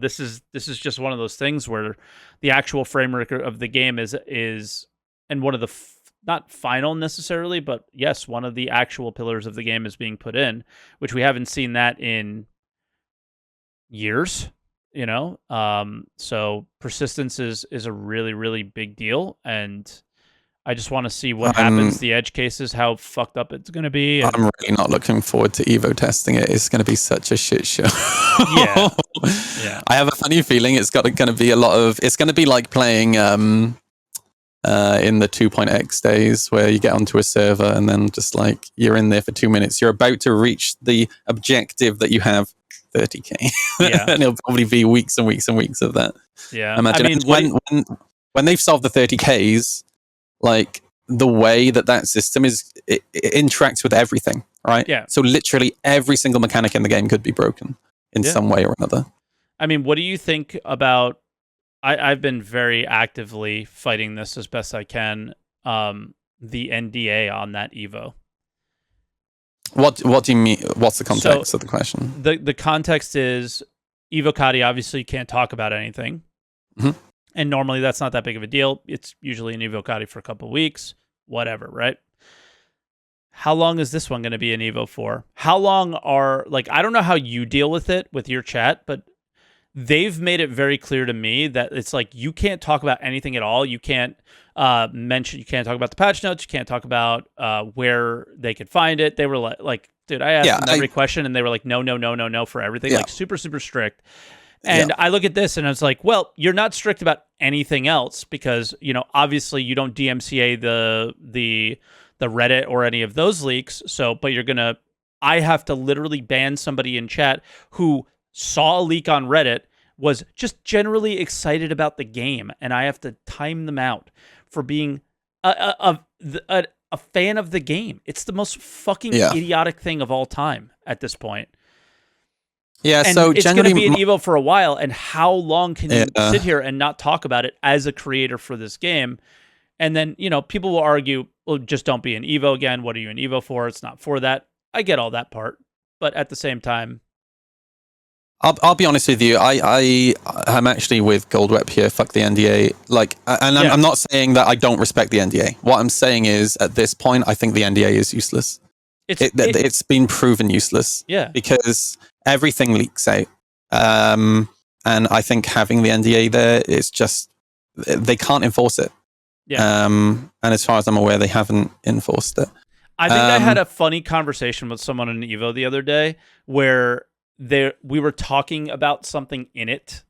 Speaker 1: this is just one of those things where the actual framework of the game is and one of the not final necessarily, but yes, one of the actual pillars of the game is being put in, which we haven't seen that in years. So persistence is a really, really big deal, and I just want to see what happens. The edge cases, how fucked up it's going to be.
Speaker 2: I'm really not looking forward to Evo testing it. It's going to be such a shit show.
Speaker 1: Yeah.
Speaker 2: I have a funny feeling it's going to be it's going to be like playing in the 2.x days, where you get onto a server and then just like you're in there for 2 minutes. You're about to reach the objective that you have 30K.
Speaker 1: Yeah.
Speaker 2: And it'll probably be weeks and weeks and weeks of that.
Speaker 1: Yeah.
Speaker 2: Imagine.
Speaker 1: I mean,
Speaker 2: when they've solved the 30Ks, like the way that system is, it interacts with everything, right?
Speaker 1: Yeah.
Speaker 2: So literally every single mechanic in the game could be broken in some way or another.
Speaker 1: I mean, what do you think about? I've been very actively fighting this as best I can. The NDA on that Evo.
Speaker 2: What do you mean? What's the context of the question?
Speaker 1: The context is Evocati obviously can't talk about anything.
Speaker 2: Mm-hmm.
Speaker 1: And normally that's not that big of a deal. It's usually an Evocati for a couple of weeks, whatever, right? How long is this one going to be an Evo for? How long I don't know how you deal with it with your chat, but they've made it very clear to me that it's like you can't talk about anything at all. You can't you can't talk about the patch notes. You can't talk about where they could find it. They were like dude, I asked them every question and they were like, no for everything. Like super, super strict. And I look at this and I was like, well, you're not strict about anything else because, obviously you don't DMCA the Reddit or any of those leaks. So, but I have to literally ban somebody in chat who saw a leak on Reddit, was just generally excited about the game. And I have to time them out for being a fan of the game. It's the most fucking idiotic thing of all time at this point.
Speaker 2: Yeah,
Speaker 1: and
Speaker 2: so
Speaker 1: it's going to be an Evo for a while, and how long can you sit here and not talk about it as a creator for this game? And then, people will argue, well, just don't be an Evo again. What are you an Evo for? It's not for that. I get all that part. But at the same time...
Speaker 2: I'll be honest with you. I'm actually with Goldweb here. Fuck the NDA. I'm not saying that I don't respect the NDA. What I'm saying is, at this point, I think the NDA is useless. It's been proven useless.
Speaker 1: Yeah.
Speaker 2: Because everything leaks out. And I think having the NDA there is just, they can't enforce it.
Speaker 1: Yeah.
Speaker 2: And as far as I'm aware, they haven't enforced it.
Speaker 1: I think I had a funny conversation with someone in Evo the other day where we were talking about something in it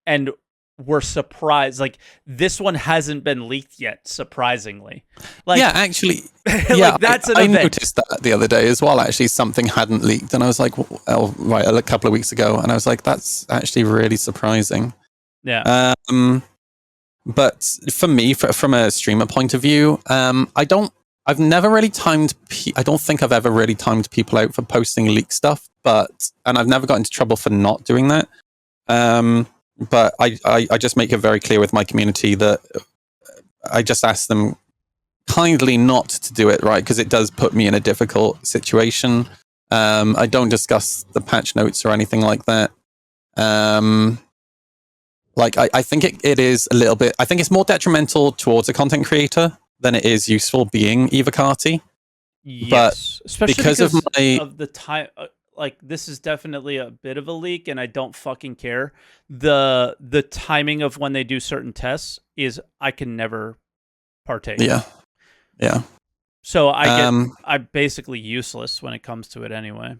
Speaker 1: and we're surprised. Like, this one hasn't been leaked yet, surprisingly.
Speaker 2: Actually,
Speaker 1: that's an event.
Speaker 2: I noticed that the other day as well. Actually, something hadn't leaked, and I was like, right, a couple of weeks ago, and I was like, that's actually really surprising.
Speaker 1: Yeah.
Speaker 2: But for me, from a streamer point of view, I don't think I've ever really timed people out for posting leak stuff, and I've never got into trouble for not doing that. But I just make it very clear with my community that I just ask them kindly not to do it, right? Because it does put me in a difficult situation. I don't discuss the patch notes or anything like that. I think it is a little bit, I think it's more detrimental towards a content creator than it is useful being Evocati.
Speaker 1: Yes,
Speaker 2: but
Speaker 1: especially
Speaker 2: because of
Speaker 1: the time. This is definitely a bit of a leak, and I don't fucking care. The timing of when they do certain tests is I can never partake.
Speaker 2: Yeah.
Speaker 1: So I'm basically useless when it comes to it anyway.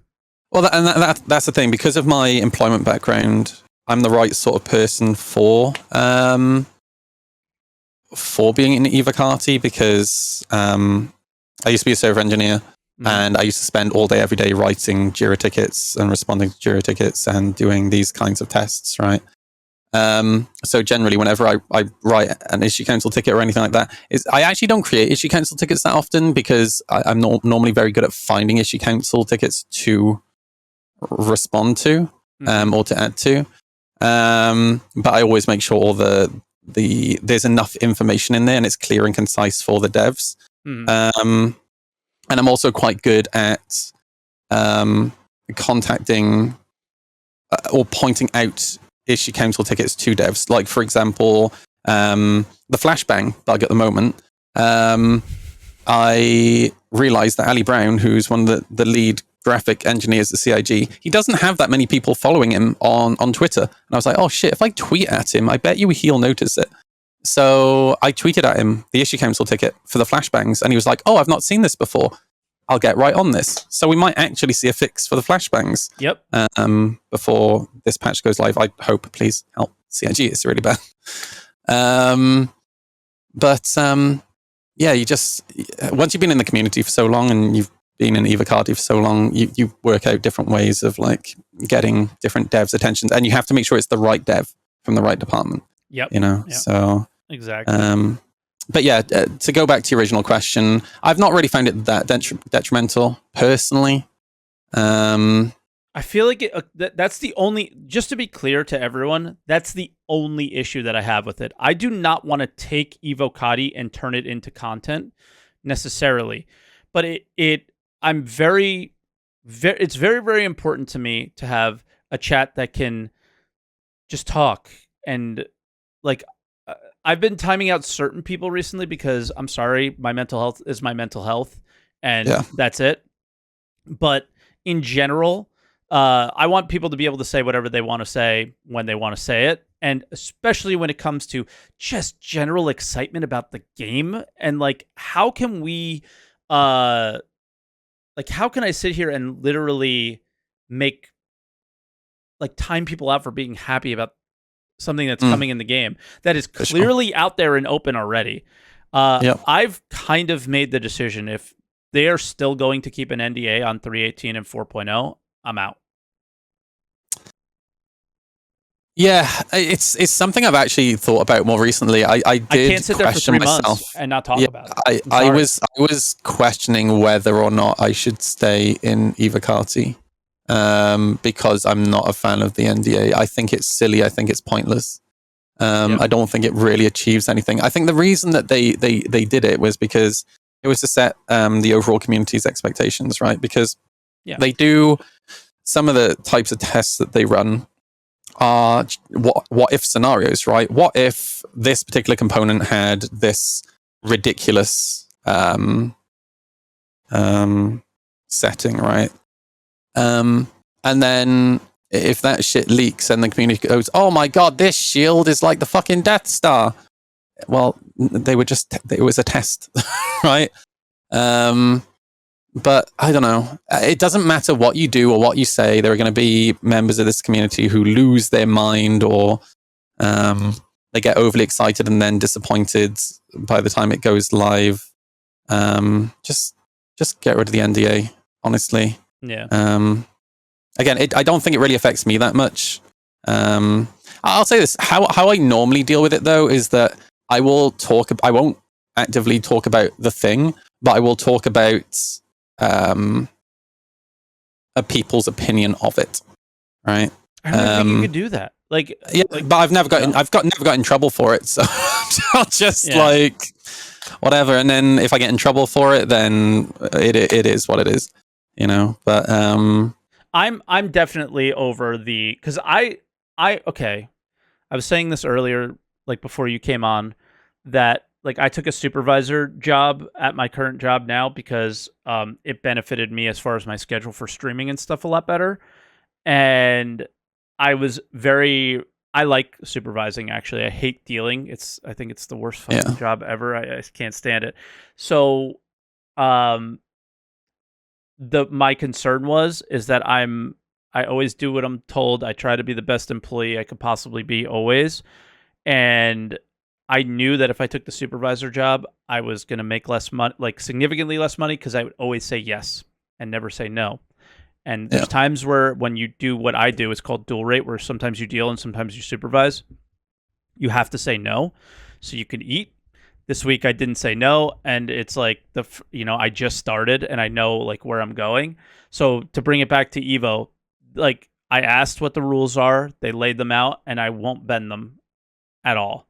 Speaker 2: Well, that's the thing. Because of my employment background, I'm the right sort of person for being an Evocati because I used to be a server engineer. And I used to spend all day, every day writing JIRA tickets and responding to JIRA tickets and doing these kinds of tests, right? So generally, whenever I write an issue council ticket or anything like that, I actually don't create issue council tickets that often because I'm normally very good at finding issue council tickets to respond to or to add to. But I always make sure all there's enough information in there and it's clear and concise for the devs. And I'm also quite good at contacting or pointing out issue council tickets to devs. Like, for example, the flashbang bug at the moment. I realized that Ali Brown, who's one of the lead graphic engineers at CIG, he doesn't have that many people following him on Twitter. And I was like, oh shit, if I tweet at him, I bet you he'll notice it. So I tweeted at him the issue council ticket for the flashbangs, and he was like, oh, I've not seen this before. I'll get right on this. So we might actually see a fix for the flashbangs.
Speaker 1: Yep.
Speaker 2: Before this patch goes live. I hope, please help CIG. It's really bad. But yeah, you just once you've been in the community for so long and you've been in Evocati for so long, you work out different ways of like getting different devs' attentions, and you have to make sure it's the right dev from the right department.
Speaker 1: Yep.
Speaker 2: You know,
Speaker 1: Yep.
Speaker 2: so
Speaker 1: exactly.
Speaker 2: But yeah, to go back to your original question, I've not really found it that detrimental personally.
Speaker 1: I feel like that's the only, just to be clear to everyone, that's the only issue that I have with it. I do not want to take Evocati and turn it into content necessarily, but I'm very, it's very, very important to me to have a chat that can just talk. And like, I've been timing out certain people recently because I'm sorry, my mental health is my mental health, and that's it. But in general, I want people to be able to say whatever they want to say when they want to say it. And especially when it comes to just general excitement about the game. And like, how can we, how can I sit here and literally make, like, time people out for being happy about something that's coming in the game that is clearly out there and open already? I've kind of made the decision, if they are still going to keep an NDA on 3.18 and 4.0, I'm out.
Speaker 2: Yeah, it's something I've actually thought about more recently. I
Speaker 1: can't sit there for 3 months and not talk about it.
Speaker 2: I was questioning whether or not I should stay in Evocati because I'm not a fan of the NDA. I think it's silly. I think it's pointless. I don't think it really achieves anything. I think the reason that they did it was because it was to set the overall community's expectations, right? Because they do some of the types of tests that they run are what if scenarios, right? What if this particular component had this ridiculous setting, right? And then if that shit leaks and the community goes, "Oh my god, this shield is like the fucking Death Star," well, it was a test, right? But I don't know. It doesn't matter what you do or what you say. There are going to be members of this community who lose their mind, or they get overly excited and then disappointed by the time it goes live. Just get rid of the NDA, honestly.
Speaker 1: Yeah.
Speaker 2: Again, I don't think it really affects me that much. I'll say this: how I normally deal with it, though, is that I won't actively talk about the thing, but I will talk about a people's opinion of it, right?
Speaker 1: I don't think you could do that. Like,
Speaker 2: but I've never got in trouble for it, so I'll just like whatever. And then if I get in trouble for it, then it is what it is, you know. But
Speaker 1: I'm definitely over the, because I was saying this earlier, like before you came on, that like I took a supervisor job at my current job now because it benefited me as far as my schedule for streaming and stuff a lot better. And I like supervising, actually. I hate dealing. I think it's the worst fucking job ever. I can't stand it. So my concern is that I always do what I'm told. I try to be the best employee I could possibly be always. And I knew that if I took the supervisor job, I was going to make less money, like significantly less money, because I would always say yes and never say no. And there's times where when you do what I do, it's called dual rate, where sometimes you deal and sometimes you supervise. You have to say no so you can eat. This week I didn't say no, and it's like I just started and I know like where I'm going. So to bring it back to Evo, like I asked what the rules are, they laid them out, and I won't bend them at all.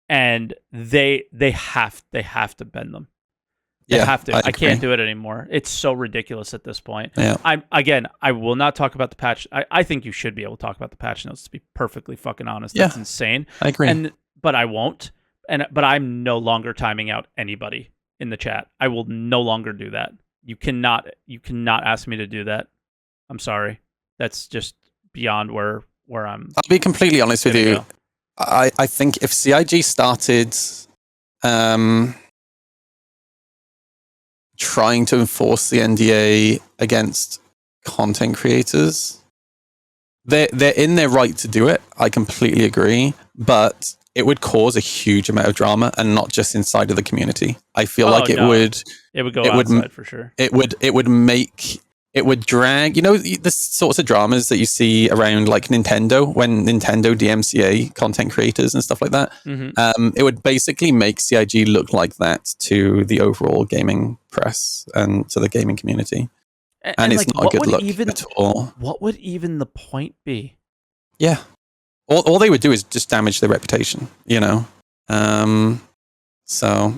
Speaker 1: And they have to bend them. They have to. I can't do it anymore. It's so ridiculous at this point.
Speaker 2: Yeah.
Speaker 1: I will not talk about the patch. I think you should be able to talk about the patch notes, to be perfectly fucking honest. That's insane.
Speaker 2: I agree.
Speaker 1: But I won't. But I'm no longer timing out anybody in the chat. I will no longer do that. You cannot ask me to do that. I'm sorry. That's just beyond where I'm.
Speaker 2: I'll be completely honest with you. Go. I think if CIG started trying to enforce the NDA against content creators, they're in their right to do it. I completely agree. But it would cause a huge amount of drama, and not just inside of the community. I feel like it
Speaker 1: would go outside for sure.
Speaker 2: It would drag, the sorts of dramas that you see around like Nintendo, when Nintendo DMCA content creators and stuff like that. It would basically make CIG look like that to the overall gaming press and to the gaming community. And it's not a good look at all. What
Speaker 1: would even the point be?
Speaker 2: Yeah. All they would do is just damage their reputation, So I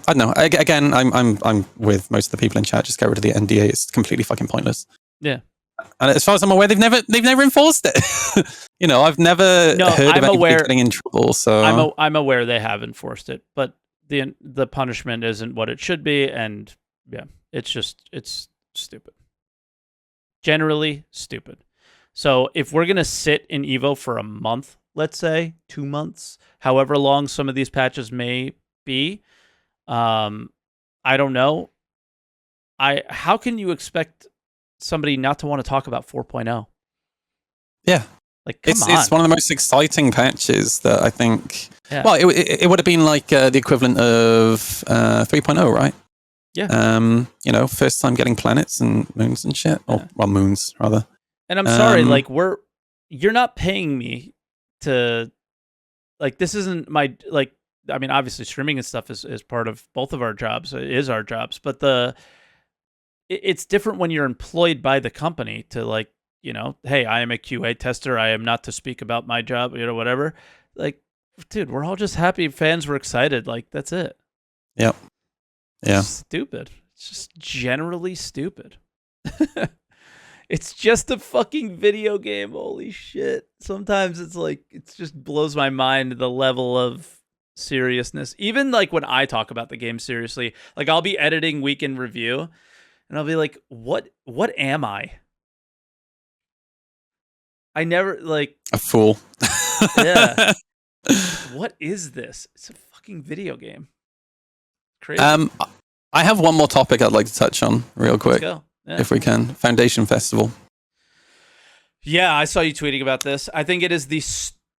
Speaker 2: don't know. Again, I'm with most of the people in chat. Just get rid of the NDA. It's completely fucking pointless.
Speaker 1: Yeah.
Speaker 2: And as far as I'm aware, they've never enforced it. I've never heard of anybody getting in trouble. So
Speaker 1: I'm aware they have enforced it, but the punishment isn't what it should be, and yeah, it's stupid. Generally stupid. So if we're gonna sit in Evo for a month, let's say 2 months, however long some of these patches may be, I don't know. How can you expect somebody not to want to talk about 4.0?
Speaker 2: Yeah.
Speaker 1: Like, come on.
Speaker 2: It's one of the most exciting patches that I think... Yeah. Well, it would have been like the equivalent of 3.0, right?
Speaker 1: Yeah.
Speaker 2: First time getting planets and moons and shit. Or, well, moons, rather.
Speaker 1: And I'm sorry, like, you're not paying me to... Like, this isn't my... Like, I mean, obviously, streaming and stuff is part of both of our jobs. It is our jobs. But it's different when you're employed by the company to, like, hey, I am a QA tester. I am not to speak about my job, whatever. Like, dude, we're all just happy fans were excited. Like, that's it.
Speaker 2: Yep. Yeah.
Speaker 1: It's stupid. It's just generally stupid. It's just a fucking video game. Holy shit. Sometimes it's like, it just blows my mind the level of seriousness. Even like when I talk about the game seriously, like I'll be editing Weekend Review and I'll be like, what am I? I never like
Speaker 2: a fool.
Speaker 1: Yeah. What is this? It's a fucking video game. Crazy.
Speaker 2: I have one more topic I'd like to touch on real quick.
Speaker 1: Let's go. Yeah.
Speaker 2: If we can. Foundation Festival.
Speaker 1: Yeah, I saw you tweeting about this. I think it is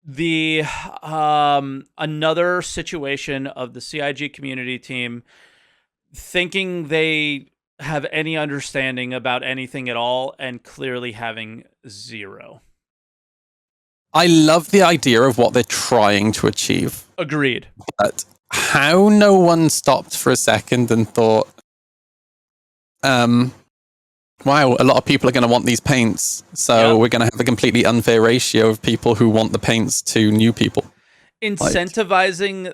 Speaker 1: the another situation of the CIG community team thinking they have any understanding about anything at all and clearly having zero.
Speaker 2: I love the idea of what they're trying to achieve.
Speaker 1: Agreed.
Speaker 2: But how no one stopped for a second and thought, wow, a lot of people are going to want these paints. So we're going to have a completely unfair ratio of people who want the paints to new people.
Speaker 1: Incentivizing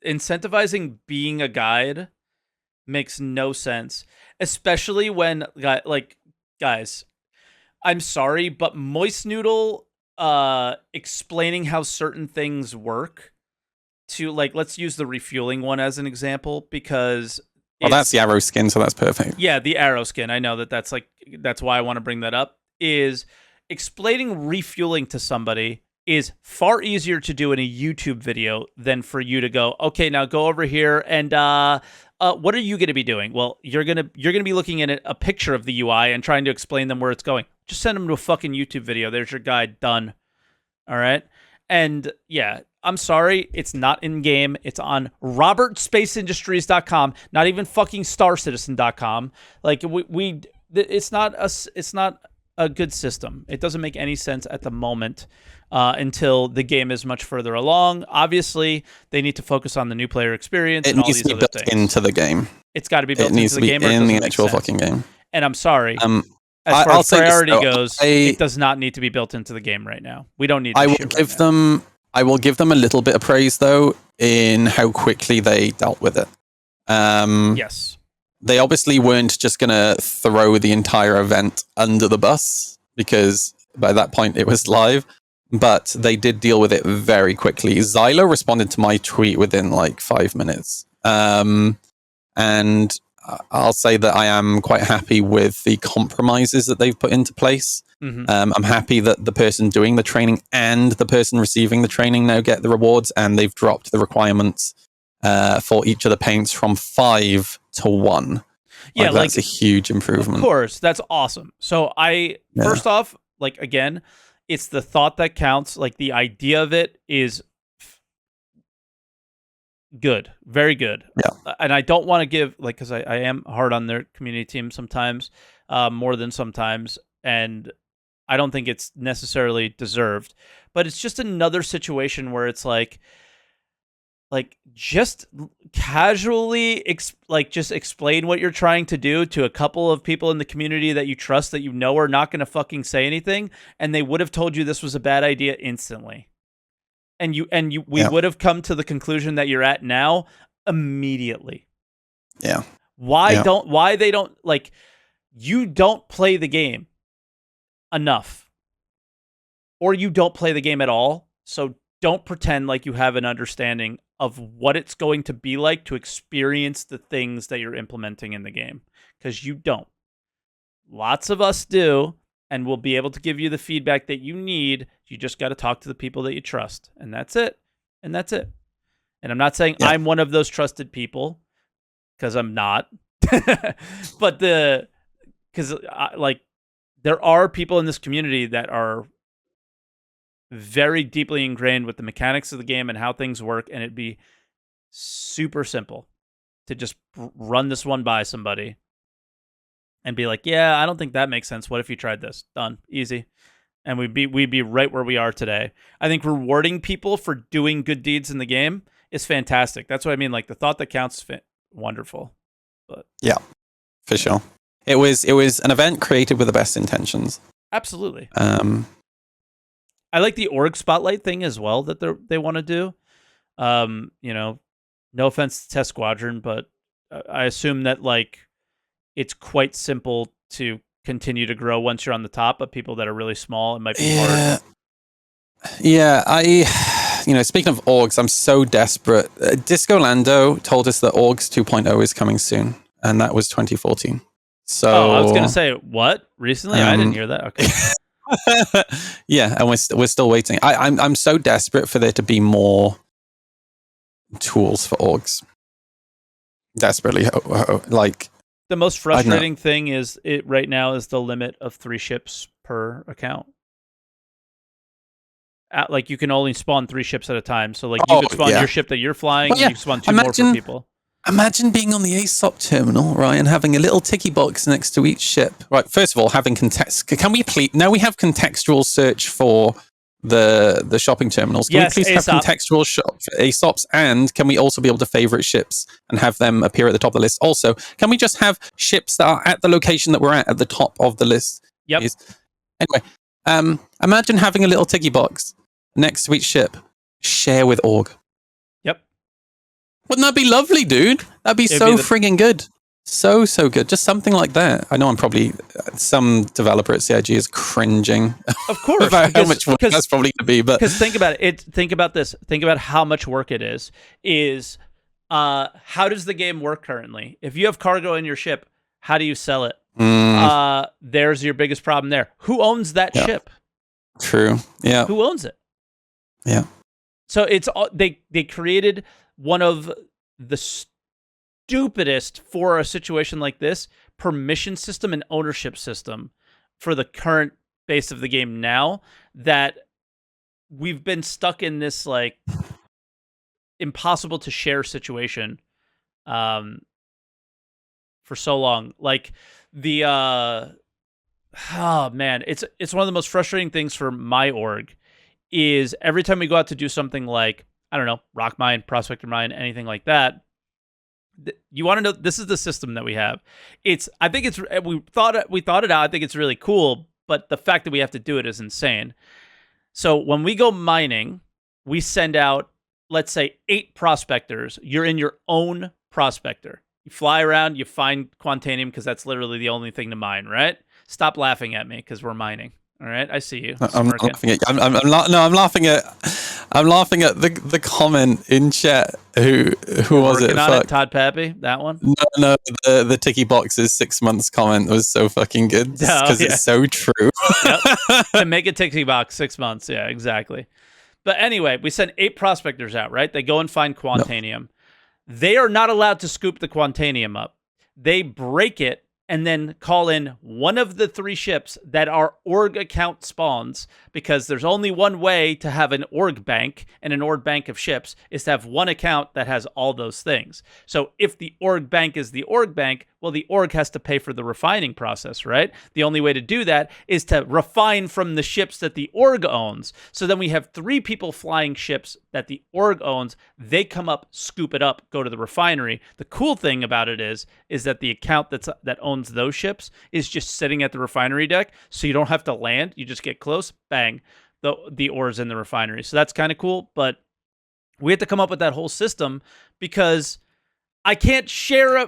Speaker 1: incentivizing being a guide makes no sense. Especially when, guys, I'm sorry, but Moist Noodle explaining how certain things work to, like, let's use the refueling one as an example, because...
Speaker 2: Well, that's the arrow skin, so that's perfect.
Speaker 1: Yeah, the arrow skin. I know that's why I want to bring that up. Is explaining refueling to somebody is far easier to do in a YouTube video than for you to go, okay, now go over here and what are you going to be doing? Well, you're gonna be looking at a picture of the UI and trying to explain them where it's going. Just send them to a fucking YouTube video. There's your guide, done. All right, and yeah. I'm sorry, it's not in game. It's on robertspaceindustries.com, not even fucking starcitizen.com. Like it's not a good system. It doesn't make any sense at the moment until the game is much further along. Obviously, they need to focus on the new player experience and all these other things. It needs to be built
Speaker 2: into the game.
Speaker 1: It's got to be built into the game.
Speaker 2: It needs to be in the actual fucking game.
Speaker 1: And I'm sorry. As far as priority goes, it does not need to be built into the game right now. We don't need to
Speaker 2: I will give them a little bit of praise, though, in how quickly they dealt with it.
Speaker 1: Yes.
Speaker 2: They obviously weren't just going to throw the entire event under the bus, because by that point it was live, but they did deal with it very quickly. Xylo responded to my tweet within like 5 minutes. And I'll say that I am quite happy with the compromises that they've put into place. Mm-hmm. I'm happy that the person doing the training and the person receiving the training now get the rewards, and they've dropped the requirements for each of the paints from 5 to 1.
Speaker 1: Yeah,
Speaker 2: that's a huge improvement.
Speaker 1: Of course, that's awesome. So first off, like, again, it's the thought that counts. Like, the idea of it is good, very good.
Speaker 2: Yeah.
Speaker 1: And I don't want to give, like, because I am hard on their community team sometimes, more than sometimes, and I don't think it's necessarily deserved. But it's just another situation where it's like just casually just explain what you're trying to do to a couple of people in the community that you trust, that you know are not going to fucking say anything, and they would have told you this was a bad idea instantly. And we would have come to the conclusion that you're at now immediately.
Speaker 2: Yeah.
Speaker 1: Why they don't, like, you don't play the game enough, or you don't play the game at all. So don't pretend like you have an understanding of what it's going to be like to experience the things that you're implementing in the game, because you don't. Lots of us do, and we'll be able to give you the feedback that you need. You just got to talk to the people that you trust, and that's it. And that's it. And I'm not saying I'm one of those trusted people, because I'm not. But there are people in this community that are very deeply ingrained with the mechanics of the game and how things work, and it'd be super simple to just run this one by somebody and be like, yeah, I don't think that makes sense. What if you tried this? Done. Easy. And we'd be right where we are today. I think rewarding people for doing good deeds in the game is fantastic. That's what I mean. Like, the thought that counts, wonderful. But
Speaker 2: yeah, for sure. It was an event created with the best intentions.
Speaker 1: Absolutely. I like the org spotlight thing as well that they want to do. No offense to Test Squadron, but I assume that, like, it's quite simple to continue to grow once you're on the top. But people that are really small, it might be hard.
Speaker 2: Yeah, speaking of orgs, I'm so desperate. Disco Lando told us that Orgs 2.0 is coming soon, and that was 2014. So
Speaker 1: I was going to say, what? Recently? I didn't hear that. Okay.
Speaker 2: Yeah, and we're still waiting. I'm so desperate for there to be more tools for orgs. Desperately, like,
Speaker 1: the most frustrating thing is right now is the limit of 3 ships per account. Like, you can only spawn 3 ships at a time. So, like, you could spawn your ship that you're flying, and you can spawn 2 more for people.
Speaker 2: Imagine being on the ASOP terminal, right, and having a little ticky box next to each ship. Right, first of all, having can we please? Now we have contextual search for the shopping terminals. Can we please have contextual shop for ASOPs, and can we also be able to favorite ships and have them appear at the top of the list? Also, can we just have ships that are at the location that we're at the top of the list?
Speaker 1: Yep.
Speaker 2: Please? Anyway, imagine having a little ticky box next to each ship. Share with org. Wouldn't that be lovely, dude? That'd be friggin' good. So good. Just something like that. I know I'm probably, some developer at CIG is cringing.
Speaker 1: Of course.
Speaker 2: About how much work that's probably going to be. But
Speaker 1: because think about it. Think about this. Think about how much work it is. How does the game work currently? If you have cargo in your ship, how do you sell it? There's your biggest problem there. Who owns that ship?
Speaker 2: True. Yeah.
Speaker 1: Who owns it?
Speaker 2: Yeah.
Speaker 1: So it's they created one of the stupidest, for a situation like this, permission system and ownership system for the current base of the game now, that we've been stuck in this, like, impossible to share situation for so long. Like, the it's one of the most frustrating things for my org is every time we go out to do something like, I don't know, rock mine, prospector mine, anything like that. You want to know, this is the system that we have. We thought it out. I think it's really cool, but the fact that we have to do it is insane. So when we go mining, we send out, let's say, 8 prospectors. You're in your own prospector. You fly around, you find Quantanium, because that's literally the only thing to mine, right? Stop laughing at me, because we're mining. All right, I see you.
Speaker 2: I'm laughing at the comment in chat. Who was it?
Speaker 1: On it? Todd Pappy, that one?
Speaker 2: No, the Ticky Box's 6 months comment was so fucking good because it's so true.
Speaker 1: Yep. To make a Ticky Box 6 months, yeah, exactly. But anyway, we send 8 prospectors out, right? They go and find Quantanium. They are not allowed to scoop the Quantanium up. They break it and then call in one of the 3 ships that our org account spawns, because there's only one way to have an org bank, and an org bank of ships is to have one account that has all those things. So if the org bank is the org bank, well, the org has to pay for the refining process, right? The only way to do that is to refine from the ships that the org owns. So then we have 3 people flying ships that the org owns. They come up, scoop it up, go to the refinery. The cool thing about it is that the account that owns those ships is just sitting at the refinery deck, so you don't have to land. You just get close, bang, the ore's in the refinery. So that's kind of cool, but we have to come up with that whole system because I can't share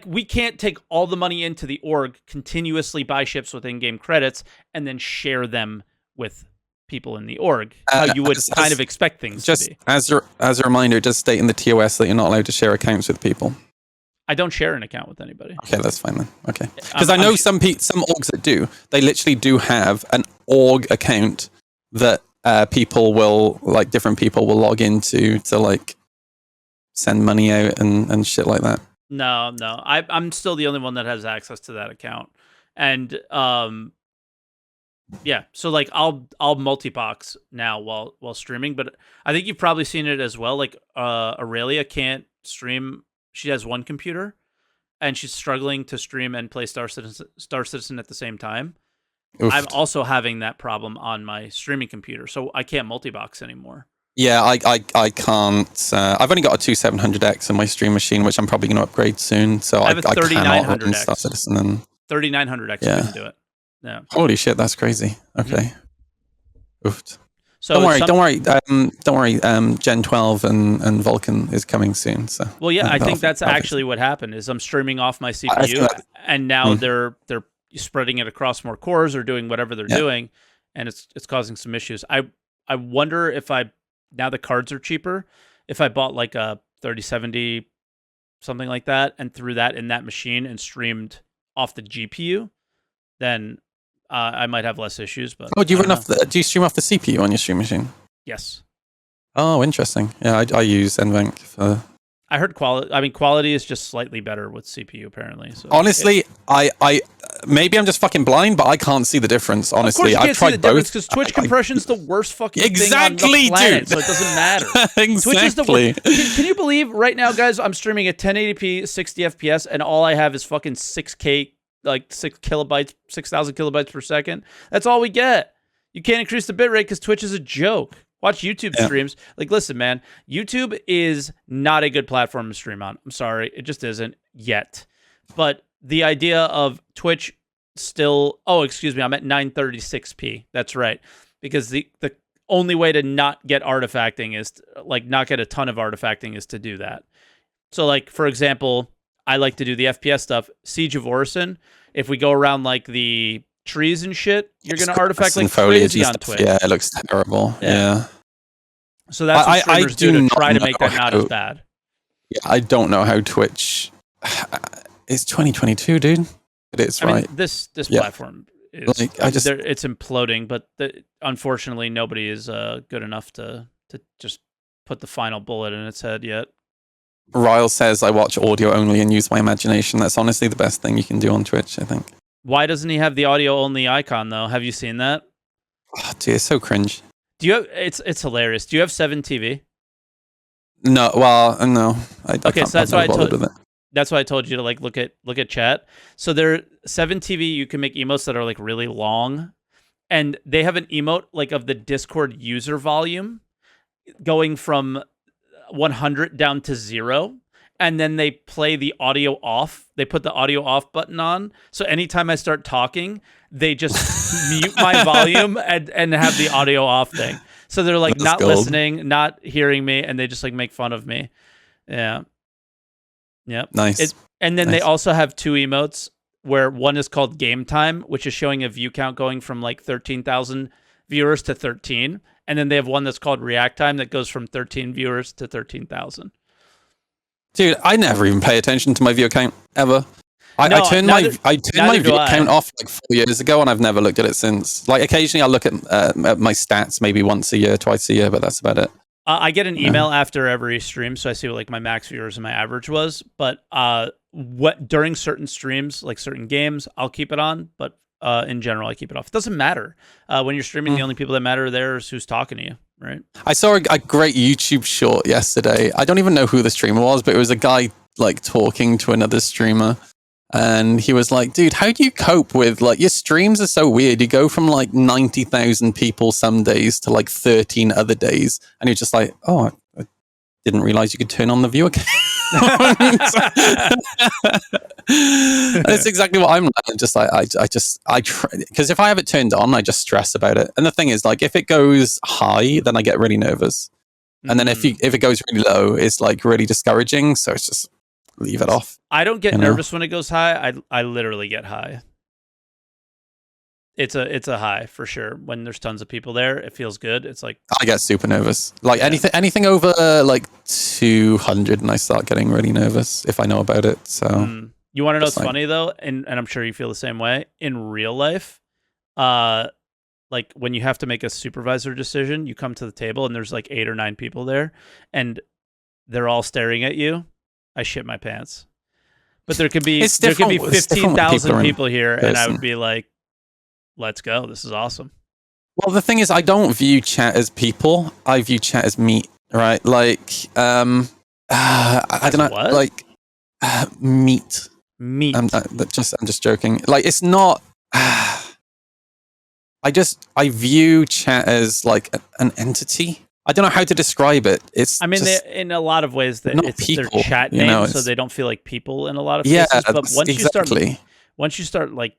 Speaker 1: we can't take all the money into the org, continuously buy ships with in-game credits, and then share them with people in the org, how you would kind of expect things to be.
Speaker 2: As a reminder, just state in the TOS that you're not allowed to share accounts with people.
Speaker 1: I don't share an account with anybody.
Speaker 2: Okay, that's fine then. Okay, because I know some orgs that do. They literally do have an org account that different people will log into to like send money out and shit like that.
Speaker 1: No, I'm still the only one that has access to that account, and yeah. So like I'll multi-box now while streaming, but I think you've probably seen it as well. Like Aurelia can't stream. She has one computer, and she's struggling to stream and play Star Citizen at the same time. Oof. I'm also having that problem on my streaming computer, so I can't multi-box anymore.
Speaker 2: Yeah, I can't. I've only got a 2700X on my stream machine, which I'm probably going to upgrade soon. So I have a 3900X. Star Citizen and
Speaker 1: 3900X can do it. Yeah.
Speaker 2: Holy shit, that's crazy. Okay. Oofed. So don't worry. Gen 12 and Vulcan is coming soon. So
Speaker 1: well, yeah, I think that's actually what happened. Is I'm streaming off my CPU, and now they're spreading it across more cores or doing whatever they're doing, and it's causing some issues. I wonder if now the cards are cheaper, if I bought like a 3070 something like that and threw that in that machine and streamed off the GPU, then I might have less issues. But
Speaker 2: do you stream off the CPU on your stream machine?
Speaker 1: Yes.
Speaker 2: Oh, interesting. Yeah, I use NVENC for.
Speaker 1: I heard quality is just slightly better with CPU apparently. So
Speaker 2: honestly, I maybe I'm just fucking blind, but I can't see the difference. Honestly, I've tried both
Speaker 1: because Twitch compression's the worst fucking thing on the planet,
Speaker 2: dude.
Speaker 1: So it doesn't matter.
Speaker 2: Exactly.
Speaker 1: Twitch is the worst. Can you believe right now, guys? I'm streaming at 1080p, 60 FPS, and all I have is fucking 6K, like 6,000 kilobytes per second. That's all we get. You can't increase the bitrate because Twitch is a joke. Watch YouTube streams. Like, listen, man, YouTube is not a good platform to stream on. I'm sorry. It just isn't yet. But the idea of Twitch still... Oh, excuse me. I'm at 936p. That's right. Because the only way to not get artifacting is... not get a ton of artifacting is to do that. So, like, for example, I like to do the FPS stuff. Siege of Orison. If we go around, like, the... trees and shit, you're gonna artifact like crazy on Twitch.
Speaker 2: Yeah, it looks terrible. Yeah.
Speaker 1: So that's what streamers do to try to make that not as bad.
Speaker 2: Yeah, I don't know how Twitch. It's 2022, dude. It is right.
Speaker 1: Mean, this platform is it's imploding, but unfortunately, nobody is good enough to just put the final bullet in its head yet.
Speaker 2: Ryle says I watch audio only and use my imagination. That's honestly the best thing you can do on Twitch, I think.
Speaker 1: Why doesn't he have the audio only icon though? Have you seen that?
Speaker 2: Oh, dude, it's so cringe.
Speaker 1: Do you have? It's hilarious. Do you have 7 TV?
Speaker 2: No. Well, no.
Speaker 1: Okay, so that's why I told. That's why I told you to like look at chat. So there 7 TV. You can make emotes that are like really long, and they have an emote like of the Discord user volume going from 100 down to 0. And then they play the audio off. They put the audio off button on. So anytime I start talking, they just mute my volume and have the audio off thing. So they're like not listening, not hearing me, and they just like make fun of me. Yeah. Yep.
Speaker 2: Nice.
Speaker 1: And then they also have 2 emotes where one is called Game Time, which is showing a view count going from like 13,000 viewers to 13. And then they have one that's called React Time that goes from 13 viewers to 13,000.
Speaker 2: Dude, I never even pay attention to my view count ever. I turned my view count off like 4 years ago, and I've never looked at it since. Like occasionally, I'll look at my stats maybe once a year, twice a year, but that's about it.
Speaker 1: I get an email after every stream, so I see what like my max viewers and my average was. But what during certain streams, like certain games, I'll keep it on, but in general, I keep it off. It doesn't matter. When you're streaming, the only people that matter there is who's talking to you, right?
Speaker 2: I saw a great YouTube short yesterday. I don't even know who the streamer was, but it was a guy like talking to another streamer. And he was like, dude, how do you cope with like your streams are so weird? You go from like 90,000 people some days to like 13 other days. And you're just like, oh, I didn't realize you could turn on the viewer count. That's exactly what I'm like. Just like I try, because if I have it turned on, I just stress about it. And the thing is, like, if it goes high, then I get really nervous. And then if it goes really low, it's like really discouraging. So it's just leave it off.
Speaker 1: I don't get nervous when it goes high. I literally get high. It's a high for sure. When there's tons of people there, it feels good. It's like
Speaker 2: I get super nervous. Like anything over like 200, and I start getting really nervous if I know about it. So
Speaker 1: you want to know what's funny though, and I'm sure you feel the same way in real life. Like when you have to make a supervisor decision, you come to the table and there's like 8 or 9 people there, and they're all staring at you. I shit my pants. But there could be 15,000 people here, and I would be like, let's go. This is awesome.
Speaker 2: Well, the thing is, I don't view chat as people. I view chat as meat, right? Like, I don't know,
Speaker 1: what?
Speaker 2: like meat.
Speaker 1: Meat.
Speaker 2: I'm just joking. Like, it's not. I view chat as like an entity. I don't know how to describe it. It's.
Speaker 1: I mean, in a lot of ways, that it's
Speaker 2: people,
Speaker 1: their chat name, so they don't feel like people in a lot of
Speaker 2: cases.
Speaker 1: Yeah, but once you start like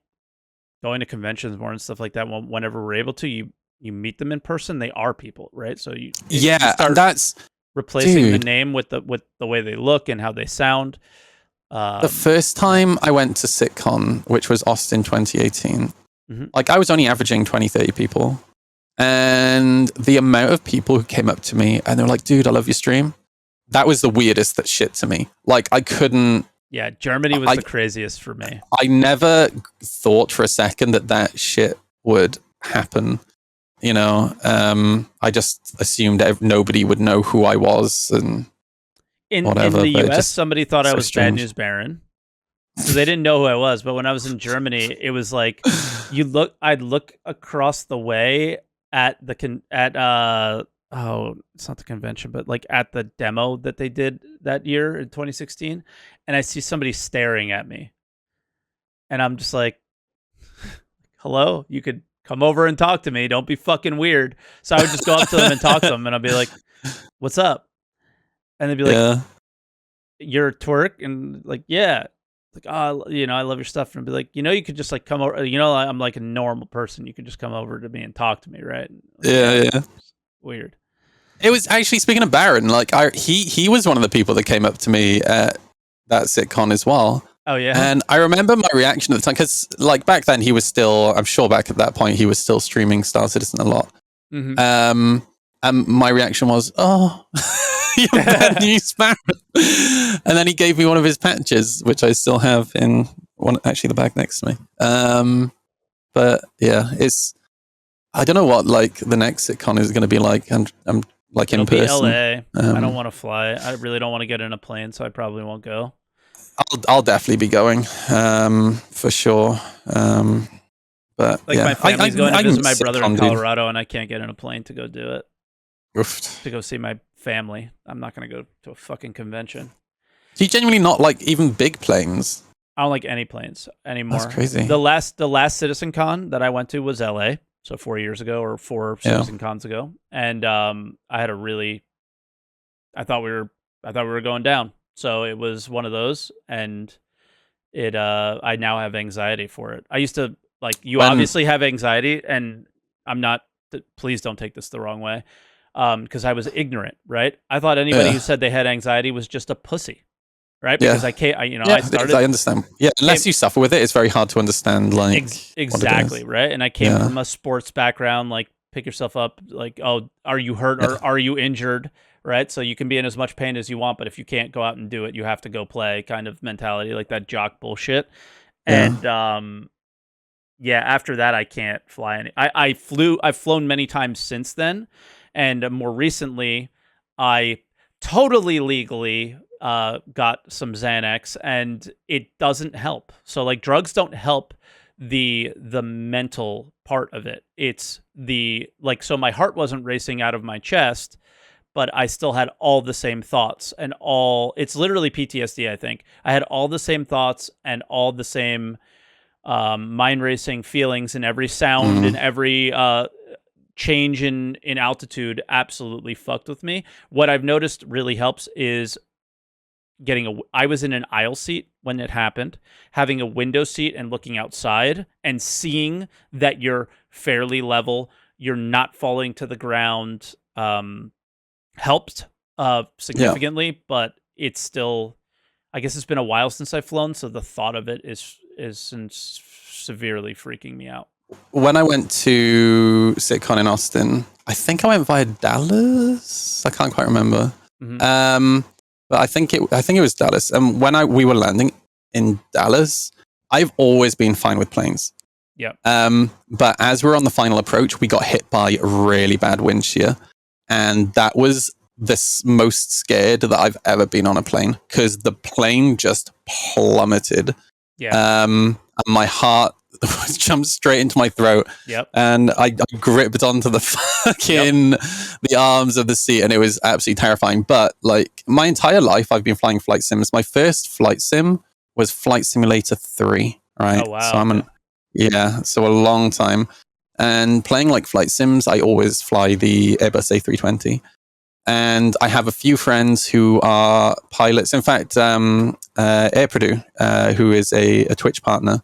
Speaker 1: going to conventions more and stuff like that, whenever we're able to, you meet them in person. They are people, right? So you start
Speaker 2: that's
Speaker 1: replacing the name with the way they look and how they sound.
Speaker 2: The first time I went to SitCon, which was Austin 2018, like I was only averaging 20, 30 people. And the amount of people who came up to me and they were like, dude, I love your stream. That was the weirdest shit to me. Like I couldn't.
Speaker 1: Yeah, Germany was the craziest for me.
Speaker 2: I never thought for a second that shit would happen. You know, I just assumed nobody would know who I was and whatever.
Speaker 1: In the US, somebody thought I was Bad News Baron. So they didn't know who I was. But when I was in Germany, it was like I'd look across the way at it's not the convention, but like at the demo that they did that year in 2016, and I see somebody staring at me, and I'm just like, hello, you could come over and talk to me. Don't be fucking weird. So I would just go up to them and talk to them, and I'd be like, what's up? And they'd be like, you're a twerk? And like, yeah. Like, oh, I love your stuff. And I'd be like, you could just like come over, I'm like a normal person. You could just come over to me and talk to me, right?
Speaker 2: Yeah.
Speaker 1: Weird.
Speaker 2: It was actually, speaking of Baron, like he was one of the people that came up to me at that SitCon as well.
Speaker 1: Oh yeah.
Speaker 2: And I remember my reaction at the time, because like back then he was still, I'm sure back at that point he was still streaming Star Citizen a lot. And my reaction was, oh, you're Bad News Baron. And then he gave me one of his patches, which I still have in the bag next to me. But yeah, I don't know what like the next SitCon is going to be like. I'm like in person.
Speaker 1: LA. I don't want to fly. I really don't want to get in a plane, so I probably won't go.
Speaker 2: I'll definitely be going, for sure. But
Speaker 1: like my family's going to visit my brother in Colorado, and I can't get in a plane to go do it.
Speaker 2: Oof.
Speaker 1: To go see my family. I'm not going to go to a fucking convention.
Speaker 2: Do you genuinely not like even big planes?
Speaker 1: I don't like any planes anymore.
Speaker 2: That's crazy.
Speaker 1: The last Citizen Con that I went to was LA, so 4 years ago or 4 Citizen Cons ago, and I had I thought we were going down. So it was one of those, and I now have anxiety for it. I used to obviously have anxiety, and I'm not. Please don't take this the wrong way. Because I was ignorant, right? I thought anybody who said they had anxiety was just a pussy, right? Because I
Speaker 2: understand. Yeah, unless you suffer with it, it's very hard to understand. Like
Speaker 1: exactly, right? And I came from a sports background, like pick yourself up, like, oh, are you hurt or are you injured, right? So you can be in as much pain as you want, but if you can't go out and do it, you have to go play, kind of mentality, like that jock bullshit. And after that, I can't fly I've flown many times since then. And more recently, I totally legally got some Xanax, and it doesn't help. So like drugs don't help the mental part of it. It's the like, so my heart wasn't racing out of my chest, but I still had all the same thoughts, and it's literally PTSD. I think I had all the same thoughts and all the same mind racing feelings, and every sound and every change in altitude absolutely fucked with me. What I've noticed really helps is I was in an aisle seat when it happened, having a window seat and looking outside and seeing that you're fairly level, you're not falling to the ground, helped significantly. But it's still, I guess it's been a while since I've flown, so the thought of it is severely freaking me out.
Speaker 2: When I went to SitCon in Austin, I think I went via Dallas. I can't quite remember. But I think it was Dallas. And when we were landing in Dallas, I've always been fine with planes.
Speaker 1: Yeah.
Speaker 2: But as we're on the final approach, we got hit by really bad wind shear, and that was the most scared that I've ever been on a plane, because the plane just plummeted.
Speaker 1: Yeah.
Speaker 2: And my heart jumped straight into my throat.
Speaker 1: Yep.
Speaker 2: And I gripped onto the fucking the arms of the seat, and it was absolutely terrifying. But like my entire life, I've been flying flight sims. My first flight sim was Flight Simulator 3. Right.
Speaker 1: Oh wow.
Speaker 2: So so a long time. And playing like flight sims, I always fly the Airbus A320. And I have a few friends who are pilots. In fact, Air Purdue, who is a Twitch partner,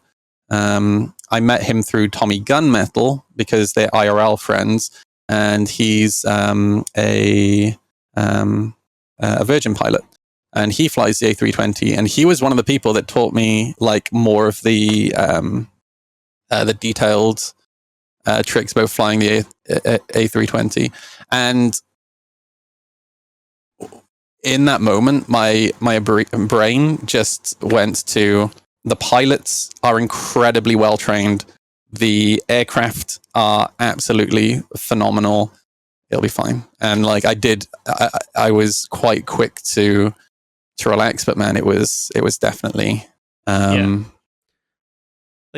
Speaker 2: I met him through Tommy Gunmetal because they're IRL friends, and he's a Virgin pilot, and he flies the A320, and he was one of the people that taught me like more of the detailed tricks about flying the A320. And in that moment, my brain just went to, the pilots are incredibly well trained. The aircraft are absolutely phenomenal. It'll be fine. And like I was quite quick to relax, but man, it was definitely.
Speaker 1: Like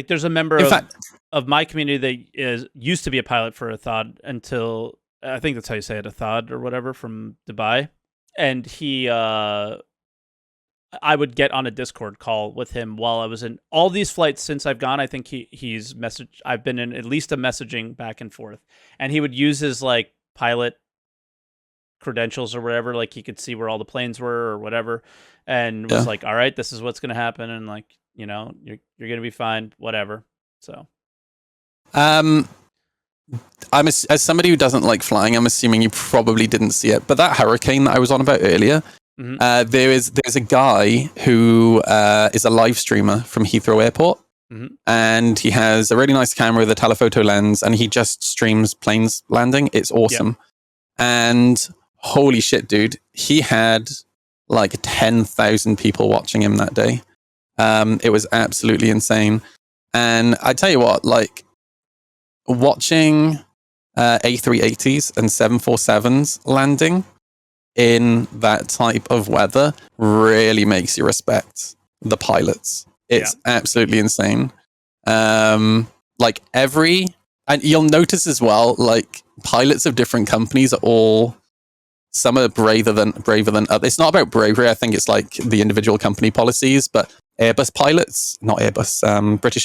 Speaker 1: there's a member of my community that used to be a pilot for Athad until, I think that's how you say it, Athad or whatever, from Dubai. And he, I would get on a Discord call with him while I was in all these flights since I've gone. I think he's messaged. I've been in at least a messaging back and forth, and he would use his like pilot credentials or whatever. Like he could see where all the planes were or whatever, and was like, "All right, this is what's going to happen," and like, you know, you're going to be fine, whatever. So,
Speaker 2: as somebody who doesn't like flying, I'm assuming you probably didn't see it, but that hurricane that I was on about earlier, there's a guy who is a live streamer from Heathrow Airport, and he has a really nice camera with a telephoto lens, and he just streams planes landing. It's awesome. And holy shit, dude, he had like 10,000 people watching him that day. It was absolutely insane. And I tell you what, like watching A380s and 747s landing in that type of weather really makes you respect the pilots. It's absolutely insane. And you'll notice as well, like pilots of different companies are all, some are braver than others. It's not about bravery. I think it's like the individual company policies, but British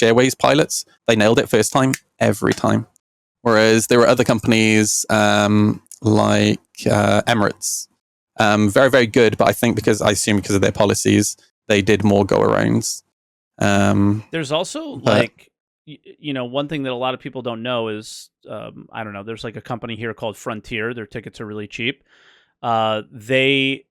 Speaker 2: Airways pilots, they nailed it first time, every time. Whereas there were other companies like Emirates, very, very good, but I think because of their policies, they did more go-arounds.
Speaker 1: There's also one thing that a lot of people don't know is, I don't know, there's like a company here called Frontier. Their tickets are really cheap. There's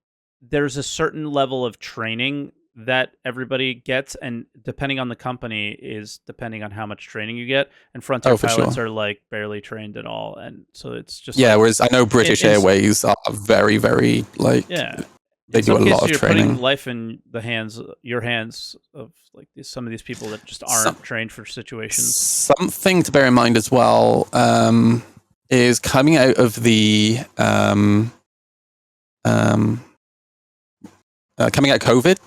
Speaker 1: a certain level of training that everybody gets, and depending on the company is depending on how much training you get. And Frontier pilots are like barely trained at all, and so it's just
Speaker 2: whereas I know British Airways are very, very they do a lot of training.
Speaker 1: Putting life in your hands of like some of these people that just aren't trained for situations.
Speaker 2: Something to bear in mind as well is coming out of the coming out of COVID.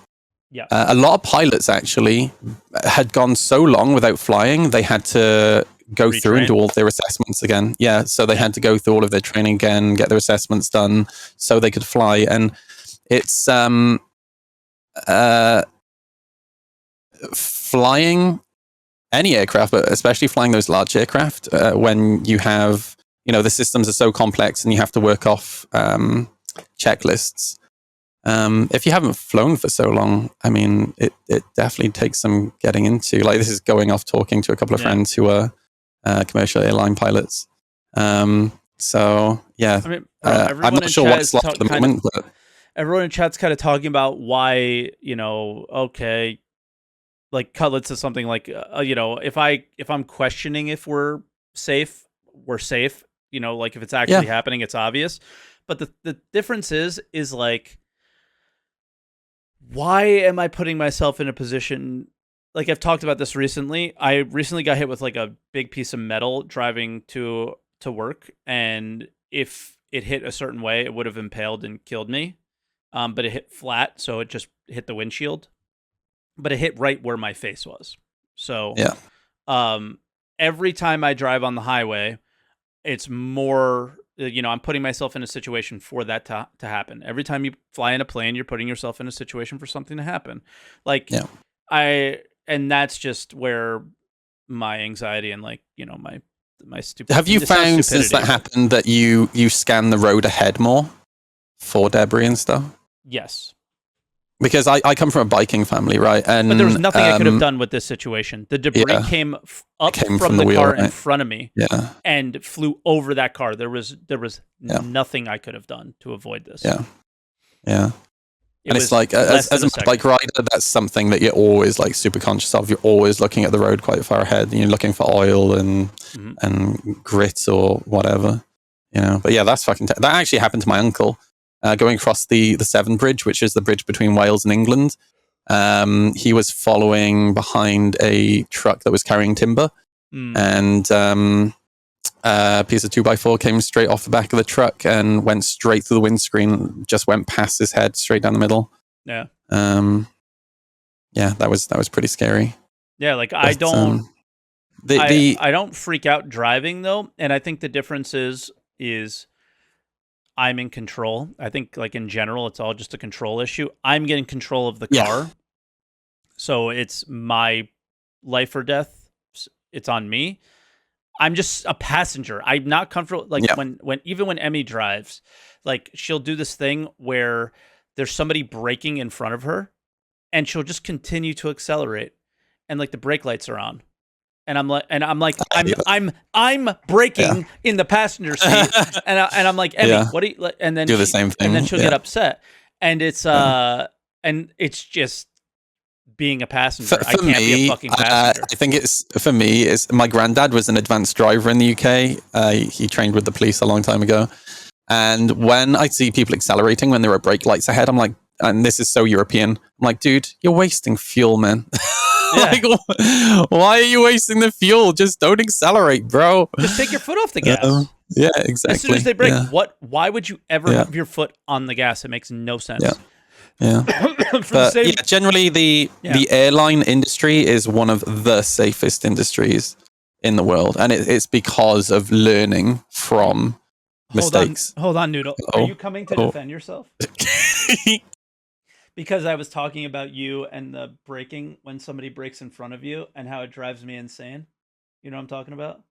Speaker 1: Yeah.
Speaker 2: A lot of pilots actually had gone so long without flying, they had to go through and do all their assessments again. Yeah, so they had to go through all of their training again, get their assessments done so they could fly. And it's flying any aircraft, but especially flying those large aircraft, when you have, the systems are so complex and you have to work off checklists. If you haven't flown for so long, I mean, it definitely takes some getting into. Like, this is going off talking to a couple of friends who are commercial airline pilots. So yeah,
Speaker 1: I mean,
Speaker 2: I'm not sure what's like at the moment, but
Speaker 1: everyone in chat's kind of talking about why, okay, like Cutlet says something like, if I'm questioning if we're safe, we're safe. Like if it's actually happening, it's obvious. But the difference is like, why am I putting myself in a position? Like, I've talked about this recently. I recently got hit with like a big piece of metal driving to work, and if it hit a certain way, it would have impaled and killed me. But it hit flat, so it just hit the windshield. But it hit right where my face was. So every time I drive on the highway, it's more, I'm putting myself in a situation for that to happen. Every time you fly in a plane, you're putting yourself in a situation for something to happen. Like, and that's just where my anxiety and like, my stupid.
Speaker 2: Have you found since that happened that you scan the road ahead more for debris and stuff?
Speaker 1: Yes.
Speaker 2: Because I come from a biking family, right? And
Speaker 1: but there was nothing I could have done with this situation. The debris came up from the car in front of me, and flew over that car. There was nothing I could have done to avoid this.
Speaker 2: Yeah. And it's like, as a bike rider, that's something that you're always like super conscious of. You're always looking at the road quite far ahead, and you're looking for oil and grit or whatever, But yeah, that's fucking. That actually happened to my uncle. Going across the Severn Bridge, which is the bridge between Wales and England. He was following behind a truck that was carrying timber, and a piece of 2x4 came straight off the back of the truck and went straight through the windscreen, just went past his head, straight down the middle.
Speaker 1: Yeah.
Speaker 2: That was pretty scary.
Speaker 1: Yeah, like I don't freak out driving though, and I think the difference is I'm in control. I think like in general, it's all just a control issue. I'm getting control of the car. So it's my life or death. It's on me. I'm just a passenger. I'm not comfortable. Like when Emmy drives, like she'll do this thing where there's somebody braking in front of her and she'll just continue to accelerate and like the brake lights are on. And I'm I'm braking in the passenger seat, and I'm like, Emmy, what do you? And then
Speaker 2: do the same thing,
Speaker 1: and then she'll get upset, and it's and it's just being a passenger. I can't be a fucking passenger.
Speaker 2: I think for me, my granddad was an advanced driver in the UK. He trained with the police a long time ago, and when I see people accelerating when there are brake lights ahead, I'm like, and this is so European. I'm like, dude, you're wasting fuel, man. Like, why are you wasting the fuel? Just don't accelerate, bro.
Speaker 1: Just take your foot off the gas.
Speaker 2: Yeah, exactly.
Speaker 1: As soon as they brake, why would you ever have your foot on the gas? It makes no sense.
Speaker 2: Yeah. But generally the airline industry is one of the safest industries in the world, and it's because of learning from mistakes.
Speaker 1: Hold on, Noodle. Are you coming to defend yourself? Because I was talking about you and the braking when somebody brakes in front of you and how it drives me insane. You know what I'm talking about?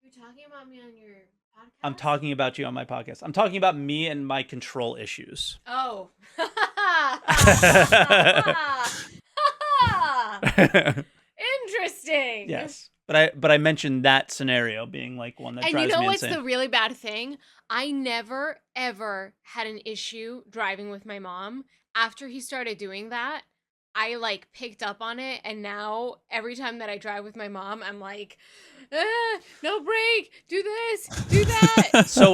Speaker 3: You're talking about me on your podcast?
Speaker 1: I'm talking about you on my podcast. I'm talking about me and my control issues.
Speaker 3: Oh. Interesting.
Speaker 1: Yes. But I mentioned that scenario being like one that drives me insane.
Speaker 3: And you know what's the really bad thing? I never, ever had an issue driving with my mom. After he started doing that, I like picked up on it, and now every time that I drive with my mom, I'm like, no brake, do this, do that.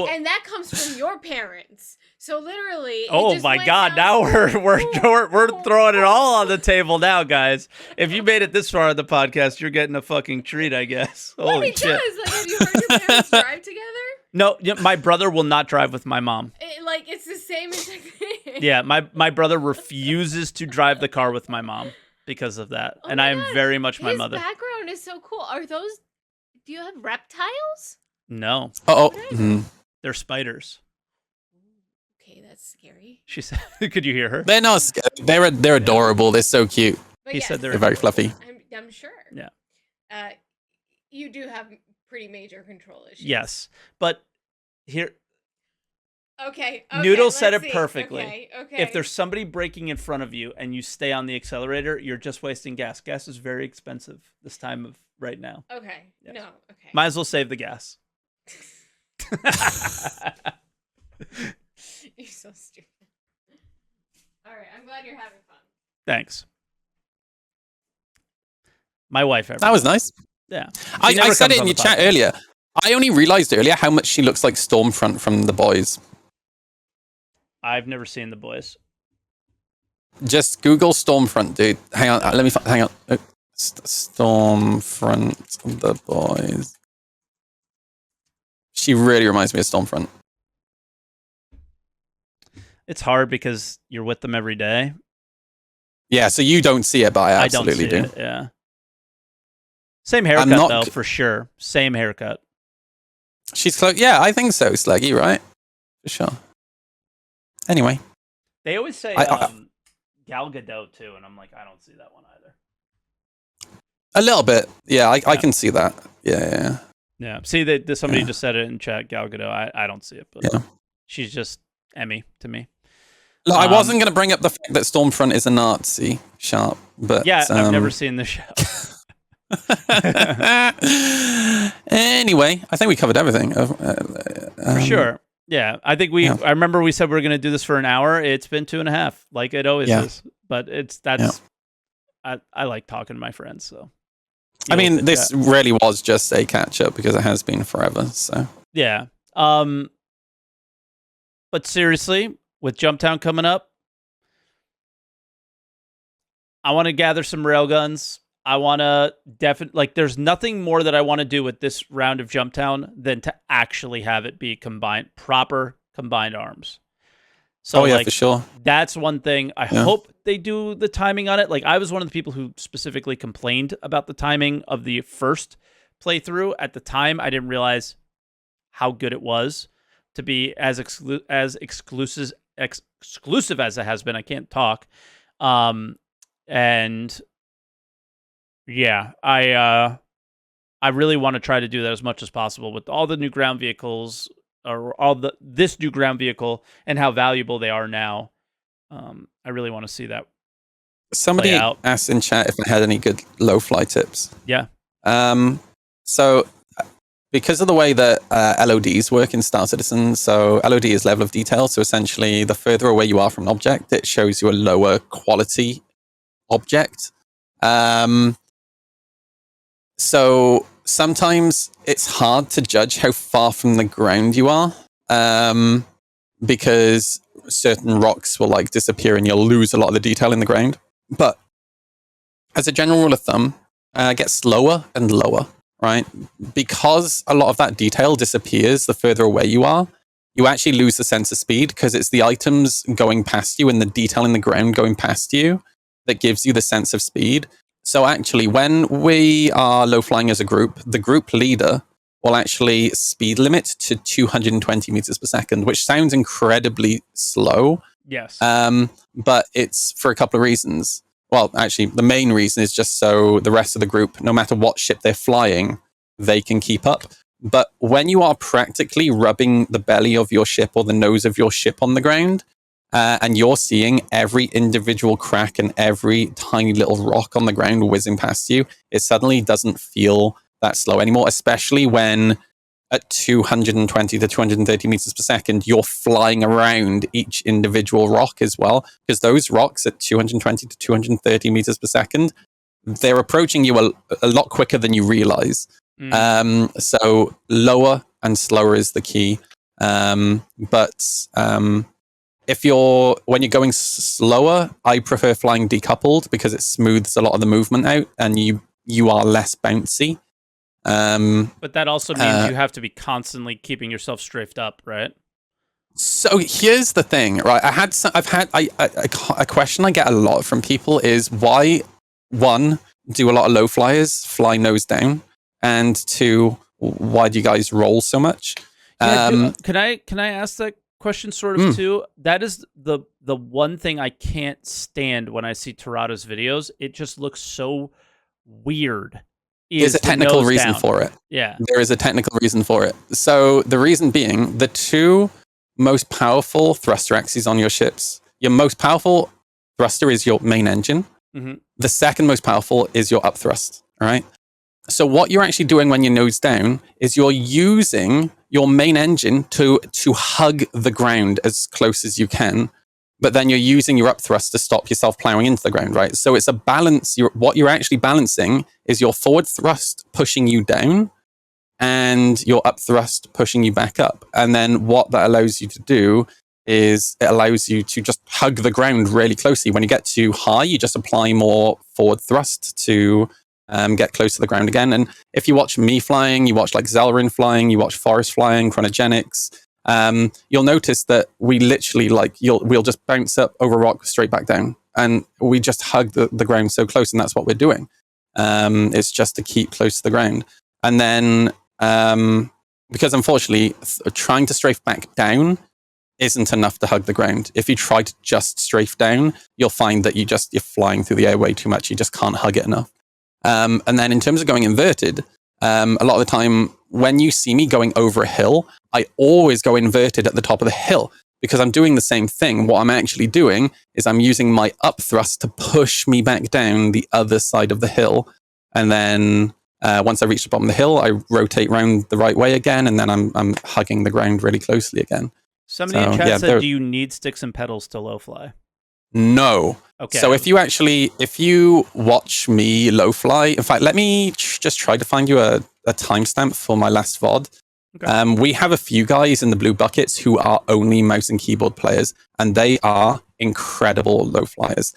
Speaker 3: And that comes from your parents. So literally,
Speaker 1: oh my God! Now we're throwing it all on the table now, guys. If you made it this far on the podcast, you're getting a fucking treat, I guess.
Speaker 3: Holy shit! Does. Like, have you heard your parents drive together?
Speaker 1: No, my brother will not drive with my mom.
Speaker 3: It's the same exact thing.
Speaker 1: Yeah, my brother refuses to drive the car with my mom because of that.
Speaker 3: Oh
Speaker 1: And
Speaker 3: my
Speaker 1: I am
Speaker 3: God,
Speaker 1: very much my
Speaker 3: his
Speaker 1: mother.
Speaker 3: background is so cool. Do you have reptiles?
Speaker 1: No, they're spiders.
Speaker 3: Okay, that's scary.
Speaker 1: She said, could you hear her?
Speaker 2: They're not scary. They're adorable. They're so cute.
Speaker 3: But
Speaker 1: He said
Speaker 2: They're very fluffy.
Speaker 3: I'm sure.
Speaker 1: Yeah.
Speaker 3: You do have pretty major control issues.
Speaker 1: Yes, but here,
Speaker 3: Okay.
Speaker 1: Noodle said
Speaker 3: let's
Speaker 1: it
Speaker 3: see.
Speaker 1: perfectly.
Speaker 3: Okay.
Speaker 1: If there's somebody braking in front of you and you stay on the accelerator, you're just wasting gas. Gas is very expensive this time of right now.
Speaker 3: Okay.
Speaker 1: Yes.
Speaker 3: No. Okay.
Speaker 1: Might as well save the gas.
Speaker 3: You're so stupid. All right. I'm glad you're having fun.
Speaker 1: Thanks. My wife.
Speaker 2: That was nice.
Speaker 1: Yeah.
Speaker 2: I said it in your chat earlier. I only realized earlier how much she looks like Stormfront from The Boys.
Speaker 1: I've never seen The Boys.
Speaker 2: Just Google Stormfront, dude. Hang on. Let me hang on. Stormfront, The Boys. She really reminds me of Stormfront.
Speaker 1: It's hard because you're with them every day.
Speaker 2: Yeah, so you don't see it, but I absolutely
Speaker 1: don't see
Speaker 2: do.
Speaker 1: It, yeah. Same haircut, though, for sure. Same haircut.
Speaker 2: She's close. Yeah, I think so, Sluggy, right? For sure. Anyway.
Speaker 1: They always say Gal Gadot, too, and I'm like, I don't see that one either.
Speaker 2: A little bit. Yeah, I can see that. Yeah.
Speaker 1: Yeah. See, somebody just said it in chat, Gal Gadot. I don't see it, but she's just Emmy to me.
Speaker 2: Look, I wasn't going to bring up the fact that Stormfront is a Nazi, Sharp, but...
Speaker 1: Yeah, I've never seen the show.
Speaker 2: Anyway, I think we covered everything.
Speaker 1: For sure. Yeah, I think I remember we said we were going to do this for an hour. It's been 2.5, like it always is. But I like talking to my friends. So,
Speaker 2: I mean, this really was just a catch up because it has been forever. So
Speaker 1: yeah. But seriously, with Jumptown coming up, I want to gather some railguns. I want to there's nothing more that I want to do with this round of Jumptown than to actually have it be proper combined arms. So
Speaker 2: for sure.
Speaker 1: That's one thing. I hope they do the timing on it. Like, I was one of the people who specifically complained about the timing of the first playthrough. At the time, I didn't realize how good it was to be as exclusive as it has been. I can't talk. And yeah, I really want to try to do that as much as possible with all the new ground vehicles, or this new ground vehicle and how valuable they are now. I really want to see that.
Speaker 2: Somebody asked in chat if I had any good low fly tips.
Speaker 1: Yeah.
Speaker 2: So because of the way that LODs work in Star Citizen, so LOD is level of detail. So essentially, the further away you are from an object, it shows you a lower quality object. So sometimes it's hard to judge how far from the ground you are, because certain rocks will disappear and you'll lose a lot of the detail in the ground. But as a general rule of thumb, get slower and lower, right? Because a lot of that detail disappears the further away you are, you actually lose the sense of speed because it's the items going past you and the detail in the ground going past you that gives you the sense of speed. So actually, when we are low flying as a group, the group leader will actually speed limit to 220 meters per second, which sounds incredibly slow.
Speaker 1: Yes.
Speaker 2: But it's for a couple of reasons. Well, actually, the main reason is just so the rest of the group, no matter what ship they're flying, they can keep up. But when you are practically rubbing the belly of your ship or the nose of your ship on the ground, and you're seeing every individual crack and every tiny little rock on the ground whizzing past you, it suddenly doesn't feel that slow anymore, especially when at 220 to 230 meters per second, you're flying around each individual rock as well, because those rocks at 220 to 230 meters per second, they're approaching you a lot quicker than you realize. So lower and slower is the key. When you're going slower, I prefer flying decoupled because it smooths a lot of the movement out and you are less bouncy.
Speaker 1: But that also means you have to be constantly keeping yourself strafed up, right?
Speaker 2: So here's the thing, right? A question I get a lot from people is why, one, do a lot of low flyers fly nose down, and two, why do you guys roll so much?
Speaker 1: Yeah, can I ask that question sort of too? That is the one thing I can't stand when I see Terrato's videos. It just looks so weird.
Speaker 2: There's a technical reason for it.
Speaker 1: Yeah.
Speaker 2: There is a technical reason for it. So the reason being, the two most powerful thruster axes on your ships, your most powerful thruster is your main engine.
Speaker 1: Mm-hmm.
Speaker 2: The second most powerful is your up thrust, all right? So what you're actually doing when you're nose down is you're using your main engine to hug the ground as close as you can, but then you're using your up thrust to stop yourself plowing into the ground, right? So it's a balance. What you're actually balancing is your forward thrust pushing you down and your up thrust pushing you back up. And then what that allows you to do is it allows you to just hug the ground really closely. When you get too high, you just apply more forward thrust to get close to the ground again. And if you watch me flying, you watch like Zelrin flying, you watch Forest flying, Chronogenics, you'll notice that we literally we'll just bounce up over rock straight back down, and we just hug the ground so close, and that's what we're doing. It's just to keep close to the ground. And then because unfortunately trying to strafe back down isn't enough to hug the ground. If you try to just strafe down, you'll find that you're flying through the air way too much. You just can't hug it enough. And then in terms of going inverted, a lot of the time when you see me going over a hill, I always go inverted at the top of the hill because I'm doing the same thing. What I'm actually doing is I'm using my up thrust to push me back down the other side of the hill. And then once I reach the bottom of the hill, I rotate around the right way again, and then I'm hugging the ground really closely again.
Speaker 1: Somebody in chat said, do you need sticks and pedals to low fly?
Speaker 2: No.
Speaker 1: Okay.
Speaker 2: So if you watch me low fly, in fact, let me just try to find you a timestamp for my last VOD. Okay. We have a few guys in the blue buckets who are only mouse and keyboard players, and they are incredible low flyers.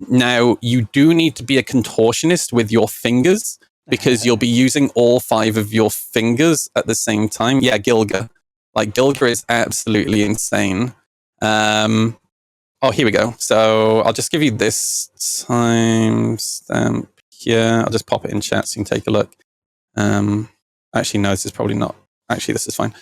Speaker 2: Now, you do need to be a contortionist with your fingers because you'll be using all 5 of your fingers at the same time. Yeah, Gilga. Like, Gilga is absolutely insane. Oh, here we go. So I'll just give you this timestamp here. I'll just pop it in chat so you can take a look. Actually, no, this is probably not. Actually, this is fine.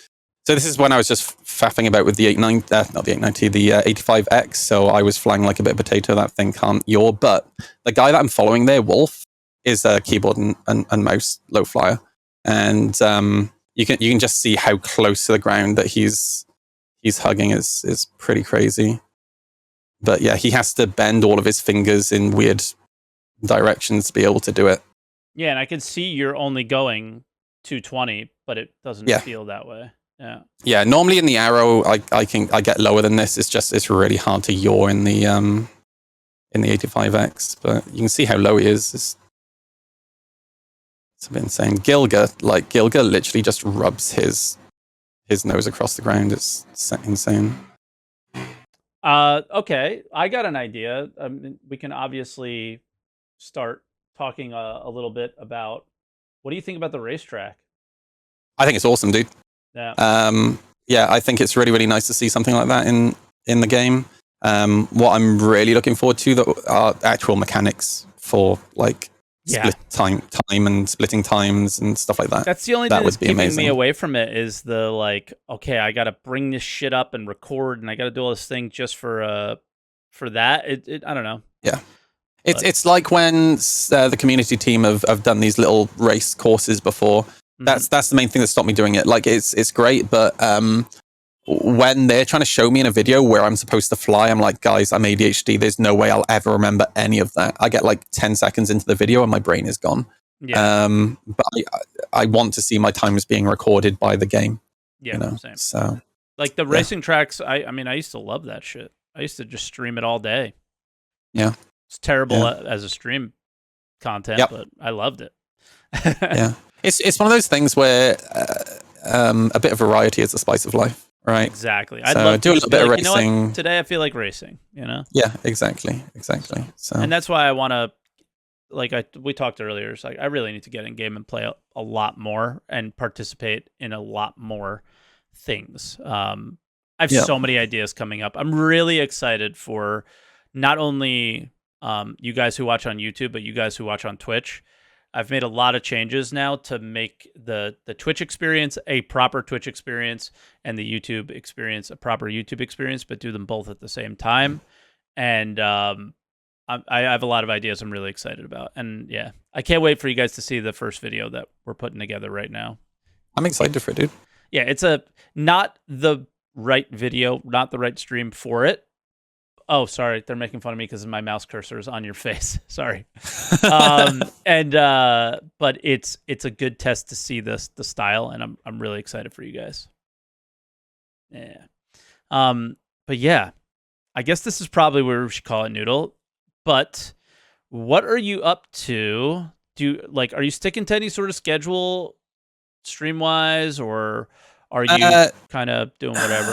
Speaker 2: So this is when I was just faffing about with the 890, the 85X. So I was flying like a bit of potato. That thing can't yaw. But the guy that I'm following there, Wolf, is a keyboard and mouse low flyer. And you can just see how close to the ground that he's hugging is pretty crazy. But yeah, he has to bend all of his fingers in weird directions to be able to do it.
Speaker 1: Yeah, and I can see you're only going 220, but it doesn't feel that way. Yeah. Yeah,
Speaker 2: normally in the arrow I get lower than this. It's really hard to yaw in the 85X, but you can see how low he is. It's a bit insane. Gilga literally just rubs his nose across the ground. It's insane.
Speaker 1: Okay, I got an idea. We can obviously start talking a little bit about what do you think about the racetrack?
Speaker 2: I think it's awesome, dude.
Speaker 1: Yeah.
Speaker 2: Yeah, I think it's really, really nice to see something like that in the game. What I'm really looking forward to are actual mechanics for like split time and splitting times and stuff like that.
Speaker 1: That's the only thing that's keeping me away from it is the like, okay, I got to bring this shit up and record, and I got to do all this thing just for that. I don't know.
Speaker 2: Yeah. It's like when the community team have done these little race courses before. Mm-hmm. That's the main thing that stopped me doing it. Like it's great, but when they're trying to show me in a video where I'm supposed to fly, I'm like, guys, I'm ADHD. There's no way I'll ever remember any of that. I get like 10 seconds into the video and my brain is gone. Yeah. But I want to see my times being recorded by the game.
Speaker 1: Yeah,
Speaker 2: you know?
Speaker 1: Same.
Speaker 2: So
Speaker 1: like the racing tracks, I mean, I used to love that shit. I used to just stream it all day.
Speaker 2: Yeah.
Speaker 1: It's terrible as a stream content, but I loved it.
Speaker 2: Yeah. It's one of those things where a bit of variety is the spice of life. Right.
Speaker 1: Exactly.
Speaker 2: I'd love to do a little bit of racing.
Speaker 1: You know what? Today I feel like racing, you know?
Speaker 2: Yeah, exactly. So,
Speaker 1: and that's why I want to like we talked earlier, it's like I really need to get in game and play a lot more and participate in a lot more things. I have so many ideas coming up. I'm really excited for not only you guys who watch on YouTube, but you guys who watch on Twitch. I've made a lot of changes now to make the Twitch experience a proper Twitch experience and the YouTube experience a proper YouTube experience, but do them both at the same time. And I have a lot of ideas I'm really excited about. And yeah, I can't wait for you guys to see the first video that we're putting together right now.
Speaker 2: I'm excited for it, dude.
Speaker 1: Yeah, it's not the right video, not the right stream for it. Oh, sorry. They're making fun of me because my mouse cursor is on your face. Sorry. But it's a good test to see the style, and I'm really excited for you guys. Yeah. But yeah, I guess this is probably where we should call it Noodle. But what are you up to? Are you sticking to any sort of schedule stream wise, or are you kind of doing whatever?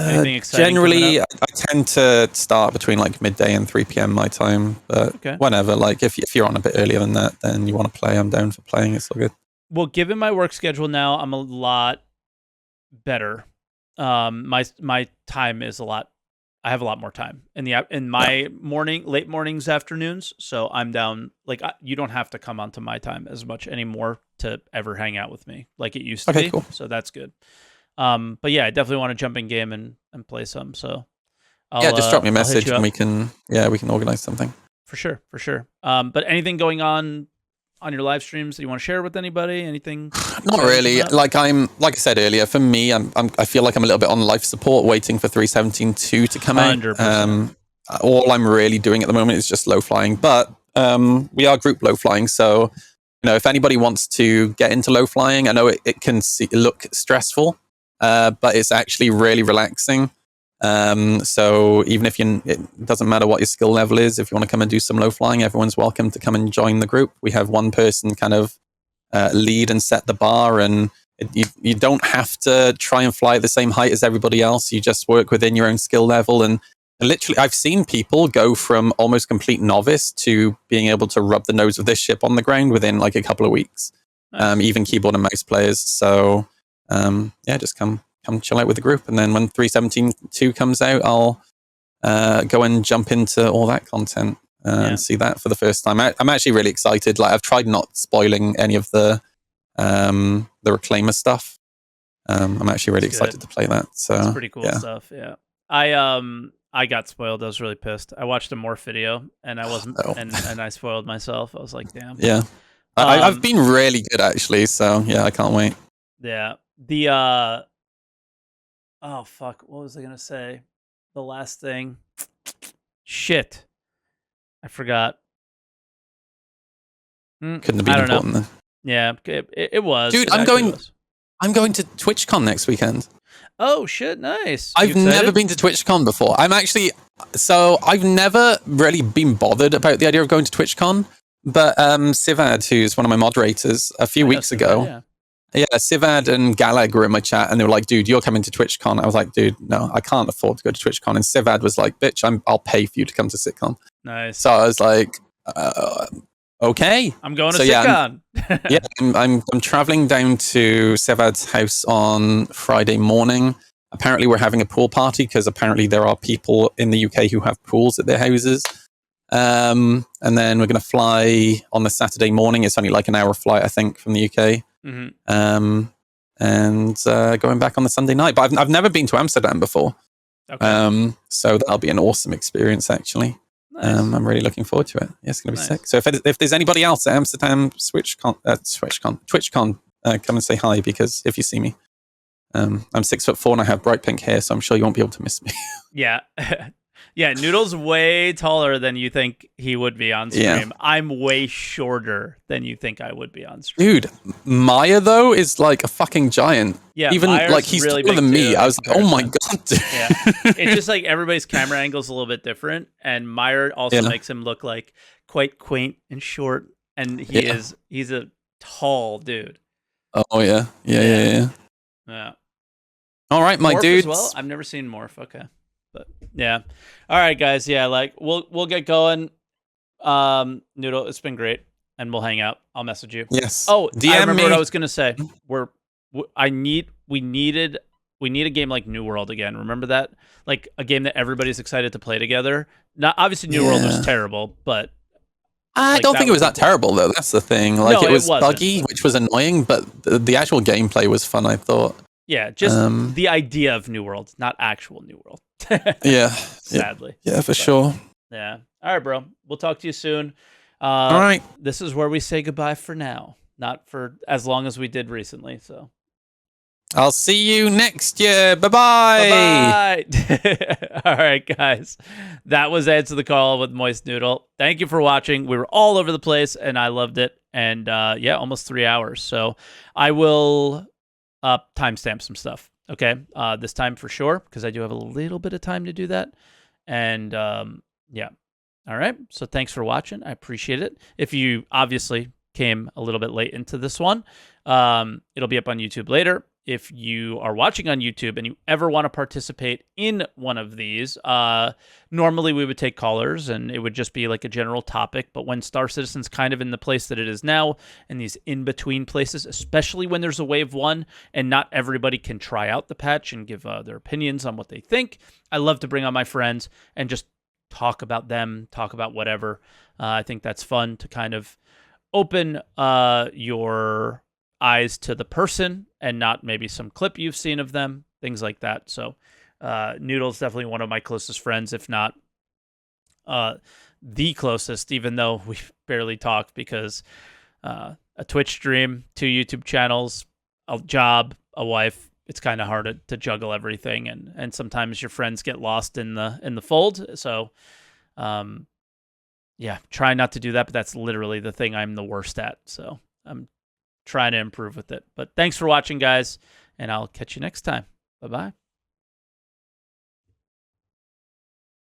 Speaker 1: Anything exciting?
Speaker 2: Generally, I tend to start between like midday and 3 p.m. my time. But whenever, like if you're on a bit earlier than that, then you want to play, I'm down for playing. It's all good.
Speaker 1: Well, given my work schedule now, I'm a lot better. My time is a lot. I have a lot more time in my late mornings, afternoons. So I'm down. Like you don't have to come onto my time as much anymore to ever hang out with me like it used to be. Cool. So that's good. But yeah, I definitely want to jump in game and play some. So
Speaker 2: just drop me a message and we can organize something.
Speaker 1: For sure. But anything going on your live streams that you want to share with anybody? Anything?
Speaker 2: Not really. Like I said earlier, for me, I feel like I'm a little bit on life support, waiting for 317.2 to come 100%. Out. All I'm really doing at the moment is just low flying, but we are group low flying, so if anybody wants to get into low flying, I know it can look stressful, but it's actually really relaxing. So even if it doesn't matter what your skill level is, if you want to come and do some low flying, everyone's welcome to come and join the group. We have one person kind of lead and set the bar, and you don't have to try and fly at the same height as everybody else. You just work within your own skill level. And literally, I've seen people go from almost complete novice to being able to rub the nose of this ship on the ground within like a couple of weeks. Nice. Even keyboard and mouse players. So just come chill out with the group, and then when 317.2 comes out, I'll go and jump into all that content and see that for the first time. I'm actually really excited. Like I've tried not spoiling any of the Reclaimer stuff. I'm actually really excited to play that. So
Speaker 1: that's pretty cool stuff. Yeah, I got spoiled. I was really pissed. I watched a Morph video and I wasn't, and I spoiled myself. I was like, damn.
Speaker 2: Yeah, I've been really good actually. So yeah, I can't wait.
Speaker 1: Yeah, oh fuck! What was I gonna say? The last thing. Shit, I forgot.
Speaker 2: Couldn't have been important then.
Speaker 1: Yeah, it was.
Speaker 2: Dude, I'm going to TwitchCon next weekend.
Speaker 1: Oh shit! Nice.
Speaker 2: I've never been to TwitchCon before. I've never really been bothered about the idea of going to TwitchCon. But Sivad, who's one of my moderators, a few weeks ago. Yeah, Sivad and Galag were in my chat, and they were like, dude, you're coming to TwitchCon. I was like, dude, no, I can't afford to go to TwitchCon. And Sivad was like, bitch, I'll pay for you to come to SitCon.
Speaker 1: Nice.
Speaker 2: So I was like, okay.
Speaker 1: I'm going to SitCon.
Speaker 2: I'm traveling down to Sivad's house on Friday morning. Apparently, we're having a pool party because apparently there are people in the UK who have pools at their houses. And then we're going to fly on the Saturday morning. It's only like an hour flight, I think, from the UK. Mm-hmm. And going back on the Sunday night. But I've never been to Amsterdam before. Okay. So that'll be an awesome experience, actually. Nice. I'm really looking forward to it. Yeah, it's going to be sick. So if there's anybody else at Amsterdam, TwitchCon, come and say hi, because if you see me, I'm 6'4" and I have bright pink hair, so I'm sure you won't be able to miss me.
Speaker 1: Yeah. Yeah, Noodle's way taller than you think he would be on stream. Yeah. I'm way shorter than you think I would be on stream.
Speaker 2: Dude, Maya, though, is like a fucking giant.
Speaker 1: Yeah,
Speaker 2: even
Speaker 1: Myers
Speaker 2: like he's really taller than me. I was like, oh my god, dude.
Speaker 1: Yeah. It's just like everybody's camera angle is a little bit different, and Meyer also makes him look like quite quaint and short, and he's a tall dude.
Speaker 2: Oh yeah. All right, my dude.
Speaker 1: Well, I've never seen Morph. Okay. But yeah. All right, guys. Yeah, like we'll get going. Noodle, it's been great, and we'll hang out. I'll message you.
Speaker 2: Yes.
Speaker 1: Oh,
Speaker 2: DM
Speaker 1: I remember
Speaker 2: me.
Speaker 1: what I was gonna say. We need a game like New World again. Remember that? Like a game that everybody's excited to play together. Not obviously New World was terrible, but
Speaker 2: I don't think it was that terrible though. That's the thing. Like
Speaker 1: No,
Speaker 2: it was
Speaker 1: wasn't.
Speaker 2: buggy, which was annoying, but the actual gameplay was fun. I thought.
Speaker 1: Yeah, just the idea of New World, not actual New World.
Speaker 2: Yeah.
Speaker 1: Sadly.
Speaker 2: Yeah, for sure.
Speaker 1: Yeah. All right, bro. We'll talk to you soon.
Speaker 2: All right.
Speaker 1: This is where we say goodbye for now. Not for as long as we did recently. So
Speaker 2: I'll see you next year. Bye-bye.
Speaker 1: Bye-bye. All right, guys. That was Answer the Call with Moist Noodle. Thank you for watching. We were all over the place, and I loved it. And yeah, almost 3 hours. So I will timestamp some stuff. Okay, this time for sure, because I do have a little bit of time to do that. And yeah. All right. So thanks for watching. I appreciate it. If you obviously came a little bit late into this one, it'll be up on YouTube later. If you are watching on YouTube and you ever want to participate in one of these, normally we would take callers and it would just be like a general topic. But when Star Citizen's kind of in the place that it is now, in these in-between places, especially when there's a wave 1 and not everybody can try out the patch and give their opinions on what they think, I love to bring on my friends and just talk about them, talk about whatever. I think that's fun to kind of open your eyes to the person and not maybe some clip you've seen of them, things like that. So Noodle's definitely one of my closest friends, if not the closest, even though we barely talk because a Twitch stream, 2 YouTube channels, a job, a wife, it's kind of hard to juggle everything, and sometimes your friends get lost in the fold. So yeah, try not to do that, but that's literally the thing I'm the worst at. So I'm trying to improve with it. But thanks for watching, guys, and I'll catch you next time. Bye-bye.